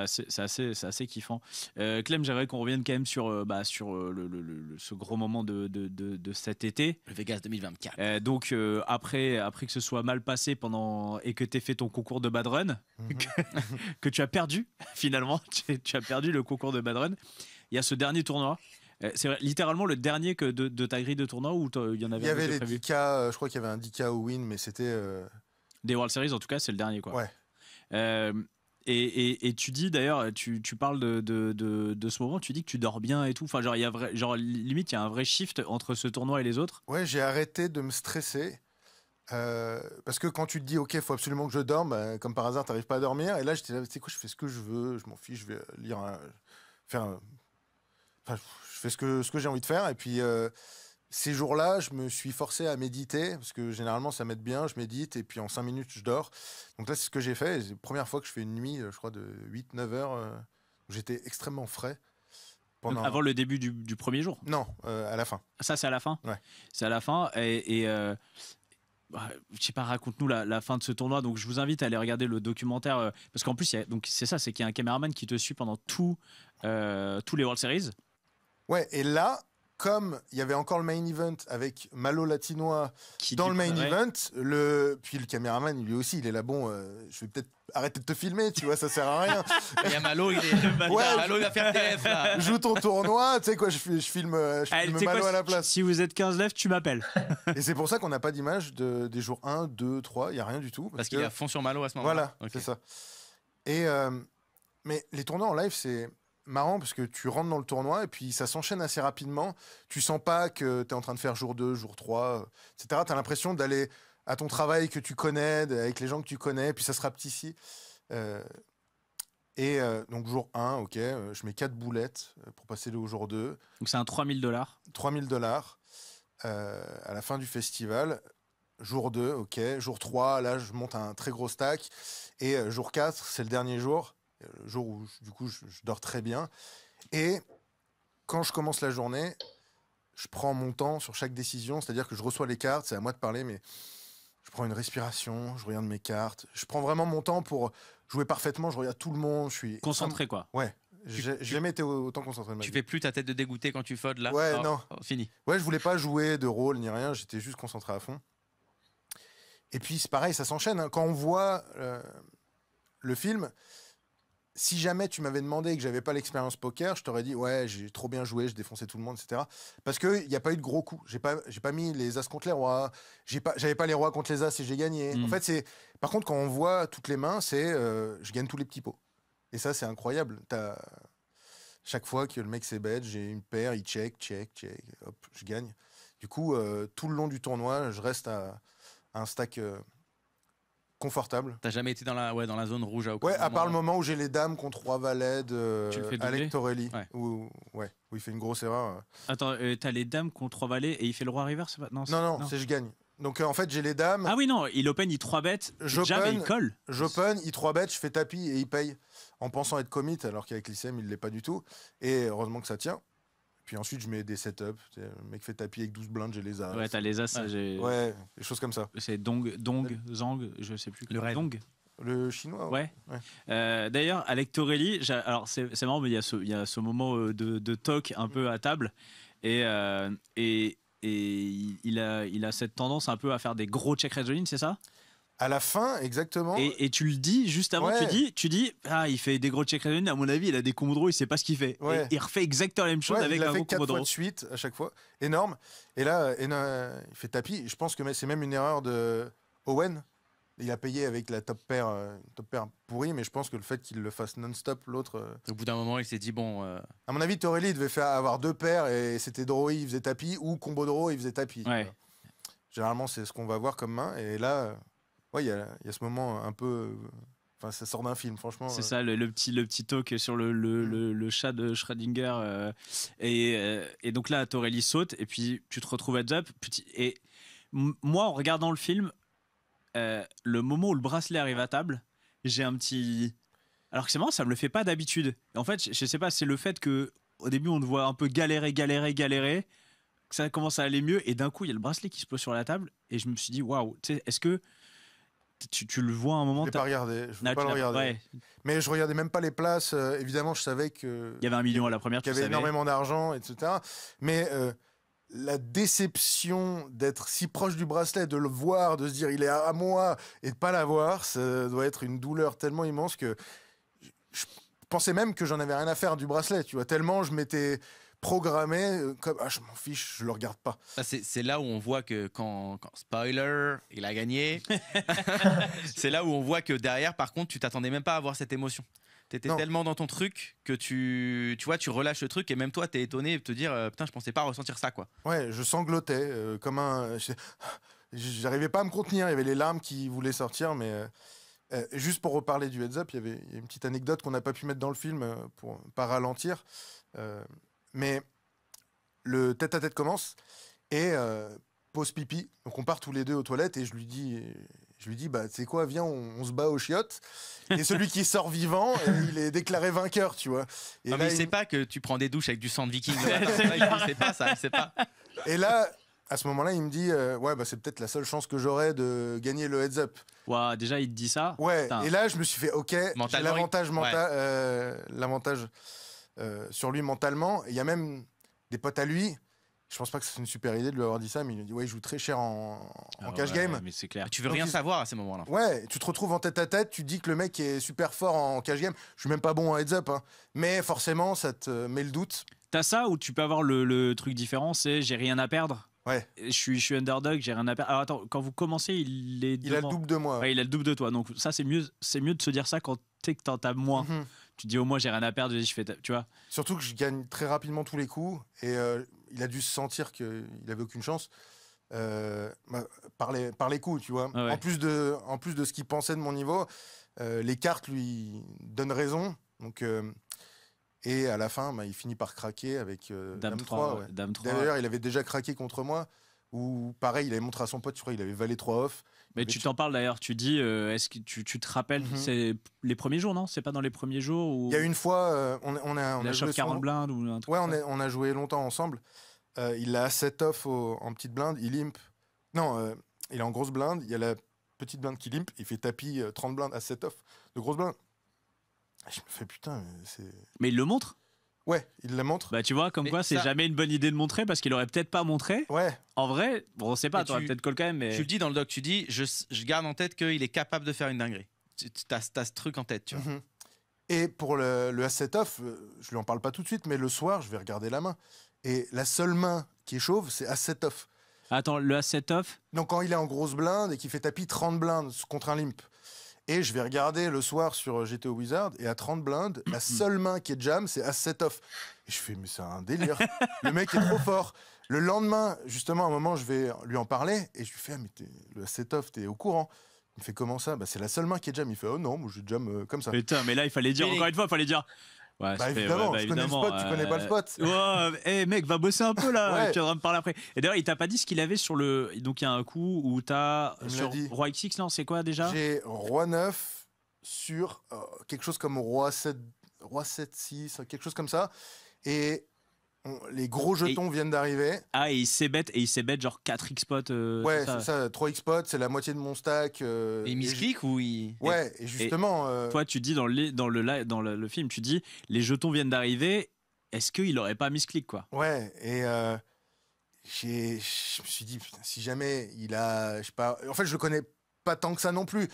C'est assez kiffant. Clem, j'aimerais qu'on revienne quand même sur ce gros moment de cet été. Le Vegas 2024. Donc après que ce soit mal passé et que tu aies fait ton concours de bad run, que tu as perdu finalement, tu as perdu le concours de bad run. Il y a ce dernier tournoi. C'est littéralement le dernier de ta grille de tournoi ou il y en avait un avait les prévu 10K, je crois qu'il y avait un 10K au win, mais c'était. Des World Series en tout cas, c'est le dernier quoi. Ouais. Et tu dis d'ailleurs, tu parles de ce moment, tu dis que tu dors bien et tout. Enfin, limite, il y a un vrai shift entre ce tournoi et les autres. Ouais, j'ai arrêté de me stresser. Parce que quand tu te dis, ok, il faut absolument que je dorme, comme par hasard, tu n'arrives pas à dormir. Et là, j'étais là, tu sais quoi, je fais ce que je veux, je m'en fiche, je vais lire je fais ce que j'ai envie de faire. Et puis, ces jours-là, je me suis forcé à méditer, parce que généralement, ça m'aide bien, je médite, et puis en 5 minutes, je dors. Donc là, c'est ce que j'ai fait. C'est la première fois que je fais une nuit, je crois, de 8-9 heures. J'étais extrêmement frais. Donc avant le début du premier jour? Non, à la fin. Ça, c'est à la fin? Ouais. C'est à la fin. Je sais pas, raconte-nous la fin de ce tournoi. Donc je vous invite à aller regarder le documentaire, parce qu'en plus, c'est qu'il y a un caméraman qui te suit pendant tous les World Series. Ouais, et là, comme il y avait encore le main event avec Malo Latinois dans le main event, puis le caméraman, lui aussi, il est là, bon, je vais peut-être arrêter de te filmer, tu vois, ça sert à rien. Il y a Malo, Malo, il va faire TF là. Joue ton tournoi, tu sais quoi, je filme Malo à la place. Si vous êtes 15 left, tu m'appelles. Et c'est pour ça qu'on n'a pas d'image des jours 1, 2, 3, il n'y a rien du tout. Parce qu'il est à fond sur Malo à ce moment-là. Voilà, c'est ça. Et, mais les tournois en live, c'est marrant parce que tu rentres dans le tournoi et puis ça s'enchaîne assez rapidement. Tu sens pas que tu es en train de faire jour 2, jour 3, etc. Tu as l'impression d'aller à ton travail que tu connais, avec les gens que tu connais, puis ça se rapetissait. Donc jour 1, ok, je mets 4 boulettes pour passer au jour 2. Donc c'est un $3000. $3000 à la fin du festival. Jour 2, ok. Jour 3, là, je monte un très gros stack. Et jour 4, c'est le dernier jour. Le jour où, du coup, je dors très bien. Et quand je commence la journée, je prends mon temps sur chaque décision, c'est-à-dire que je reçois les cartes, c'est à moi de parler, mais je prends une respiration, je regarde mes cartes, je prends vraiment mon temps pour jouer parfaitement, je regarde tout le monde, je suis concentré quoi. Ouais, j'ai jamais été autant concentré de ma vie. Tu fais plus ta tête de dégoûté quand tu fodes là? Ouais, non. Fini. Ouais, je voulais pas jouer de rôle ni rien, j'étais juste concentré à fond. Et puis c'est pareil, ça s'enchaîne. Hein. Quand on voit le film, si jamais tu m'avais demandé que j'avais pas l'expérience poker, je t'aurais dit ouais, j'ai trop bien joué, je défonçais tout le monde, etc. Parce qu'il n'y a pas eu de gros coups. J'ai pas mis les as contre les rois, j'avais pas les rois contre les as et j'ai gagné. En fait, par contre, quand on voit toutes les mains, c'est je gagne tous les petits pots. Et ça, c'est incroyable. Chaque fois que le mec c'est bête, j'ai une paire, il check, hop, je gagne. Du coup, tout le long du tournoi, je reste à un stack confortable. T'as jamais été dans la zone rouge à aucun moment? Ouais, à part le moment où j'ai les dames contre 3 valets de Alec Torelli, où il fait une grosse erreur. Attends, t'as les dames contre 3 valets et il fait le roi river, c'est pas... Non, c'est je gagne. Donc en fait, j'ai les dames. Ah oui, non, il open, il 3 bet, jamais il colle. J'open, il 3 bet, je fais tapis et il paye en pensant être commit, alors qu'avec l'ICM, il l'est pas du tout. Et heureusement que ça tient. Puis ensuite, je mets des setups. Le mec fait tapis avec 12 blindes, j'ai les as. Ouais, t'as les as. Ouais, des choses comme ça. C'est Dong, Zhang, je sais plus. Le rêve. Dong. Le chinois. Ouais. D'ailleurs, Alec Torelli, alors c'est marrant, mais il y a ce moment de talk un peu à table. Et il a cette tendance un peu à faire des gros check raise c'est ça? À la fin, exactement. Et tu le dis juste avant, tu dis il fait des gros check raise, à mon avis, il a des combos draw, il sait pas ce qu'il fait. Ouais. Et il refait exactement la même chose avec un gros combo draw. Il a fait 4 fois de suite à chaque fois, énorme. Et là, il fait tapis. Je pense que c'est même une erreur de Owen. Il a payé avec la top pair pourrie, mais je pense que le fait qu'il le fasse non-stop, l'autre. Au bout d'un moment, il s'est dit bon. À mon avis, Torelli devait avoir 2 paires et c'était draw, il faisait tapis, ou combo draw, il faisait tapis. Ouais. Généralement, c'est ce qu'on va voir comme main. Et là, il y a ce moment un peu. Enfin, ça sort d'un film, franchement. C'est ça, le petit talk sur le chat de Schrödinger. Et donc là, Torelli saute, et puis tu te retrouves heads up. Et moi, en regardant le film, le moment où le bracelet arrive à table, j'ai un petit. Alors que c'est marrant, ça me le fait pas d'habitude. En fait, je sais pas, c'est le fait que au début on te voit un peu galérer, que ça commence à aller mieux, et d'un coup il y a le bracelet qui se pose sur la table, et je me suis dit waouh, tu sais, est-ce que tu le vois à un moment? Je l'ai pas regardé, je voulais pas le regarder. Ouais. Mais je regardais même pas les places. Évidemment, je savais que il y avait 1 million à la première, qu'il y avait énormément d'argent, etc. Mais la déception d'être si proche du bracelet, de le voir, de se dire il est à moi et de pas l'avoir, ça doit être une douleur tellement immense que je pensais même que j'en avais rien à faire du bracelet, tu vois, tellement je m'étais programmé comme je m'en fiche, je le regarde pas. C'est là où on voit que quand spoiler, il a gagné. C'est là où on voit que derrière, par contre, tu t'attendais même pas à avoir cette émotion. T'étais tellement dans ton truc que tu vois, tu relâches le truc, et même toi, t'es étonné de te dire putain, je pensais pas ressentir ça, quoi. Ouais, je sanglotais comme un. J'arrivais pas à me contenir. Il y avait les larmes qui voulaient sortir, mais juste pour reparler du heads up, il y a une petite anecdote qu'on n'a pas pu mettre dans le film pour pas ralentir. Mais le tête-à-tête commence et pause pipi. Donc on part tous les deux aux toilettes et je lui dis bah tu sais quoi, viens, on se bat aux chiottes. Et celui qui sort vivant, il est déclaré vainqueur, tu vois. Et non, là, mais il sait pas que tu prends des douches avec du sang de viking. Il sait pas ça, il sait pas. Et là, à ce moment-là, il me dit ouais, bah c'est peut-être la seule chance que j'aurai de gagner le heads up. Wow, déjà il te dit ça. Ouais. Putain. Et là, je me suis fait ok, j'ai l'avantage mental, sur lui mentalement. Il y a même des potes à lui. Je pense pas que c'est une super idée de lui avoir dit ça, mais il lui dit ouais, il joue très cher en cash game. Mais c'est clair. Tu veux rien savoir à ces moments-là. Ouais, tu te retrouves en tête à tête, tu dis que le mec est super fort en cash game. Je suis même pas bon en heads up, hein. Mais forcément, ça te met le doute. T'as ça ou tu peux avoir le truc différent, c'est j'ai rien à perdre. Ouais. Je suis underdog, j'ai rien à perdre. Alors attends, quand vous commencez, il a le double de moi. Ouais, il a le double de toi. Donc ça, c'est mieux de se dire ça quand t'as moins. Mm-hmm. Tu te dis au moins j'ai rien à perdre, je fais, tu vois. Surtout que je gagne très rapidement tous les coups et il a dû se sentir qu'il avait aucune chance par les coups, tu vois. Ah ouais. En plus de ce qu'il pensait de mon niveau, les cartes lui donnent raison. Donc et à la fin, il finit par craquer avec Dame 3. Ouais. Dame 3. D'ailleurs, il avait déjà craqué contre moi Où pareil, il avait montré à son pote, je crois, il avait valé 3 off. Mais tu t'en parles d'ailleurs, tu dis, est-ce que tu te rappelles, c'est les premiers jours, non? C'est pas dans les premiers jours où... Il y a une fois, on a joué 40 blindes ou un truc. Ouais, on a joué longtemps ensemble. Il a 7 off en petite blinde, il limp. Non, il est en grosse blinde, il y a la petite blinde qui limp, il fait tapis 30 blindes à 7 off de grosse blinde. Je me fais putain, mais il le montre? Ouais, il la montre. Bah tu vois, comme quoi c'est jamais une bonne idée de montrer parce qu'il aurait peut-être pas montré. Ouais. En vrai, bon, on sait pas, t'aurais peut-être call quand même. Mais... Tu le dis dans le doc, tu dis, je garde en tête qu'il est capable de faire une dinguerie. T'as ce truc en tête, tu vois. Et pour le A7 off, je lui en parle pas tout de suite, mais le soir, je vais regarder la main. Et la seule main qui est chauve, c'est A7 off. Attends, le A7 off? Donc quand il est en grosse blinde et qu'il fait tapis 30 blindes contre un limp. Et je vais regarder le soir sur GTO Wizard, et à 30 blindes, la seule main qui est jam, c'est As-7 off. Et je fais, mais c'est un délire. Le mec est trop fort. Le lendemain, justement, à un moment, je vais lui en parler, et je lui fais, ah, mais le As-7 off, t'es au courant? Il me fait, comment ça? Bah, c'est la seule main qui est jam. Il fait, oh non, moi je jam comme ça. Putain, mais là, il fallait dire, encore une fois, il fallait dire. Ouais, bah évidemment, je connais le spot, tu connais pas le spot. Ouais, hey, mec, va bosser un peu là, tu viendras me parler après. Et d'ailleurs, il t'a pas dit ce qu'il avait sur le. Donc il y a un coup où t'as. Sur Roi XX, non, c'est quoi déjà? J'ai Roi 9 sur quelque chose comme Roi 7, 6, quelque chose comme ça. Et les gros jetons viennent d'arriver. Ah, et il s'ébête genre 4 X-Pot. Ouais, c'est ça, 3 X-Pot, c'est la moitié de mon stack. Et il misclick ou il. Ouais, et justement. Toi, tu dis dans le film, tu dis les jetons viennent d'arriver, est-ce qu'il aurait pas misclick, quoi? Ouais, et je me suis dit, putain, si jamais il a. Je sais pas. En fait, je le connais pas tant que ça non plus.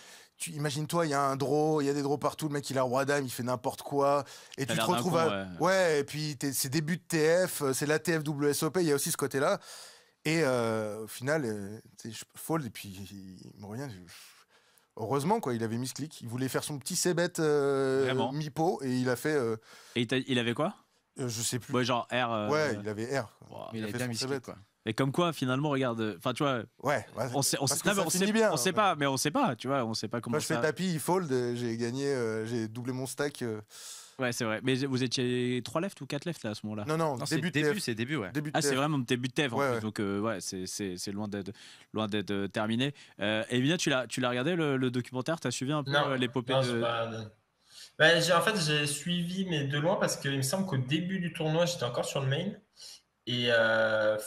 Imagine-toi, il y a un draw, il y a des draws partout, le mec il a roi dame, il fait n'importe quoi, et tu te retrouves ouais, et puis c'est début de TF, c'est la TF WSOP, il y a aussi ce côté-là, et au final, je fold, et puis il me revient, heureusement quoi, il avait mis ce clic, il voulait faire son petit C-bet mi-pot, et il a fait... Et il avait quoi? Je sais plus. Ouais, genre R. Ouais, il avait R. Quoi. Wow. Il avait bien mis ce clic, quoi. Et comme quoi, finalement, regarde, enfin, tu vois, on sait pas, mais on sait pas, tu vois, on sait pas comment. Moi, je fais tapis, il fold, j'ai gagné, j'ai doublé mon stack. Ouais, c'est vrai. Mais vous étiez 3 left ou 4 left là, à ce moment-là? Non, c'est début, ouais. C'est vraiment début de TF, en fait. Donc, ouais, c'est loin d'être terminé. Emilia, tu l'as regardé le documentaire? T'as suivi un peu l'épopée de. En fait, j'ai suivi, mais de loin, parce qu'il me semble qu'au début du tournoi, j'étais encore sur le main. Et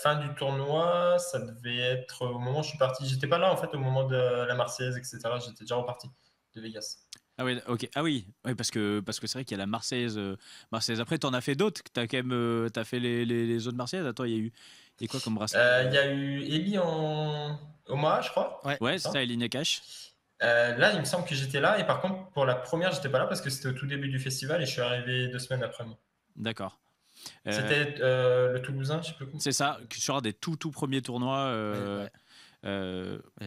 fin du tournoi, ça devait être au moment où je suis parti. J'étais pas là en fait au moment de la Marseillaise, etc. J'étais déjà reparti de Vegas. Ah oui, ok. Ah oui, parce que c'est vrai qu'il y a la Marseillaise. Après, t'en as fait d'autres. T'as quand même, t'as fait les autres Marseillaises. Attends, il y a eu quoi comme bracelet? Il y a eu Eli en Omaha, je crois. Ouais, c'est ça, Eli Nakash. Là, il me semble que j'étais là. Et par contre, pour la première, j'étais pas là parce que c'était au tout début du festival et je suis arrivé 2 semaines après moi. D'accord. C'était le Toulousain, je sais plus comment. C'est ça, sur un des tout premiers tournois.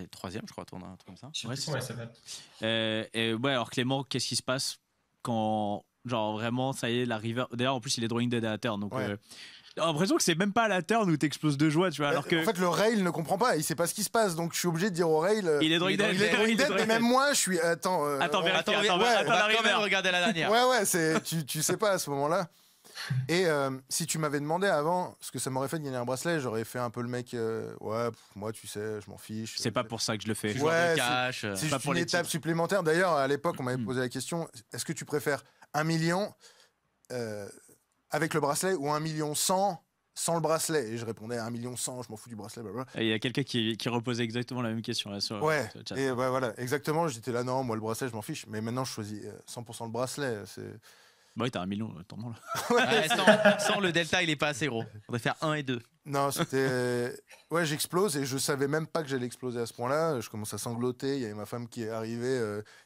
Troisième, je crois, tournoi, un truc comme ça. Je sais plus comment il s'appelle. Et ouais, alors Clément, qu'est-ce qui se passe quand, genre vraiment, ça y est, la river. D'ailleurs, en plus, il est drawing dead à la turn, donc. J'ai l'impression que c'est même pas à la turn où t'exploses de joie, tu vois. Alors que... En fait, le rail ne comprend pas, il sait pas ce qui se passe, donc je suis obligé de dire au rail. Il est drawing dead, mais même moi, je suis. Attends, vérifie, on va quand même regarder la dernière. Ouais, tu sais pas à ce moment-là. Et si tu m'avais demandé avant ce que ça m'aurait fait de gagner un bracelet, j'aurais fait un peu le mec. Moi, tu sais, je m'en fiche. C'est pas pour ça que je le fais. C'est juste une étape supplémentaire. D'ailleurs, à l'époque, on m'avait posé la question, est-ce que tu préfères 1 million avec le bracelet ou 1 million sans le bracelet? Et je répondais 1 million sans, je m'en fous du bracelet. Il y a quelqu'un qui reposait exactement la même question là, sur le chat. Et voilà, exactement. J'étais là, non, moi le bracelet, je m'en fiche. Mais maintenant, je choisis 100% le bracelet. Bah oui, t'as 1 million, attends là. Sans le delta, il est pas assez gros. On va faire 1 et 2. Non, c'était. Ouais, j'explose et je savais même pas que j'allais exploser à ce point-là. Je commence à sangloter. Il y avait ma femme qui est arrivée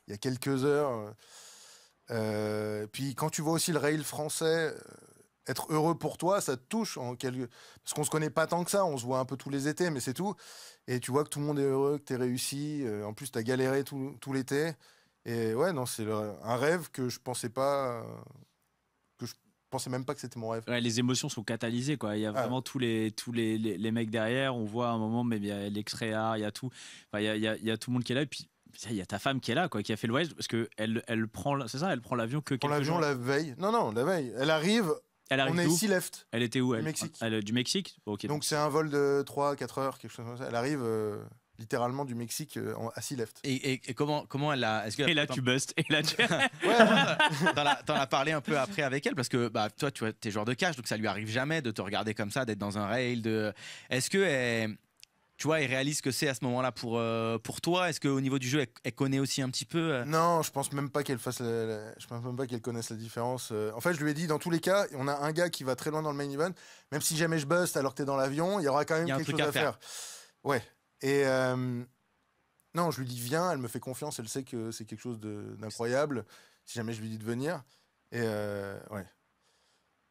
il y a quelques heures. Puis quand tu vois aussi le rail français être heureux pour toi, ça te touche parce qu'on se connaît pas tant que ça. On se voit un peu tous les étés, mais c'est tout. Et tu vois que tout le monde est heureux, que t'es réussi. En plus, t'as galéré tout l'été. Et ouais, non, c'est un rêve que je pensais pas. Que je pensais même pas que c'était mon rêve. Ouais, les émotions sont catalysées, quoi. Il y a vraiment tous les mecs derrière. On voit à un moment, mais il y a l'extrait-art, il y a tout. Enfin, il y a tout le monde qui est là. Et puis, il y a ta femme qui est là, quoi, qui a fait le voyage. Parce qu'elle prend l'avion que quelques jours. La veille. Non, la veille. Elle arrive. arrive On est d'où? sea left. Elle était où, elle? Du Mexique. Du Mexique? Okay, donc c'est un vol de 3-4 heures, quelque chose comme ça. Elle arrive littéralement du Mexique à sea left. Et comment elle a... Et là, tu bustes. Et là, tu... T'en as parlé un peu après avec elle, parce que toi, tu es joueur de cash, donc ça lui arrive jamais de te regarder comme ça, d'être dans un rail. Est-ce que tu vois, elle réalise ce que c'est à ce moment-là pour toi? Est-ce qu'au niveau du jeu, elle connaît aussi un petit peu Non, je pense même pas qu'elle fasse je pense même pas qu'elle connaisse la différence. En fait, je lui ai dit, dans tous les cas, on a un gars qui va très loin dans le main event. Même si jamais je buste alors que t'es dans l'avion, il y aura quand même quelque chose à faire. Ouais. Et non, je lui dis viens, elle me fait confiance, elle sait que c'est quelque chose d'incroyable. Si jamais je lui dis de venir. Et ouais.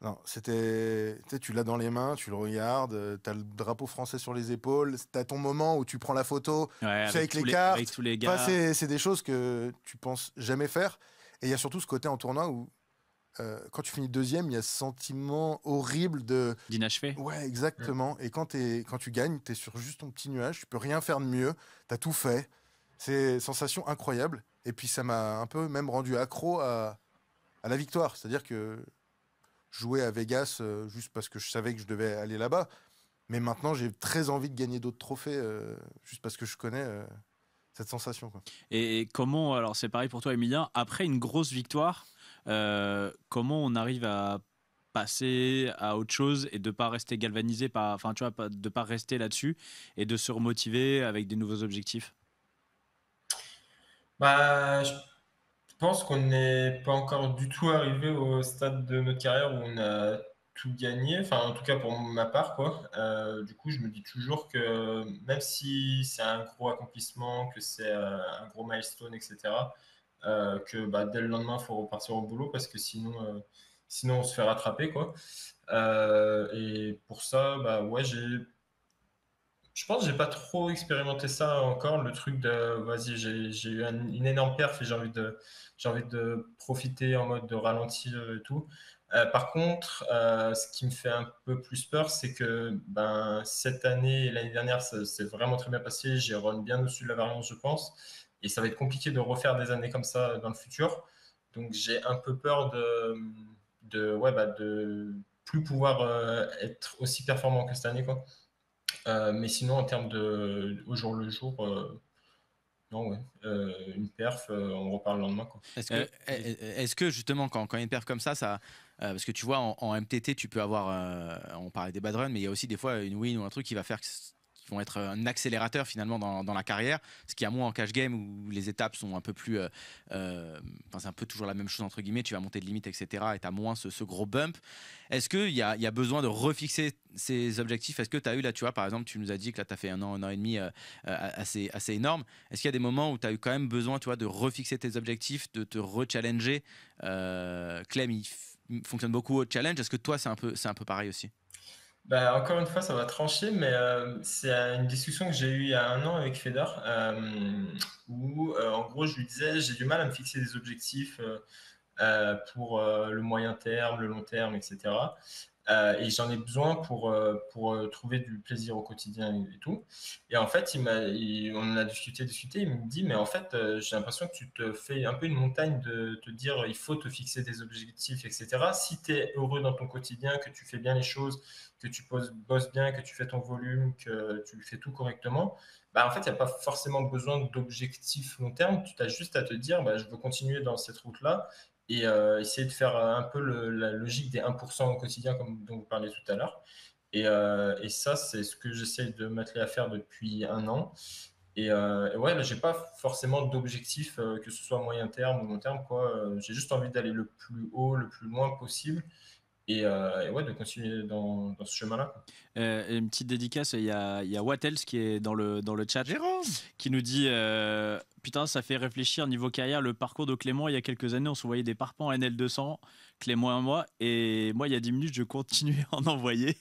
Non, tu l'as dans les mains, tu le regardes, t'as le drapeau français sur les épaules, t'as ton moment où tu prends la photo, avec les cartes. Avec tous les gars. Enfin, c'est des choses que tu penses jamais faire. Et il y a surtout ce côté en tournoi où quand tu finis deuxième, il y a ce sentiment horrible d'inachevé. Ouais, exactement. Et quand tu gagnes, t'es sur juste ton petit nuage, tu peux rien faire de mieux, t'as tout fait. C'est une sensation incroyable. Et puis ça m'a un peu même rendu accro à la victoire. C'est-à-dire que jouer à Vegas juste parce que je savais que je devais aller là-bas. Mais maintenant, j'ai très envie de gagner d'autres trophées juste parce que je connais cette sensation, quoi. Et comment, alors c'est pareil pour toi, Emilien, après une grosse victoire, comment on arrive à passer à autre chose et de pas rester galvanisé enfin tu vois, de pas rester là-dessus et de se remotiver avec des nouveaux objectifs? Je pense qu'on n'est pas encore du tout arrivé au stade de notre carrière où on a tout gagné, enfin en tout cas pour ma part, quoi. Du coup, je me dis toujours que même si c'est un gros accomplissement, que c'est un gros milestone, etc., que dès le lendemain, il faut repartir au boulot parce que sinon on se fait rattraper, quoi. Et pour ça, ouais, je pense que j'ai pas trop expérimenté ça encore, le truc de vas-y, j'ai eu une énorme perf et j'ai envie de profiter en mode de ralentir et tout. Par contre, ce qui me fait un peu plus peur, c'est que cette année et l'année dernière, ça s'est vraiment très bien passé. J'ai run bien au-dessus de la variance, je pense. Et ça va être compliqué de refaire des années comme ça dans le futur. Donc j'ai un peu peur de plus pouvoir être aussi performant que cette année, quoi. Mais sinon, en termes au jour le jour, non, ouais. Une perf, on reparle le lendemain, quoi. Est-ce que justement, quand il y a une perf comme ça, parce que tu vois, en MTT, tu peux avoir, on parlait des bad runs, mais il y a aussi des fois une win ou un truc qui va faire qui vont être un accélérateur finalement dans la carrière, ce qui a moins en cash game où les étapes sont un peu plus, c'est un peu toujours la même chose entre guillemets, tu vas monter de limite, etc. et tu as moins ce gros bump. Est-ce qu'il y a besoin de refixer ces objectifs? Est-ce que tu as eu là, tu vois, par exemple, tu nous as dit que là tu as fait un an et demi assez énorme. Est-ce qu'il y a des moments où tu as eu quand même besoin, tu vois, de refixer tes objectifs, de te rechallenger? Clem, il fonctionne beaucoup au challenge. Est-ce que toi c'est un peu pareil aussi? Encore une fois, ça va trancher, mais c'est une discussion que j'ai eue il y a un an avec Fedor, où en gros je lui disais j'ai du mal à me fixer des objectifs pour le moyen terme, le long terme, etc. Et j'en ai besoin pour trouver du plaisir au quotidien et tout. Et en fait, on en a discuté, il me dit, mais en fait, j'ai l'impression que tu te fais un peu une montagne de te dire, il faut te fixer des objectifs, etc. Si tu es heureux dans ton quotidien, que tu fais bien les choses, que tu bosses bien, que tu fais ton volume, que tu fais tout correctement, en fait, il n'y a pas forcément besoin d'objectifs long terme. Tu as juste à te dire, je veux continuer dans cette route-là et essayer de faire un peu la logique des 1% au quotidien, comme dont vous parliez tout à l'heure. Et ça, c'est ce que j'essaie de m'atteler à faire depuis un an. Et ouais, là, j'ai pas forcément d'objectif, que ce soit moyen terme ou long terme, quoi. J'ai juste envie d'aller le plus haut, le plus loin possible. Et ouais, de continuer dans ce chemin-là. Une petite dédicace, il y a Wattels qui est dans le chat, Jérôme, qui nous dit putain, ça fait réfléchir niveau carrière le parcours de Clément. Il y a quelques années, on se voyait des parpaings en NL200, Clément et moi, et moi il y a 10 minutes je continuais à en envoyer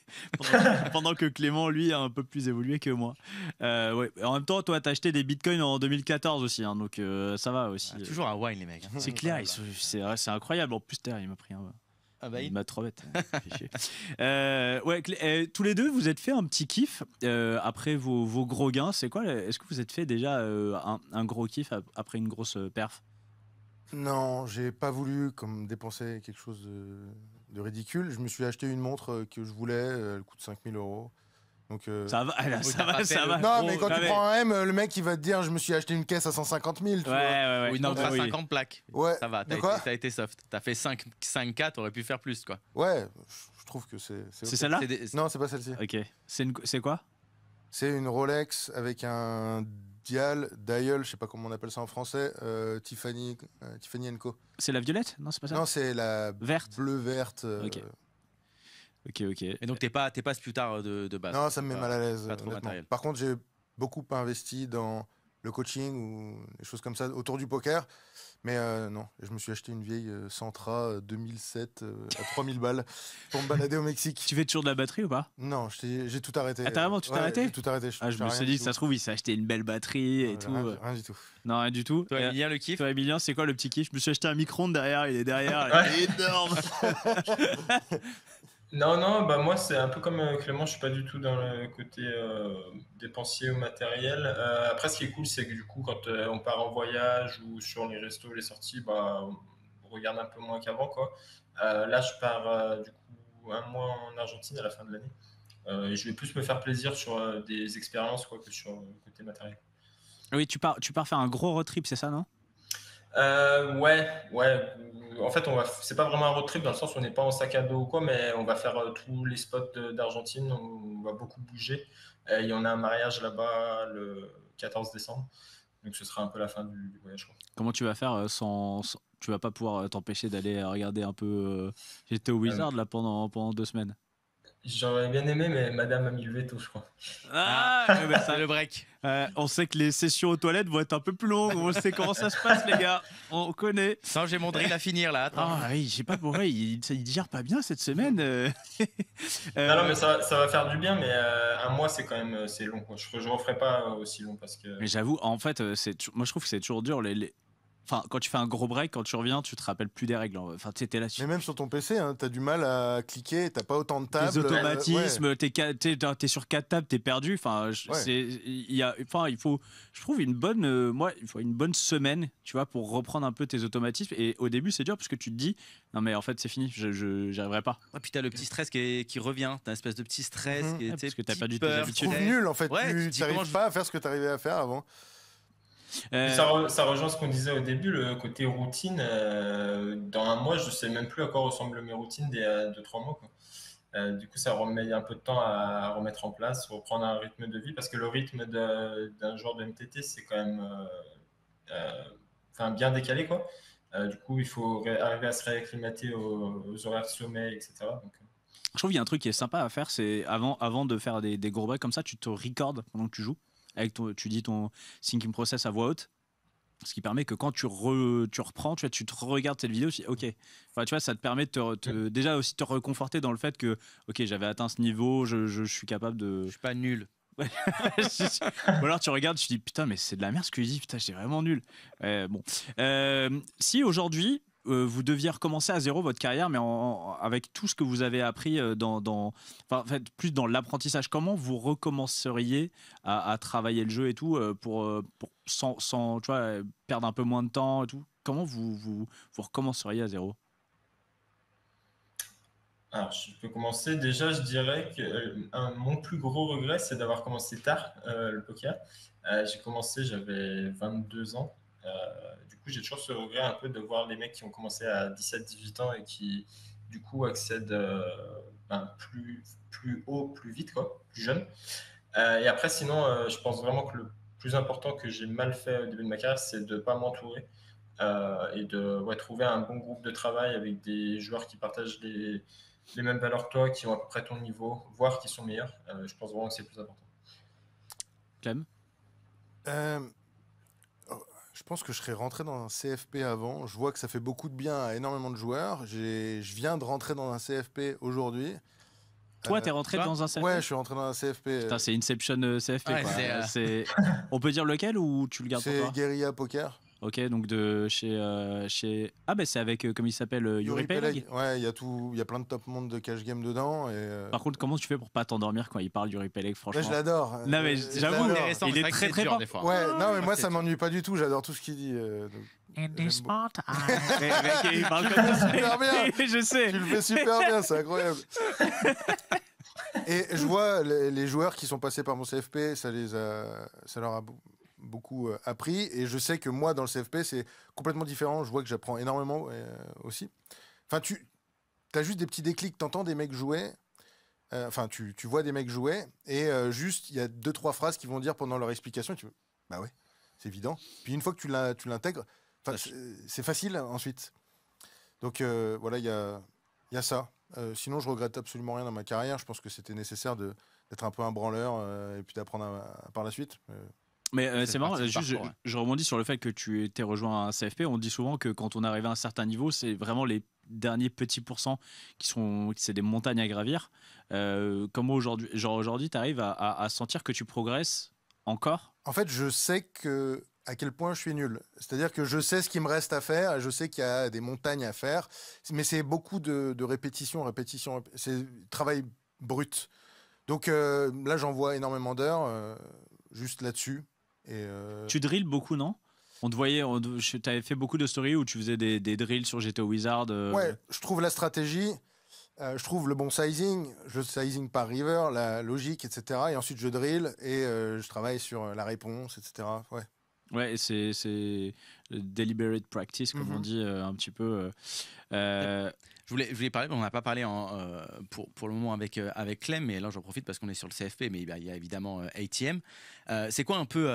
pendant que Clément lui a un peu plus évolué que moi. Ouais. En même temps, toi t'as acheté des bitcoins en 2014 aussi, hein, donc ça va aussi. Toujours un wine les mecs. C'est clair, c'est incroyable. En plus il m'a pris un... il m'a trop bête. Ouais, tous les deux, vous êtes fait un petit kiff après vos gros gains. C'est quoi? Est-ce que vous êtes fait déjà un gros kiff après une grosse perf? Non, j'ai pas voulu comme dépenser quelque chose de ridicule. Je me suis acheté une montre que je voulais, elle coûte 5 000 €. Donc, ça va. Non, mais quand tu prends un M, le mec il va te dire je me suis acheté une caisse à 150 000. Tu vois. Oui, une montre à 50 plaques. Ouais. Ça va, t'as été soft. T'as fait 5K, t'aurais pu faire plus, quoi. Ouais, je trouve que c'est celle-là Non, c'est pas celle-ci. Ok. C'est quoi? C'est une Rolex avec un dial, je sais pas comment on appelle ça en français, Tiffany & Co. C'est la violette? Non, c'est pas ça. Non, c'est la verte. Bleu-verte. Ok. Et donc t'es pas sputard de base. Non, ça me met mal à l'aise. Pas trop matériel. Par contre, j'ai beaucoup investi dans le coaching ou des choses comme ça autour du poker. Mais non, je me suis acheté une vieille Sentra 2007 à 3000 balles pour me balader au Mexique. Tu fais toujours de la batterie ou pas? Non, j'ai tout arrêté. Ah, carrément, tu t'es arrêté? J'ai tout arrêté. Je me suis dit, ça se trouve, il s'est acheté une belle batterie et tout. Rien du tout. Non, rien du tout. Toi, Emilien, le kiff? Toi, Emilien, c'est quoi le petit kiff? Je me suis acheté un micro-ondes derrière, il est derrière, il est énorme. Non, bah moi c'est un peu comme Clément, je suis pas du tout dans le côté dépensier ou matériel. Après, ce qui est cool, c'est que du coup, quand on part en voyage ou sur les restos, les sorties, bah on regarde un peu moins qu'avant, quoi. Là, je pars du coup 1 mois en Argentine à la fin de l'année. Et je vais plus me faire plaisir sur des expériences, quoi, que sur le côté matériel. Oui, tu pars faire un gros road trip, c'est ça, non? Ouais. En fait, c'est pas vraiment un road trip dans le sens où on n'est pas en sac à dos ou quoi, mais on va faire tous les spots d'Argentine. On va beaucoup bouger. Il y en a un mariage là-bas le 14 décembre. Donc ce sera un peu la fin du voyage, quoi. Comment tu vas faire tu vas pas pouvoir t'empêcher d'aller regarder un peu j'étais au Wizard là pendant 2 semaines. J'aurais bien aimé, mais madame a mis le veto, je crois. C'est le break. On sait que les sessions aux toilettes vont être un peu plus longues. On sait comment ça se passe, les gars. On connaît. Non, j'ai mon drill à finir là. Attends. Ah oui, je sais pas pourquoi il digère pas bien cette semaine. Non, mais ça va faire du bien, mais 1 mois, c'est quand même c'est long, quoi. Je referai pas aussi long parce que. Mais j'avoue, en fait, moi je trouve que c'est toujours dur. Enfin, quand tu fais un gros break, quand tu reviens, tu te rappelles plus des règles. Enfin, tu étais là. Mais même sur ton PC, hein, t'as du mal à cliquer, t'as pas autant de tables. Les automatismes, t'es sur 4 tables, t'es perdu. Enfin, il faut, je trouve il faut une bonne semaine, tu vois, pour reprendre un peu tes automatismes. Et au début, c'est dur parce que tu te dis, non mais en fait, c'est fini, j'y arriverai pas. Et puis t'as le petit stress qui revient, t'as une espèce de petit stress, parce que t'as perdu tes Tu habitudes. trouves nul en fait, Ouais, tu n'arrives pas à faire ce que t'arrivais à faire avant. Ça rejoint ce qu'on disait au début, le côté routine. Dans 1 mois, je sais même plus à quoi ressemblent mes routines des 2-3 mois, quoi. Du coup, ça remet un peu de temps à remettre en place, reprendre un rythme de vie, parce que le rythme d'un joueur de MTT, c'est quand même bien décalé, quoi. Du coup, il faut arriver à se réacclimater aux horaires de sommeil, etc. Donc, je trouve qu'il y a un truc qui est sympa à faire, c'est avant de faire des gros breaks comme ça, tu te recordes pendant que tu joues. Tu dis ton thinking process à voix haute, ce qui permet que quand tu reprends, tu te regardes cette vidéo, tu dis ok, enfin, tu vois, ça te permet de déjà aussi te reconforter dans le fait que ok, j'avais atteint ce niveau, je suis capable de. Je suis pas nul. Ou alors tu regardes, tu te dis putain, mais c'est de la merde ce que je dis, putain, j'étais vraiment nul. Bon, si aujourd'hui vous deviez recommencer à zéro votre carrière, mais avec tout ce que vous avez appris en fait, plus dans l'apprentissage, comment vous recommenceriez à travailler le jeu et tout sans tu vois, perdre un peu moins de temps et tout? Comment vous recommenceriez à zéro? Alors, je peux commencer. Déjà, je dirais que mon plus gros regret, c'est d'avoir commencé tard le poker. J'ai commencé, j'avais 22 ans. Du coup, j'ai toujours ce regret un peu de voir les mecs qui ont commencé à 17-18 ans et qui, du coup, accèdent plus haut, plus vite, quoi, plus jeune. Et après, sinon, je pense vraiment que le plus important que j'ai mal fait au début de ma carrière, c'est de ne pas m'entourer et de trouver un bon groupe de travail avec des joueurs qui partagent les mêmes valeurs que toi, qui ont à peu près ton niveau, voire qui sont meilleurs. Je pense vraiment que c'est le plus important. Clem? Je pense que je serais rentré dans un CFP avant. Je vois que ça fait beaucoup de bien à énormément de joueurs. Je viens de rentrer dans un CFP aujourd'hui. Toi, t'es rentré dans un CFP? Ouais, je suis rentré dans un CFP. Putain, c'est Inception CFP. Ouais, quoi. On peut dire lequel ou tu le gardes pour toi? C'est Guerilla Poker. Ok, donc de chez ah ben c'est avec comment il s'appelle, Yuri Peleg. Ouais, il y a plein de top monde de cash game dedans et Par contre, comment tu fais pour pas t'endormir quand il parle Yuri Peleg, franchement? Ouais, je l'adore. Non mais j'avoue, il est très très fort. des fois. Ouais, non mais moi ça m'ennuie pas du tout, j'adore tout ce qu'il dit. In this spot, il parle super bien. Je sais. Tu le fais super bien, c'est incroyable. Et je vois les joueurs qui sont passés par mon CFP, ça leur a beaucoup appris. Et je sais que moi, dans le CFP, c'est complètement différent. Je vois que j'apprends énormément aussi. Enfin, tu as juste des petits déclics. Tu entends des mecs jouer. Enfin, tu vois des mecs jouer. Et juste, il y a 2-3 phrases qu'ils vont dire pendant leur explication. Et tu veux, bah ouais, c'est évident. Puis une fois que tu l'intègres, c'est facile ensuite. Donc voilà, il y a ça. Sinon, je regrette absolument rien dans ma carrière. Je pense que c'était nécessaire d'être un peu un branleur et puis d'apprendre par la suite. Mais c'est marrant, je rebondis sur le fait que tu étais rejoint un CFP. On dit souvent que quand on arrive à un certain niveau, c'est vraiment les derniers petits pourcents c'est des montagnes à gravir. Comment aujourd'hui, tu arrives à sentir que tu progresses encore? En fait, je sais à quel point je suis nul. C'est-à-dire que je sais ce qu'il me reste à faire, et je sais qu'il y a des montagnes à faire, mais c'est beaucoup de répétition. C'est travail brut. Donc là, j'en vois énormément d'heures juste là-dessus. Tu drills beaucoup, non? On te voyait, tu avais fait beaucoup de stories où tu faisais des drills sur GTO Wizard. Ouais, je trouve la stratégie, je trouve le bon sizing, je sizing par river, la logique, etc. Et ensuite, je drill et je travaille sur la réponse, etc. Ouais. Ouais, c'est deliberate practice, comme on dit un petit peu. Je voulais parler, on n'a pas parlé pour le moment avec Clem, mais là j'en profite parce qu'on est sur le CFP, mais il y a évidemment ATM. C'est quoi un peu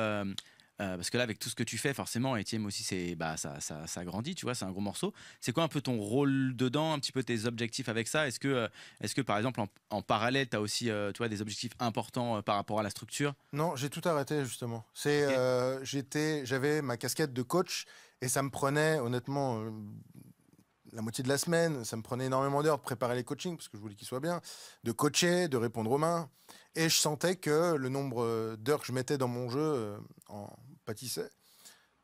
parce que là, avec tout ce que tu fais, forcément, ATM aussi, ça grandit, tu vois, c'est un gros morceau. C'est quoi un peu ton rôle dedans, un petit peu tes objectifs avec ça? Est-ce que par exemple, en parallèle, tu as aussi des objectifs importants par rapport à la structure? Non, j'ai tout arrêté, justement. J'avais ma casquette de coach et ça me prenait, honnêtement, la moitié de la semaine. Ça me prenait énormément d'heures de préparer les coachings parce que je voulais qu'ils soient bien, de coacher, de répondre aux mains. Et je sentais que le nombre d'heures que je mettais dans mon jeu en pâtissait.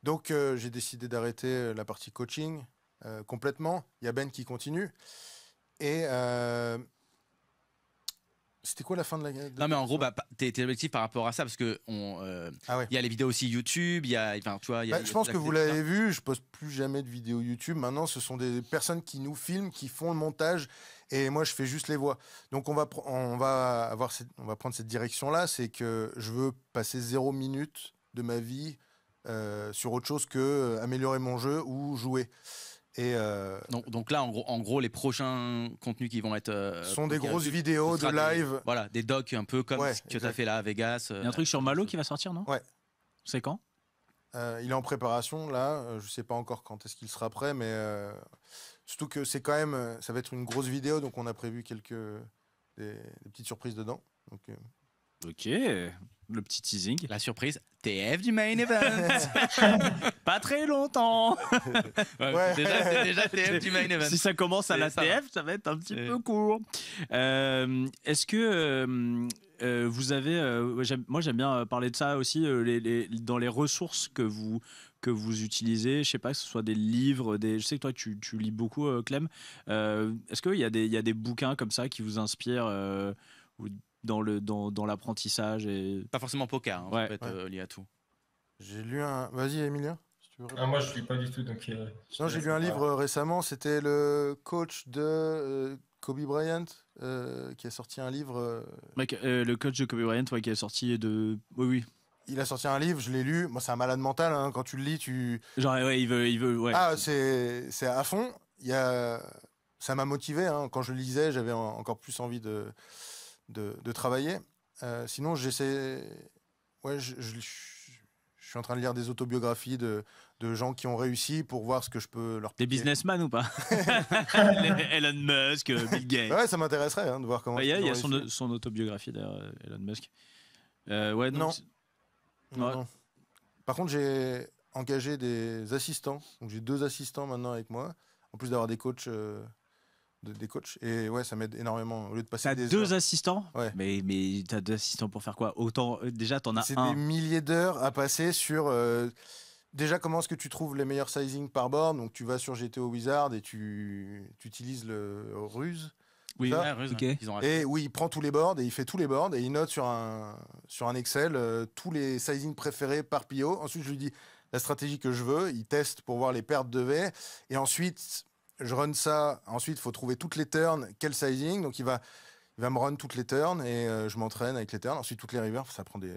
Donc j'ai décidé d'arrêter la partie coaching complètement. Il y a Ben qui continue. Et c'était quoi la fin de la... Non mais en gros, tes objectifs par rapport à ça, parce que y a les vidéos aussi YouTube, je pense que vous l'avez vu, je poste plus jamais de vidéos YouTube. Maintenant, ce sont des personnes qui nous filment, qui font le montage, et moi je fais juste les voix. Donc on va prendre cette direction-là, c'est que je veux passer 0 minute de ma vie sur autre chose que améliorer mon jeu ou jouer. Et donc là, en gros, les prochains contenus qui vont être sont des grosses vidéos de live. Voilà, des docs un peu comme ce que tu as fait là à Vegas. Il y a un truc sur Malo qui va sortir, non? Ouais. C'est quand? Il est en préparation, là. Je sais pas encore quand est-ce qu'il sera prêt, mais surtout que c'est quand même... ça va être une grosse vidéo, donc on a prévu des petites surprises dedans. Donc, Ok, le petit teasing. La surprise, TF du main event. Pas très longtemps. Ouais. Déjà TF du main event. Si ça commence à la TF, ça va être un petit peu court. Est-ce que vous avez... moi, j'aime bien parler de ça aussi, dans les ressources que vous utilisez. Je sais pas, que ce soit des livres, je sais que toi, tu lis beaucoup, Clem. Est-ce qu'il y a des bouquins comme ça qui vous inspirent dans l'apprentissage Pas forcément poker, ça peut être lié à tout. J'ai lu un... Vas-y, Emilien, si tu veux. Moi, je lis pas du tout, donc... Non, j'ai lu un livre récemment, c'était le coach de Kobe Bryant qui a sorti un livre... le coach de Kobe Bryant, qui a sorti de... Oui. Il a sorti un livre, je l'ai lu. Moi, c'est un malade mental, hein. Quand tu le lis, tu... Genre, il veut, ouais. Ah, c'est à fond. Ça m'a motivé, hein. Quand je le lisais, j'avais encore plus envie de travailler. Sinon, j'essaie... Ouais, je suis en train de lire des autobiographies de gens qui ont réussi pour voir ce que je peux leur piquer. Des businessmen ou pas? Elon Musk, Bill Gates. Ouais, ça m'intéresserait de voir comment... Il y a son autobiographie d'ailleurs, Elon Musk. Non. Par contre, j'ai engagé des assistants. Donc j'ai 2 assistants maintenant avec moi, en plus d'avoir des coachs... des coachs, et ouais, ça m'aide énormément au lieu de passer t'as des 2 heures. Assistants? Ouais. Mais t'as 2 assistants pour faire quoi? Autant déjà t'en as c'est un. C'est des milliers d'heures à passer sur déjà comment est-ce que tu trouves les meilleurs sizing par board. Donc tu vas sur GTO Wizard et tu utilises le Ruse. Oui, Ruse, okay. Et oui, il prend tous les boards et il fait tous les boards et il note sur un Excel tous les sizing préférés par PO. Ensuite je lui dis la stratégie que je veux. Il teste pour voir les pertes de V. Et ensuite, je run ça. Ensuite, il faut trouver toutes les turns, quel sizing. Donc, il va me run toutes les turns et je m'entraîne avec les turns. Ensuite, toutes les rivers, ça prend des...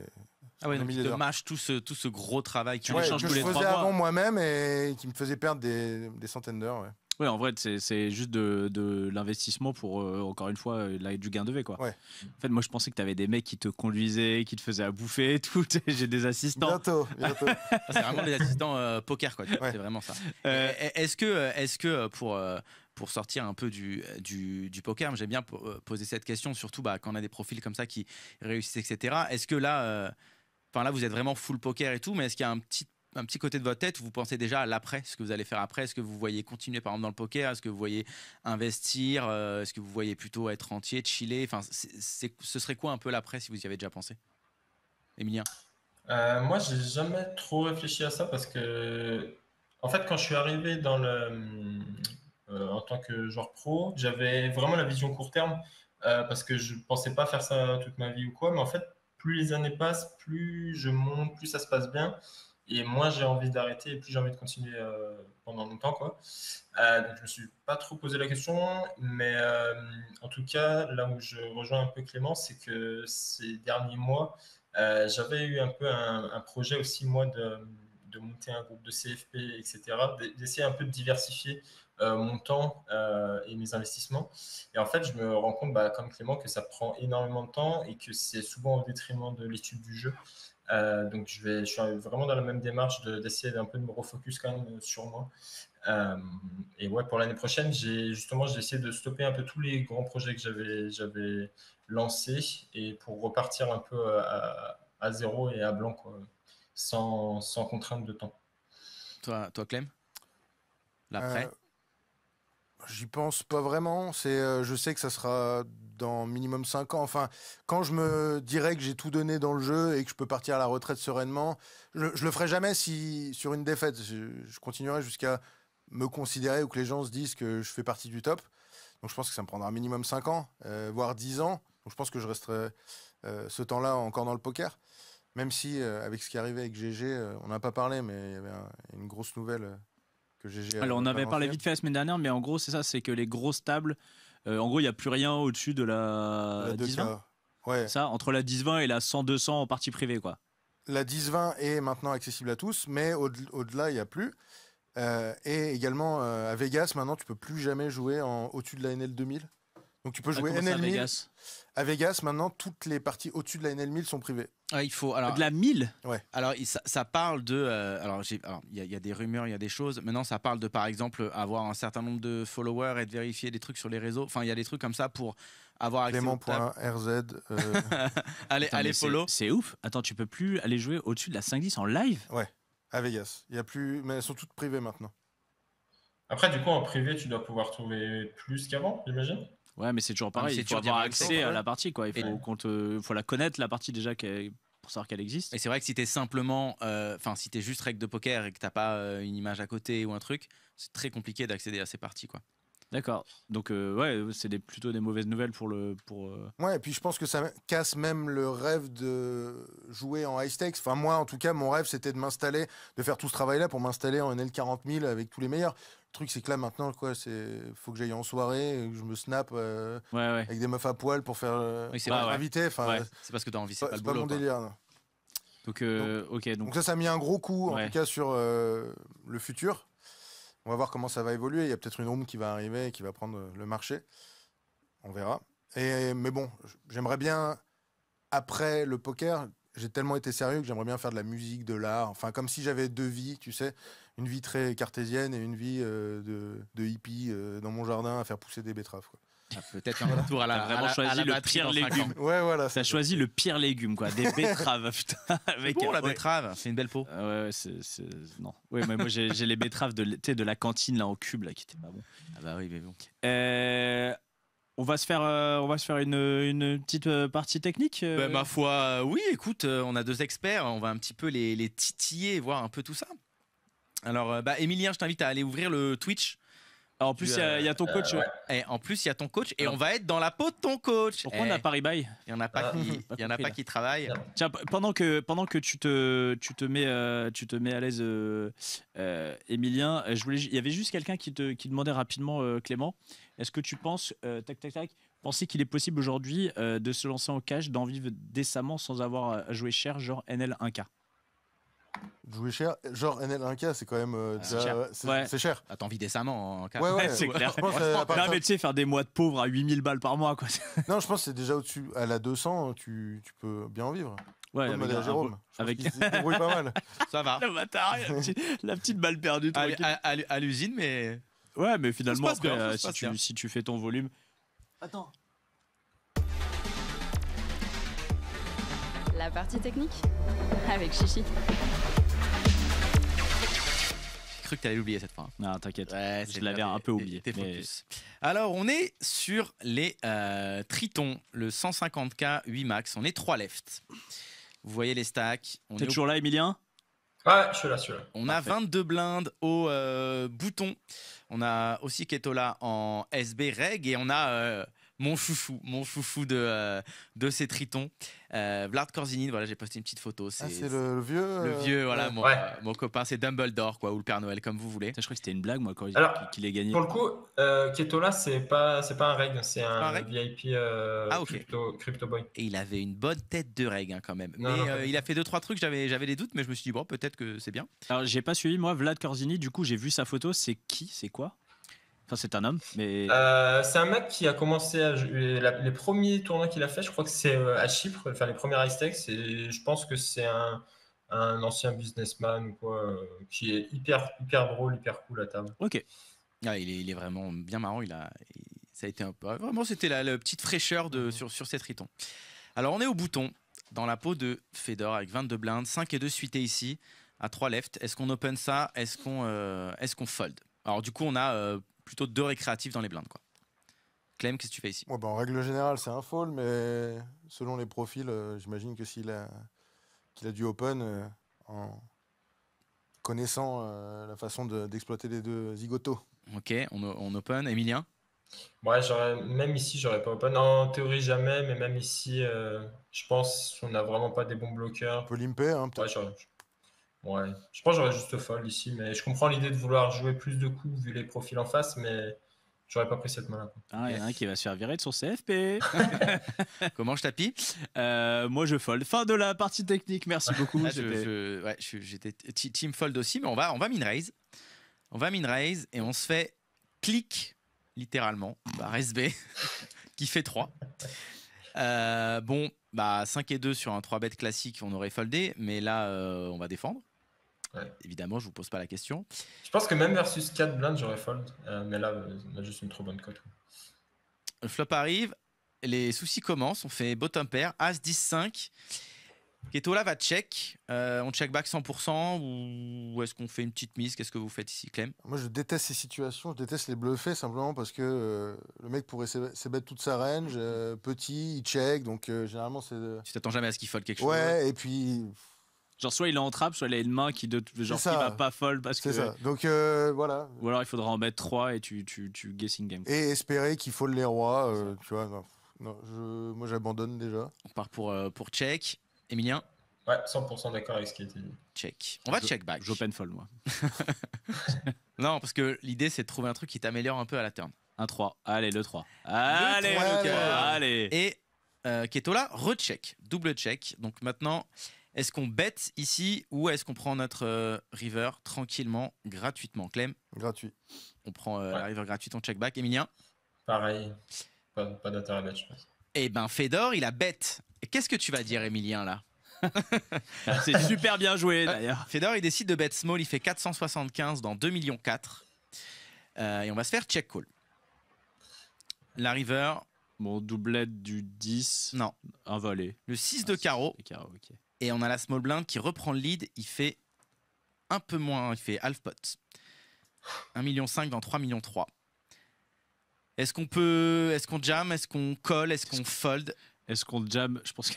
Ah ouais, donc il te mâche tout ce gros travail que je faisais avant moi-même et qui me faisait perdre des centaines d'heures. Ouais. Ouais, en vrai, c'est juste de l'investissement pour, encore une fois, du gain de V, quoi. Ouais. En fait, moi, je pensais que tu avais des mecs qui te conduisaient, qui te faisaient à bouffer et tout. J'ai des assistants. Bientôt. C'est vraiment des assistants poker, quoi. Ouais. C'est vraiment ça. Est-ce que pour sortir un peu du poker, j'aime bien poser cette question, surtout quand on a des profils comme ça qui réussissent, etc. Est-ce que là, là, vous êtes vraiment full poker et tout, mais est-ce qu'il y a un petit côté de votre tête où vous pensez déjà à l'après, ce que vous allez faire après? Est-ce que vous voyez continuer par exemple dans le poker? Est-ce que vous voyez investir? Est-ce que vous voyez plutôt être rentier, chiller? Enfin, ce serait quoi un peu l'après si vous y avez déjà pensé? Emilien? Moi, j'ai jamais trop réfléchi à ça parce que, en fait, quand je suis arrivé en tant que joueur pro, j'avais vraiment la vision court terme parce que je pensais pas faire ça toute ma vie ou quoi, mais en fait, plus les années passent, plus je monte, plus ça se passe bien. Et moins j'ai envie d'arrêter et plus j'ai envie de continuer pendant longtemps, quoi. Donc je me suis pas trop posé la question, mais en tout cas, là où je rejoins un peu Clément, c'est que ces derniers mois, j'avais eu un peu un projet aussi, moi, de monter un groupe de CFP, etc., d'essayer un peu de diversifier mon temps et mes investissements. Et en fait, je me rends compte, comme Clément, que ça prend énormément de temps et que c'est souvent au détriment de l'étude du jeu. Donc je suis vraiment dans la même démarche d'essayer d'un peu de me refocus quand même sur moi. Et ouais, pour l'année prochaine, j'ai essayé de stopper un peu tous les grands projets que j'avais lancés et pour repartir un peu à zéro et à blanc, quoi, sans contrainte de temps. Toi Clem, l'après? J'y pense pas vraiment. Je sais que ça sera dans minimum 5 ans. Enfin, quand je me dirais que j'ai tout donné dans le jeu et que je peux partir à la retraite sereinement, je le ferai jamais si sur une défaite. Je continuerai jusqu'à me considérer ou que les gens se disent que je fais partie du top. Donc je pense que ça me prendra minimum 5 ans, voire 10 ans. Donc je pense que je resterai ce temps-là encore dans le poker. Même si, avec ce qui arrivait avec GG, on n'a pas parlé, mais il y avait une grosse nouvelle... Alors on avait parlé vite fait la semaine dernière, mais en gros c'est ça, c'est que les grosses tables, en gros il n'y a plus rien au-dessus de la 10-20. Ouais. Ça, entre la 10-20 et la 100-200 en partie privée, quoi. La 10-20 est maintenant accessible à tous, mais au-delà il n'y a plus. Et également à Vegas maintenant tu peux plus jamais jouer au-dessus de la NL 2000. Donc tu peux jouer NL 1000. À Vegas maintenant toutes les parties au-dessus de la NL 1000 sont privées. Il faut alors de la 1000. Ouais. Alors ça parle de il y a des rumeurs, il y a des choses. Maintenant ça parle de par exemple avoir un certain nombre de followers et de vérifier des trucs sur les réseaux. Enfin il y a des trucs comme ça pour avoir accès Clément.rz. allez follow. C'est ouf. Attends, tu peux plus aller jouer au-dessus de la 5-10 en live? Ouais. À Vegas. Il y a plus, mais elles sont toutes privées maintenant. Après du coup en privé tu dois pouvoir trouver plus qu'avant, j'imagine. Ouais, mais c'est toujours pareil. Il faut avoir accès à la partie, quoi. Il faut la connaître, la partie déjà, pour savoir qu'elle existe. Et c'est vrai que si t'es simplement, si t'es juste règle de poker et que t'as pas une image à côté ou un truc, c'est très compliqué d'accéder à ces parties, quoi. D'accord. Donc ouais, c'est plutôt des mauvaises nouvelles pour. Ouais, et puis je pense que ça casse même le rêve de jouer en high stakes. Enfin moi, en tout cas, mon rêve c'était de faire tout ce travail-là pour m'installer en NL 40 000 avec tous les meilleurs. Le truc, c'est que là, maintenant, quoi, faut que j'aille en soirée, que je me snap avec des meufs à poil pour faire inviter. Enfin, c'est parce que t'as envie, c'est pas le boulot. C'est pas mon délire. Non. Donc ça a mis un gros coup, en tout cas, sur le futur. On va voir comment ça va évoluer. Il y a peut-être une room qui va arriver et qui va prendre le marché. On verra. Mais bon, j'aimerais bien, après le poker, j'ai tellement été sérieux que j'aimerais bien faire de la musique, de l'art. Enfin, comme si j'avais deux vies, tu sais. Une vie très cartésienne et une vie de hippie dans mon jardin à faire pousser des betteraves, quoi. Peut-être un retour à la vraiment choisi le pire légume. Ouais, voilà. T'as choisi le pire légume, quoi. Des betteraves, putain. C'est bon, la betterave, c'est une belle peau. Ouais, non. Ouais, moi j'ai les betteraves de la cantine là en cube là qui étaient pas bons. Ah bah oui, mais bon. On va se faire une petite partie technique. Ma foi, oui. Écoute, on a deux experts, on va un petit peu les titiller, voir un peu tout ça. Alors, Emilien, je t'invite à aller ouvrir le Twitch. Alors, en plus, il y a ton coach. Ouais. Et en plus, il y a ton coach et on va être dans la peau de ton coach. Pourquoi on a Paris Bail? Il y en a pas qui travaillent. Tiens, pendant que tu te mets à l'aise, Emilien, il y avait juste quelqu'un qui demandait rapidement, Clément, est-ce que tu penses, penser qu'il est possible aujourd'hui de se lancer en cash, d'en vivre décemment sans avoir à jouer cher, genre NL 1K? Jouer cher, genre NL1K, c'est quand même c'est cher. Ah, t'en vis décemment en cas. Ouais, C'est clair. Je pense, Non, mais tu sais, faire des mois de pauvres à 8000 balles par mois, quoi. non, je pense que c'est déjà au-dessus. À la 200, tu peux bien en vivre. Ouais, Comme avec Jérôme. avec Il se débrouille pas mal. Ça va. le bâtard, la petite balle perdue. À l'usine, mais. Ouais, mais finalement, Ça se passe bien, après, ça se passe bien. si tu fais ton volume. Attends. La partie technique avec Chichi. J'ai cru que t'allais l'oublier cette fois. Non, t'inquiète. Ouais, je l'avais un peu oublié. T'es mais- focus. Alors, on est sur les Tritons, le 150K 8 max. On est 3 left. Vous voyez les stacks. T'es toujours là, Emilien? Ouais, je suis là. On a 22 blindes au bouton. On a aussi Ketola en SB reg et on a mon chouchou de ces Tritons. Vlad Korzinine, voilà, j'ai posté une petite photo. C'est le vieux. Le vieux, voilà, ouais. mon copain, c'est Dumbledore, quoi, ou le Père Noël, comme vous voulez. Je crois que c'était une blague, moi, quand Alors, qu'il ait gagné. Pour le coup, Ketola, c'est pas un reg, c'est un reg VIP ok. Crypto Boy. Et il avait une bonne tête de reg, hein, quand même. Non, mais non, il a fait 2-3 trucs, j'avais des doutes, mais je me suis dit, bon, peut-être que c'est bien. Alors, j'ai pas suivi, moi, Vlad Korzini, du coup, j'ai vu sa photo. C'est qui? C'est quoi? Enfin, c'est un homme, mais. C'est un mec qui a commencé à jouer les premiers tournois qu'il a fait, je crois que c'est à Chypre, enfin les premiers Ice et je pense que c'est un ancien businessman ou quoi, qui est hyper drôle, hyper cool à table. Ok. Ah, il est vraiment bien marrant. Ça a été un peu. Vraiment, c'était la petite fraîcheur sur ces Tritons. Alors, on est au bouton, dans la peau de Fedor, avec 22 blindes, 5 et 2 suités ici, à 3 left. Est-ce qu'on open ça? Est-ce qu'on fold? Alors, du coup, on a plutôt 2 récréatifs dans les blindes, quoi. Clem, qu'est-ce que tu fais ici? Ouais, en règle générale, c'est un fold, mais selon les profils, j'imagine que qu'il a du open en connaissant la façon d'exploiter les deux zigotos. Ok, on open. Emilien? Ouais, même ici, j'aurais pas open. En théorie, jamais, mais même ici, je pense qu'on n'a vraiment pas des bons bloqueurs. On peut limper, hein, Ouais, peut-être. je pense que j'aurais juste fold ici, mais je comprends l'idée de vouloir jouer plus de coups vu les profils en face, mais j'aurais pas pris cette main-là. Ah, il y en a un qui va se faire virer de son CFP. Comment je tapis? Moi, je fold. Fin de la partie technique. Merci beaucoup. Ah, j'étais team fold aussi, mais on va min raise. On va min raise et on se fait clic, littéralement, par SB, qui fait 3. Bon, 5 et 2 sur un 3 bet classique, on aurait foldé, mais là, on va défendre. Ouais. Évidemment, je vous pose pas la question. Je pense que même versus 4 blindes, j'aurais fold, mais là, on a juste une trop bonne cote. Le flop arrive, les soucis commencent, on fait bottom pair, As 10 5. Ketola va check, on check back 100% ou est-ce qu'on fait une petite mise? Qu'est-ce que vous faites ici, Clem? Moi, je déteste ces situations, je déteste les bluffés simplement parce que le mec pourrait s'ébet toute sa range, petit, il check, donc généralement c'est. Tu t'attends jamais à ce qu'il fold quelque chose? Ouais, et puis. Genre, soit il est en trap, soit il a une main qui va pas fold parce que. C'est ça. Donc voilà. Ou alors il faudra en mettre 3 et tu guessing game. Et espérer qu'il fold les rois, tu vois. Moi, j'abandonne déjà. On part pour check. Emilien? Ouais, 100% d'accord avec ce qui a été dit. Check. On va check back. J'open fold, moi. Non, parce que l'idée, c'est de trouver un truc qui t'améliore un peu à la turn. Un 3. Allez, le 3. Allez, le 3. Allez. Et Ketola, recheck. Double check. Donc maintenant, est-ce qu'on bet ici ou est-ce qu'on prend notre river tranquillement, gratuitement? Clem? Gratuit. On prend la river gratuite, on check back. Emilien? Pareil. Pas d'intérêt à bet, je pense. Eh ben, Fedor, il a bet. Et qu'est-ce que tu vas dire, Emilien, là? C'est super bien joué, d'ailleurs. Fedor, il décide de bet small, il fait 475 dans 2,4 millions. Et on va se faire check call. La river. Bon, doublette du 10. Non. Un volet. Le 6 de carreau. Ok. Et on a la small blind qui reprend le lead. Il fait un peu moins, il fait half pot. 1,5 million dans 3,3 millions. Est-ce qu'on jam? Est-ce qu'on call? Est-ce qu'on fold? Est-ce qu'on jam? Je pense que.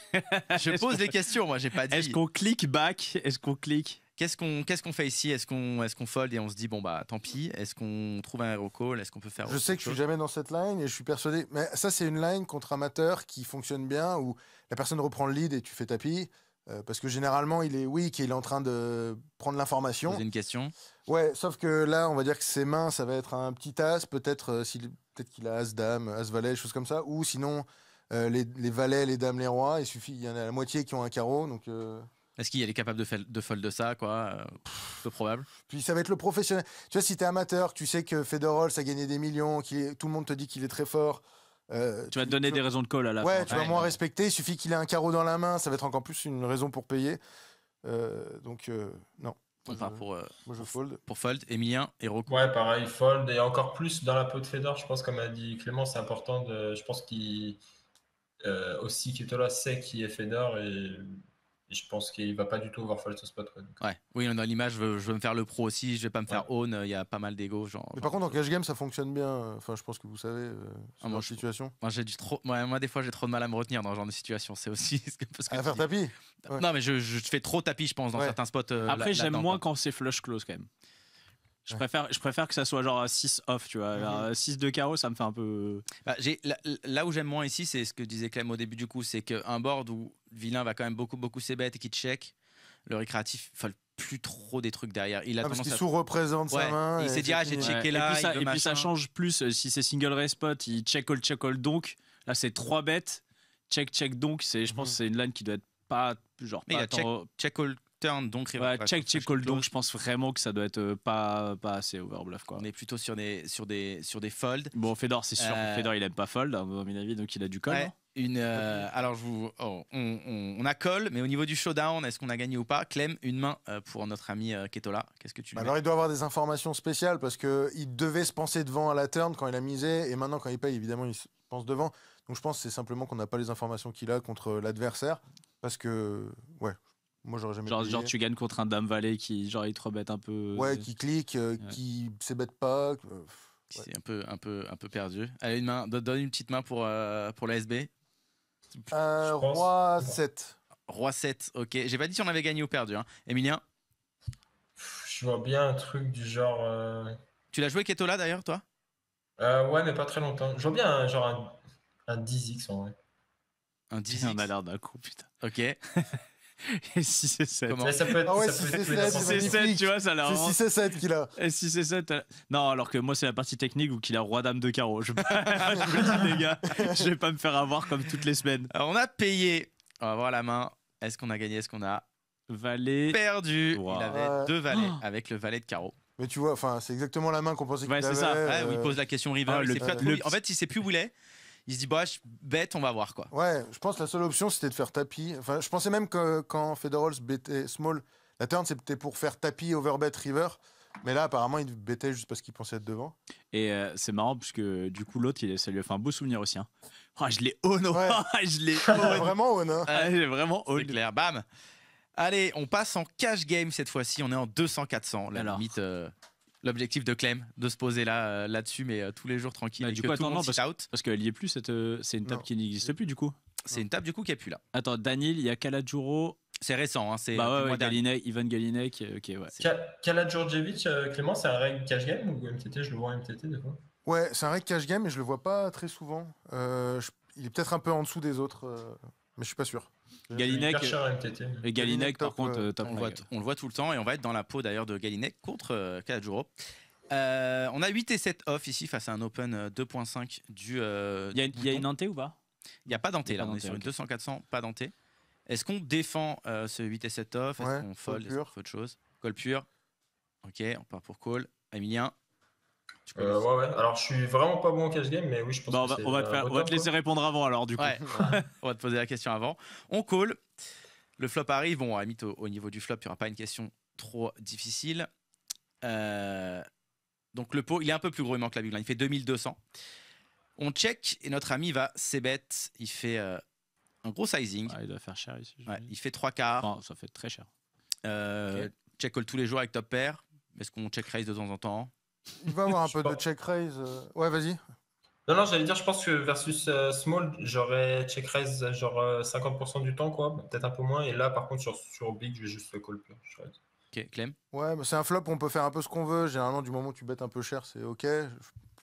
Je pose des questions, moi, j'ai pas dit. Est-ce qu'on clique back? Est-ce qu'on clique? Qu'est-ce qu'on fait ici? Est-ce qu'on fold et on se dit bon bah tant pis? Est-ce qu'on trouve un hero call? Est-ce qu'on peut faire? Je sais que je suis jamais dans cette line et je suis persuadé. Mais ça, c'est une line contre amateur qui fonctionne bien où la personne reprend le lead et tu fais tapis. Parce que généralement, il est weak et il est en train de prendre l'information. Poser une question. Ouais, sauf que là, on va dire que ses mains, ça va être un petit as. Peut-être qu'il a as-dame, as-valet, choses comme ça. Ou sinon, les valets, les dames, les rois. Il y en a la moitié qui ont un carreau. Donc. Est-ce qu'il est capable de fold de ça, quoi? Peu probable. Puis ça va être le professionnel. Tu vois, si t'es amateur, tu sais que Federer, ça a gagné des millions, tout le monde te dit qu'il est très fort. Tu vas te donner des raisons de call à la fin. Ouais, tu vas moins respecter. Il suffit qu'il ait un carreau dans la main, ça va être encore plus une raison pour payer. Non. Enfin, moi, je fold. Pour fold, Emilien, hero call. Ouais, pareil, fold. Et encore plus dans la peau de Federer, je pense, comme a dit Clément, c'est important. Je pense qu'il aussi Ketola sait qui est Federer et je pense qu'il va pas du tout overfold ce spot. Quoi. Ouais. Oui, on a l'image, je veux me faire le pro aussi, je vais pas me faire own, il y a pas mal d'ego. Mais par contre, en cash game, ça fonctionne bien. Enfin, je pense que vous savez, sur moi, situation. Moi, des fois, j'ai trop de mal à me retenir dans ce genre de situation. C'est aussi. Parce que à faire tapis ouais. Non, mais je fais trop tapis, je pense, dans certains spots. Après, j'aime moins quand c'est flush close quand même. Je préfère que ça soit genre à 6 off, tu vois. 6 de carreau, ça me fait un peu. Là où j'aime moins ici, c'est ce que disait Clem au début du coup, c'est qu'un board où le vilain va quand même beaucoup ses bêtes et qui check, le récréatif fold plus trop des trucs derrière. Il a parce qu'il sous-représente sa main. Il s'est dit, j'ai checké là. Et puis ça change plus. Si c'est single raise spot, il check all donc. Là, c'est 3 bêtes. Check donc. Je pense que c'est une line qui doit être pas. Genre, mais il y a check all. Turn, donc check call donc je pense vraiment que ça doit être pas assez overbluff quoi. On est plutôt sur des folds. Bon, Fedor c'est sûr, Fedor il aime pas fold à mon avis, donc il a du call. Ouais, alors on a call, mais au niveau du showdown, est-ce qu'on a gagné ou pas? Clem, une main pour notre ami Ketola. Qu'est-ce que tu lui mets? Alors il doit avoir des informations spéciales parce que il devait se penser devant à la turn quand il a misé et maintenant quand il paye évidemment il se pense devant. Donc je pense que c'est simplement qu'on n'a pas les informations qu'il a contre l'adversaire parce que ouais. Moi, j'aurais jamais genre tu gagnes contre un dame valet qui genre il te rebête un peu. Ouais, qui clique, qui s'ébête pas. C'est un peu perdu. Allez, une main, donne une petite main pour la SB. Roi 7. Roi 7, ok. J'ai pas dit si on avait gagné ou perdu. Hein. Emilien? Je vois bien un truc du genre. Tu l'as joué Ketola d'ailleurs, toi? Ouais, mais pas très longtemps. Je vois bien un 10x en vrai. Un 10x? On a l'air d'un coup, putain. Ok. Et 6 et 7. Mais ça peut être. 6 et 7, tu vois, ça a l'air. C'est 6 et 7 qu'il a. Et 6 et 7. Non, alors que moi, c'est la partie technique où qu'il a roi dame de carreau. Je vous le dis, les gars, je vais pas me faire avoir comme toutes les semaines. Alors, on a payé. On va voir la main. Est-ce qu'on a gagné? Est-ce qu'on a valet perdu? Wow. Il avait 2 valets avec le valet de carreau. Mais tu vois, c'est exactement la main qu'on pensait qu'il avait. C'est ça. Où il pose la question river. En fait, il sait plus où il est. Il se dit, bah, bête, on va voir quoi. Ouais, je pense que la seule option c'était de faire tapis. Enfin, je pensais même que quand Federer bêtait small, la turn c'était pour faire tapis, overbet, river. Mais là, apparemment, il bêtait juste parce qu'il pensait être devant. Et c'est marrant parce que du coup, l'autre, ça lui a fait un beau souvenir aussi. Hein. Oh, je l'ai own. Ouais. Je l'ai own. Vraiment own. Hein. J'ai vraiment own. C'est clair. Bam. Allez, on passe en cash game cette fois-ci. On est en 200-400. La limite. L'objectif de Clem de se poser là-dessus, mais tous les jours tranquille. Du coup, attends, parce qu'elle y est plus, c'est une table qui n'existe plus du coup. C'est une table du coup qui n'est plus là. Attends, Daniel, il y a Kalajuro. C'est récent, hein, c'est Ivan Galinek. Ok, ouais. Kala-Djordjevic, Clément, c'est un règle cash game ou MTT? Je le vois en MTT des fois. Ouais, c'est un règle cash game, mais je le vois pas très souvent. Il est peut-être un peu en dessous des autres, mais je suis pas sûr. Galinek et Galinek par contre on le voit tout le temps et on va être dans la peau d'ailleurs de Galinek contre Kalajuro. On a 8 et 7 off ici face à un open 2.5 du il y a une ante ou pas? Il n'y a pas d'anté là, on est sur une 200-400, pas d'anté. Est-ce qu'on défend ce 8 et 7 off? Est-ce qu'on fold? Est-ce qu'on fait autre chose? Call pur. Ok, on part pour call. Emilien? Ouais. Alors, je suis vraiment pas bon en cash game, mais oui, je pense que on va te laisser répondre avant alors du coup. Ouais, on va te poser la question avant. On call. Le flop arrive. Bon, à la limite, au niveau du flop, il n'y aura pas une question trop difficile. Donc le pot, il est un peu plus gros, il manque la big line. Il fait 2200. On check et notre ami va c-bet. Il fait un gros sizing. Il doit faire cher ici. Il fait 3 quarts. Enfin, ça fait très cher. Check call tous les jours avec top pair. Est-ce qu'on check raise de temps en temps? Il va avoir un peu de check raise. Ouais, vas-y. Non, j'allais dire, je pense que versus small, j'aurais check raise genre 50% du temps, quoi. Peut-être un peu moins. Et là, par contre, sur big, je vais juste le call pur. Ok, Ok, Clem. Ouais, mais c'est un flop, on peut faire un peu ce qu'on veut. Généralement, du moment où tu bêtes un peu cher, c'est ok. Je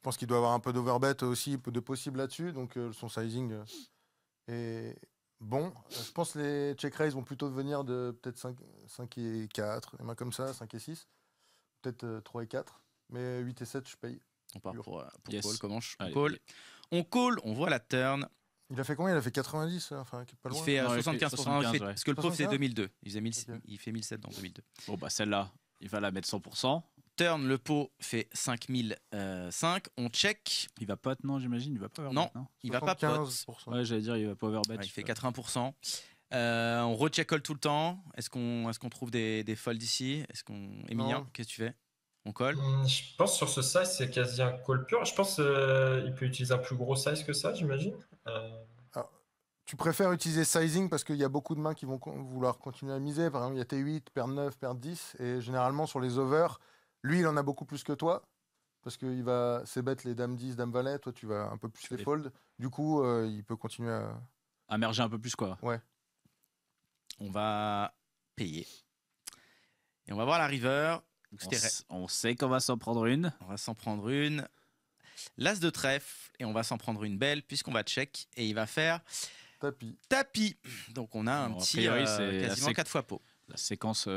pense qu'il doit avoir un peu d'overbet aussi, peu de possible là-dessus. Donc son sizing est bon. Je pense que les check raise vont plutôt venir de peut-être 5 et 4, des mains comme ça, 5 et 6. Peut-être 3 et 4. Mais 8 et 7, je paye. On part pour Yes. call. Comment je Allez, call. allez. On call, on voit la turn. Il a fait combien? Il a fait 90, enfin, pas Il loin. fait Non, il fait 75%. 75, ouais. Parce que le pauvre, c'est 75. 2002. Il Ok. fait 1007 dans 2002. Bon, bah celle-là, il va la mettre 100%. Turn, le pot fait 5005. On check. Il va pot, non, j'imagine. Il va pas overbet, Non. non Il va pas pot. 75%. Ouais, j'allais dire, il va pas overbet. Ouais, il fait 80%. On recheck call tout le temps. Est-ce qu'on trouve des folds ici? Emilien, Non. qu'est-ce que tu fais? On call? Je pense sur ce size, c'est quasi un call pur. Je pense qu'il peut utiliser un plus gros size que ça, j'imagine. Tu préfères utiliser sizing parce qu'il y a beaucoup de mains qui vont vouloir continuer à miser. Par exemple, il y a T8, paire 9, paire 10. Et généralement, sur les overs, lui, il en a beaucoup plus que toi. Parce qu'il va c'est-bet les dames 10, dames valet. Toi, tu vas un peu plus les fold. Du coup, il peut continuer à merger un peu plus, quoi. Ouais. On va payer. Et on va voir la river. On sait qu'on va s'en prendre une. On va s'en prendre une. L'as de trèfle. Et on va s'en prendre une belle puisqu'on va check. Et il va faire tapis. Donc on a un petit priori, c'est quasiment 4 fois pot. La séquence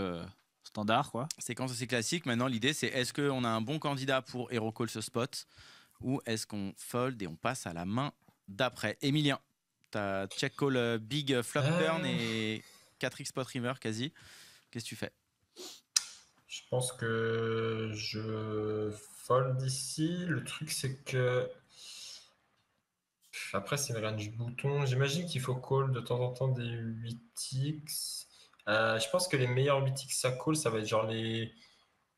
standard, quoi. Séquence assez classique. Maintenant, l'idée, c'est est-ce qu'on a un bon candidat pour hero call ce spot ou est-ce qu'on fold et on passe à la main d'après? Emilien, t'as check call big flop turn et 4x spot river quasi. Qu'est-ce que tu fais? Je pense que je fold ici. Le truc, c'est que. Après, c'est une range bouton. J'imagine qu'il faut call de temps en temps des 8x. Je pense que les meilleurs 8x à call, ça va être genre les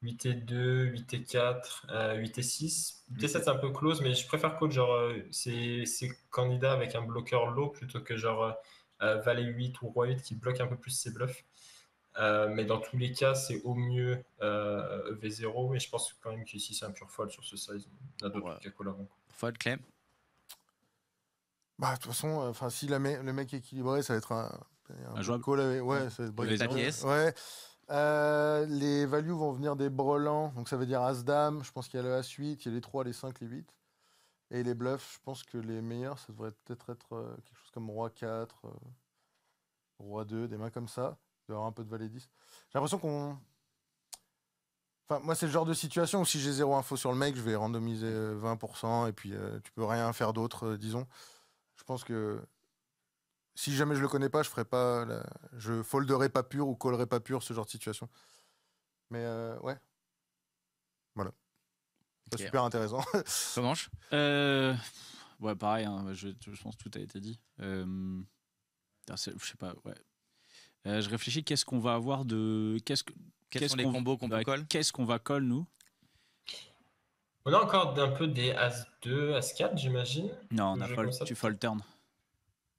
8 et 2, 8 et 4, 8 et 6. 8 et 7, c'est un peu close, mais je préfère call genre ces candidats avec un bloqueur low plutôt que genre valet 8 ou roi 8 qui bloquent un peu plus ses bluffs. Mais dans tous les cas, c'est au mieux V0. Et je pense quand même qu'ici, c'est un pur fold sur ce size. On a d'autres trucs à call avant. Fold, Clem? Bah, de toute façon, si le mec est équilibré, ça va être un jouable. call. Ouais, ça va être Les pièces. Ouais. Les values vont venir des brelans, donc ça veut dire As-Dame. Je pense qu'il y a le As-8, il y a les 3, les 5, les 8. Et les bluffs, je pense que les meilleurs, ça devrait peut-être être quelque chose comme Roi 4, Roi 2, des mains comme ça. Il doit y avoir un peu de Valet 10. J'ai l'impression qu'on. Enfin, moi, c'est le genre de situation où si j'ai 0 info sur le mec, je vais randomiser 20% et puis tu peux rien faire d'autre, disons. Je pense que si jamais je le connais pas, je folderai pas pur ou collerai pas pur ce genre de situation. Mais ouais. Voilà. Pas Okay. super intéressant. Comment ouais, pareil, hein, je pense que tout a été dit. Je sais pas, ouais. Je réfléchis, qu'est-ce qu'on va avoir de. Quels sont les combos qu'on peut call? Qu'est-ce qu'on va call, nous? On a encore un peu des As-2, As-4, j'imagine. Non, on a fold, tu fold turn.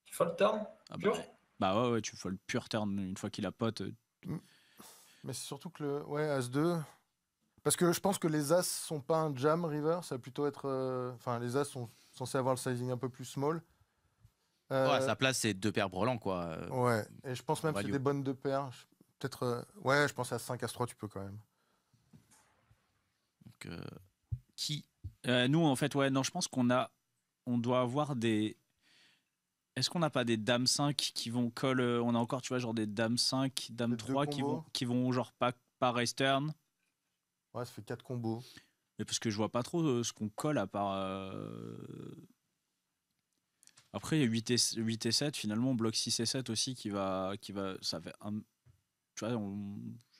Tu fold turn? Pur? Bah ouais, tu fold pur turn une fois qu'il a pote. Mais c'est surtout que As-2. Parce que je pense que les As sont pas un jam river, ça va plutôt être. Enfin, les As sont censés avoir le sizing un peu plus small. Ouais, à sa place, c'est 2 paires brelans, quoi. Ouais, et je pense même que c'est des bonnes 2 paires. Peut-être. Ouais, je pense à 5 As-3, tu peux quand même. Donc, qui nous, en fait, ouais, non, je pense on doit avoir des. Est-ce qu'on n'a pas des dames 5 qui vont call on a encore, tu vois, genre des dames 5, dames 3 qui vont genre pas raise turn. Ouais, ça fait 4 combos. Mais parce que je vois pas trop ce qu'on colle à part. Après, il y a 8 et 7, finalement, on bloque 6 et 7 aussi qui va. Ça fait un. Tu vois,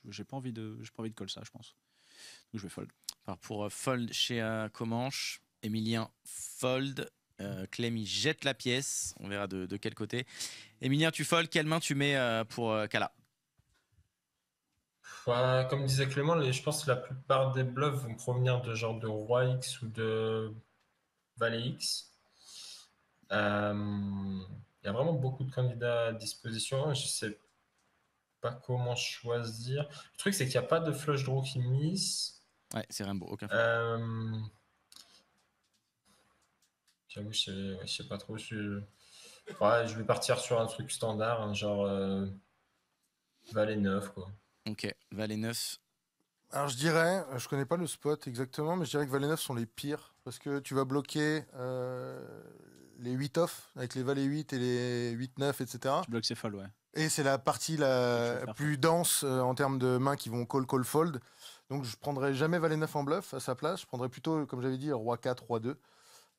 j'ai pas envie de call ça, je pense. Donc je vais fold. Alors pour fold chez Comanche, Emilien fold. Clem il jette la pièce. On verra de quel côté. Emilien, tu fold. Quelle main tu mets pour Kala? Ouais, comme disait Clément, je pense que la plupart des bluffs vont provenir de genre de Roi X ou de Valet X. Il y a vraiment beaucoup de candidats à disposition. Je sais pas comment choisir. Le truc, c'est qu'il n'y a pas de flush draw qui mise. Ouais, c'est Rainbow, aucun J'avoue, je sais pas trop. Je vais partir sur un truc standard, hein, genre Valet 9, quoi. Ok, Valet 9. Alors je dirais, je connais pas le spot exactement, mais je dirais que Valet 9 sont les pires parce que tu vas bloquer les 8 off avec les Valets 8 et les 8-9, etc. Tu bloques ses folds, ouais. Et c'est la partie la plus dense en termes de mains qui vont call, fold. Donc je prendrais jamais Valet 9 en bluff à sa place. Je prendrais plutôt, comme j'avais dit, Roi 4, Roi 2.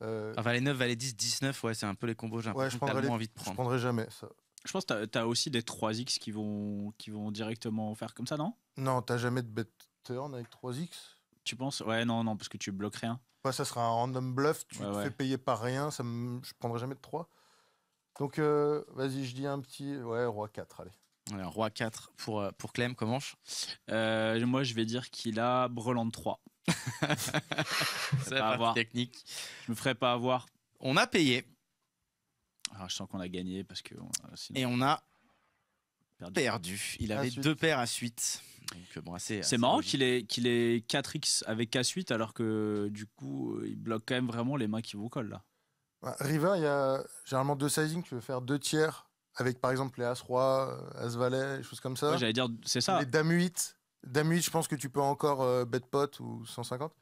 Valet 9, Valet 10, 19, ouais, c'est un peu les combos. J'ai l'impression que t'as moins envie de prendre. Je prendrais jamais ça. Je pense que t'as aussi des 3x qui vont directement faire comme ça, non? Non, t'as jamais de bet turn avec 3x. Tu penses? Ouais, non, parce que tu bloques rien. Ouais, ça sera un random bluff, tu te fais payer par rien, je prendrai jamais de 3. Donc vas-y, je dis un petit Roi 4, allez. Alors, Roi 4 pour Clem, comment moi, je vais dire qu'il a Breland 3. C'est pas technique. Je me ferai pas avoir. On a payé. Alors, je sens qu'on a gagné parce que sinon... Et on a perdu. Il avait 2 paires à suite. Donc, bon, c'est marrant qu'il ait 4x avec K8 alors que du coup il bloque quand même vraiment les mains qui vous collent là. River, il y a généralement 2 sizing, tu veux faire 2 tiers avec par exemple les As-Roi, As-Valet, des choses comme ça. Ouais, j'allais dire, c'est ça. Les Dame 8, je pense que tu peux encore bet pot ou 150.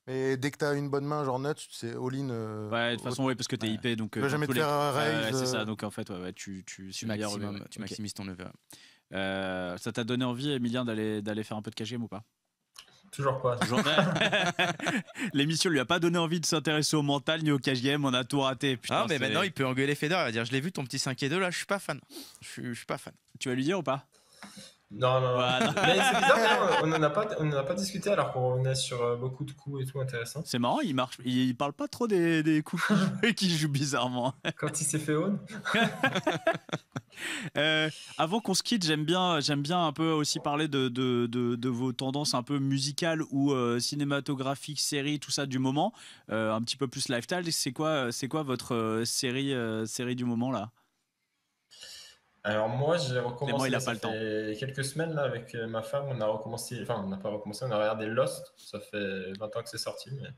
Mais dès que tu as une bonne main, genre nuts, c'est all-in. Ouais, de toute façon, oui, parce que tu es IP. Donc, tu vas jamais te faire un raise. c'est ça, donc en fait, tu maximises ton lever. Ça t'a donné envie, Emilien, d'aller faire un peu de cash game ou pas? Toujours pas. L'émission lui a pas donné envie de s'intéresser au mental ni au cash game, on a tout raté. Putain, mais maintenant il peut engueuler Federer, il va dire je l'ai vu ton petit 5 et 2 là, je suis pas fan. Je suis pas fan. Tu vas lui dire ou pas? Non. Mais c'est bizarre, on n'en a pas discuté alors qu'on revenait sur beaucoup de coups et tout intéressant. C'est marrant, il parle pas trop des coups qu'il joue bizarrement. Quand il s'est fait own. Avant qu'on se quitte, j'aime bien un peu aussi parler de vos tendances un peu musicales ou cinématographiques, séries, tout ça du moment. Un petit peu plus lifestyle. C'est quoi votre série du moment là? Alors moi j'ai recommencé il a pas le temps. Quelques semaines là avec ma femme, on a recommencé, enfin on n'a pas recommencé, on a regardé Lost, ça fait 20 ans que c'est sorti mais...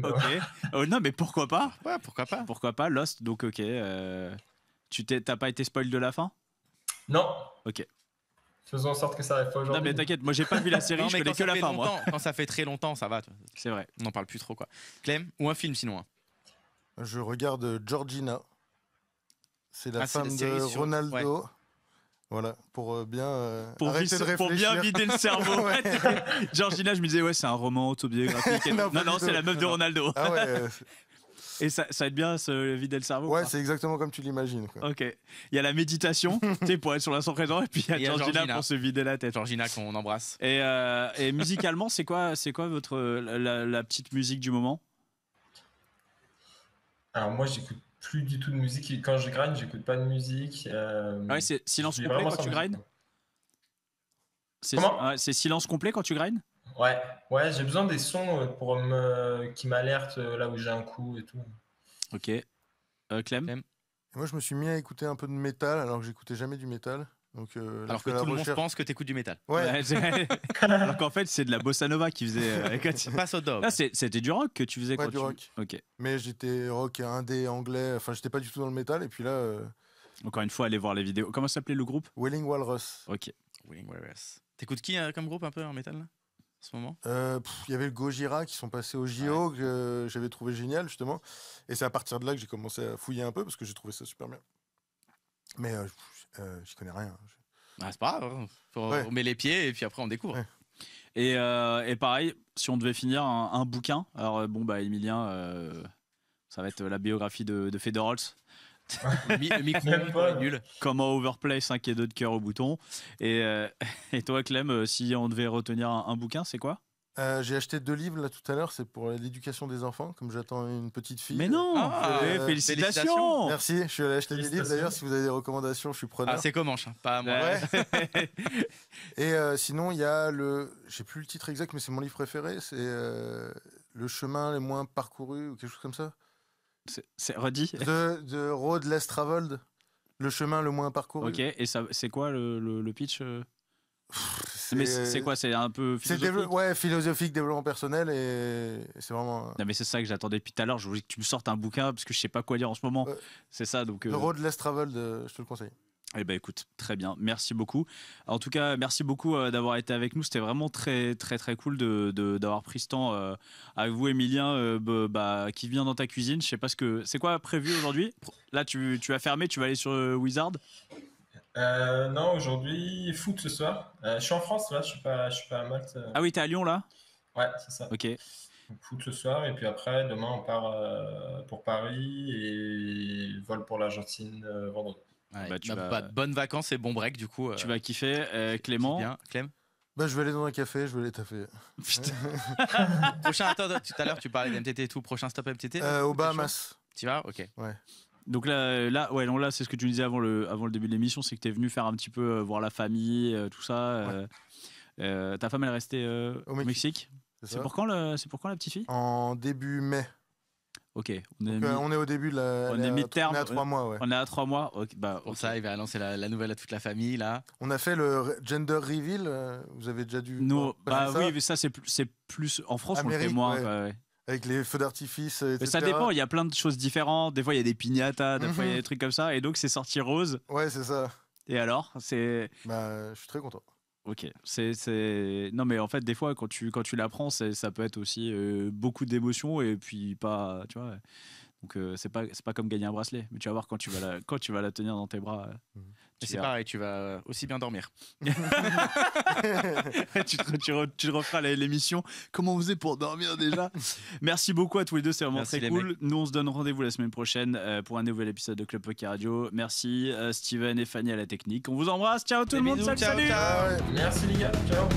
Ok. Non mais pourquoi pas? Ouais, pourquoi pas? Pourquoi pas Lost, donc ok. T'as pas été spoil de la fin? Non. Ok. Faisons en sorte que ça arrive pas aujourd'hui. Non mais t'inquiète, moi j'ai pas vu la série, je connais que la fin moi. Quand ça fait très longtemps, ça va. C'est vrai. On n'en parle plus trop quoi. Clem, ou un film sinon? Je regarde Georgina. C'est la femme de Ronaldo. Ouais. Voilà, pour bien arrêter de réfléchir. Pour bien vider le cerveau. Georgina, je me disais, c'est un roman autobiographique. non, c'est la meuf de Ronaldo. Ah ouais. Et ça aide bien se vider le cerveau? Ouais, c'est exactement comme tu l'imagines. Ok. Il y a la méditation, pour être sur l'instant présent, et puis il y a Georgina pour se vider la tête. Georgina qu'on embrasse. Et musicalement, c'est quoi la petite musique du moment? Alors moi, j'écoute plus du tout de musique. Quand je grind, j'écoute pas de musique. Ouais, c'est silence complet quand tu grind? C'est silence complet quand tu grind? Ouais, j'ai besoin des sons qui m'alertent là où j'ai un coup et tout. Ok. Clem? Moi, je me suis mis à écouter un peu de métal alors que j'écoutais jamais du métal. Donc, alors que tout le monde pense que tu écoutes du métal. Ouais. Alors qu'en fait, c'est de la bossa nova qui faisait. Pas so dog. C'était du rock que tu faisais quand du rock. Ok. Mais j'étais rock indé, anglais. Enfin, j'étais pas du tout dans le métal. Et puis là. Encore une fois, allez voir les vidéos. Comment s'appelait le groupe? Wailing Walrus. Ok. Wailing Walrus. T'écoutes qui comme groupe un peu en métal là, en ce moment? Il y avait le Gojira qui sont passés au JO que j'avais trouvé génial justement. Et c'est à partir de là que j'ai commencé à fouiller un peu parce que j'ai trouvé ça super bien. Mais j'y connais rien. C'est pas grave, on met les pieds et puis après on découvre. Ouais. Et pareil, si on devait finir un bouquin, alors Emilien, ça va être la biographie de Federer. Le micro est nul. Comment overplay 5 et 2 de cœur au bouton. Et toi Clem, si on devait retenir un bouquin, c'est quoi? J'ai acheté 2 livres là tout à l'heure, c'est pour l'éducation des enfants, comme j'attends une petite fille. Mais non, félicitations. Merci, je suis allé acheter des livres d'ailleurs, si vous avez des recommandations, je suis preneur. C'est Comanche, pas à moi. Ouais. Et sinon, il y a j'ai plus le titre exact, mais c'est mon livre préféré, c'est Le chemin les moins parcouru ou quelque chose comme ça. C'est redit. The Road Less Traveled, le chemin le moins parcouru. Ok, et ça, c'est quoi le pitch? Mais c'est quoi? C'est un peu philosophique? Philosophique, développement personnel, et c'est vraiment... Non mais c'est ça que j'attendais depuis tout à l'heure. Je voulais que tu me sortes un bouquin parce que je sais pas quoi lire en ce moment. C'est ça donc. The Road Less Traveled, je te le conseille. Eh ben écoute, très bien, merci beaucoup. En tout cas, merci beaucoup d'avoir été avec nous. C'était vraiment très très très cool d'avoir pris ce temps avec vous, Emilien, qui vient dans ta cuisine. Je sais pas c'est quoi prévu aujourd'hui. Là, tu vas fermer, tu vas aller sur Wizard. Non, aujourd'hui, foot ce soir. Je suis en France là, je suis pas à Malte. Ah oui, t'es à Lyon là. Ouais, c'est ça. Ok. Donc, foot ce soir et puis après demain on part pour Paris et vol pour l'Argentine vendredi. Ouais, bonnes vacances et bon break du coup. Tu vas kiffer. Clément. Bien. Clem. Bah, je vais aller dans un café, je vais aller taffer. Prochain, attends, tout à l'heure tu parlais d'MTT et tout. Prochain stop MTT Au Bahamas. Tu vas? Ok. Ouais. Donc là, c'est ce que tu nous disais avant le début de l'émission, c'est que tu es venu faire un petit peu voir la famille, tout ça. Ouais. Ta femme, elle est restée au Mexique. C'est pour quand la petite fille? En début mai. Ok. On est au début de la. On est mi-terme. On est à 3 mois, ouais. On est à 3 mois. Okay, Pour ça, il va annoncer la nouvelle à toute la famille là. On a fait le gender reveal. Vous avez déjà dû. Oui, mais ça c'est plus en France. Amérique, on le fait moins. Ouais. Avec les feux d'artifice, etc. Mais ça dépend, il y a plein de choses différentes. Des fois, il y a des piñatas, des fois, il y a des trucs comme ça. Et donc, c'est sorti rose. Ouais, c'est ça. Et alors, je suis très content. Ok. Non, mais en fait, des fois, quand tu l'apprends, ça peut être aussi beaucoup d'émotions et puis pas. Tu vois. Donc, c'est pas comme gagner un bracelet. Mais tu vas voir quand tu vas la tenir dans tes bras. C'est pareil, tu vas aussi bien dormir. tu referas l'émission. Comment on faisait pour dormir déjà? Merci beaucoup à tous les deux, c'est vraiment très cool. Mecs. Nous, on se donne rendez-vous la semaine prochaine pour un nouvel épisode de Club Poker Radio. Merci Steven et Fanny à la technique. On vous embrasse. Ciao tout le monde. Salut. Merci les gars. Ciao.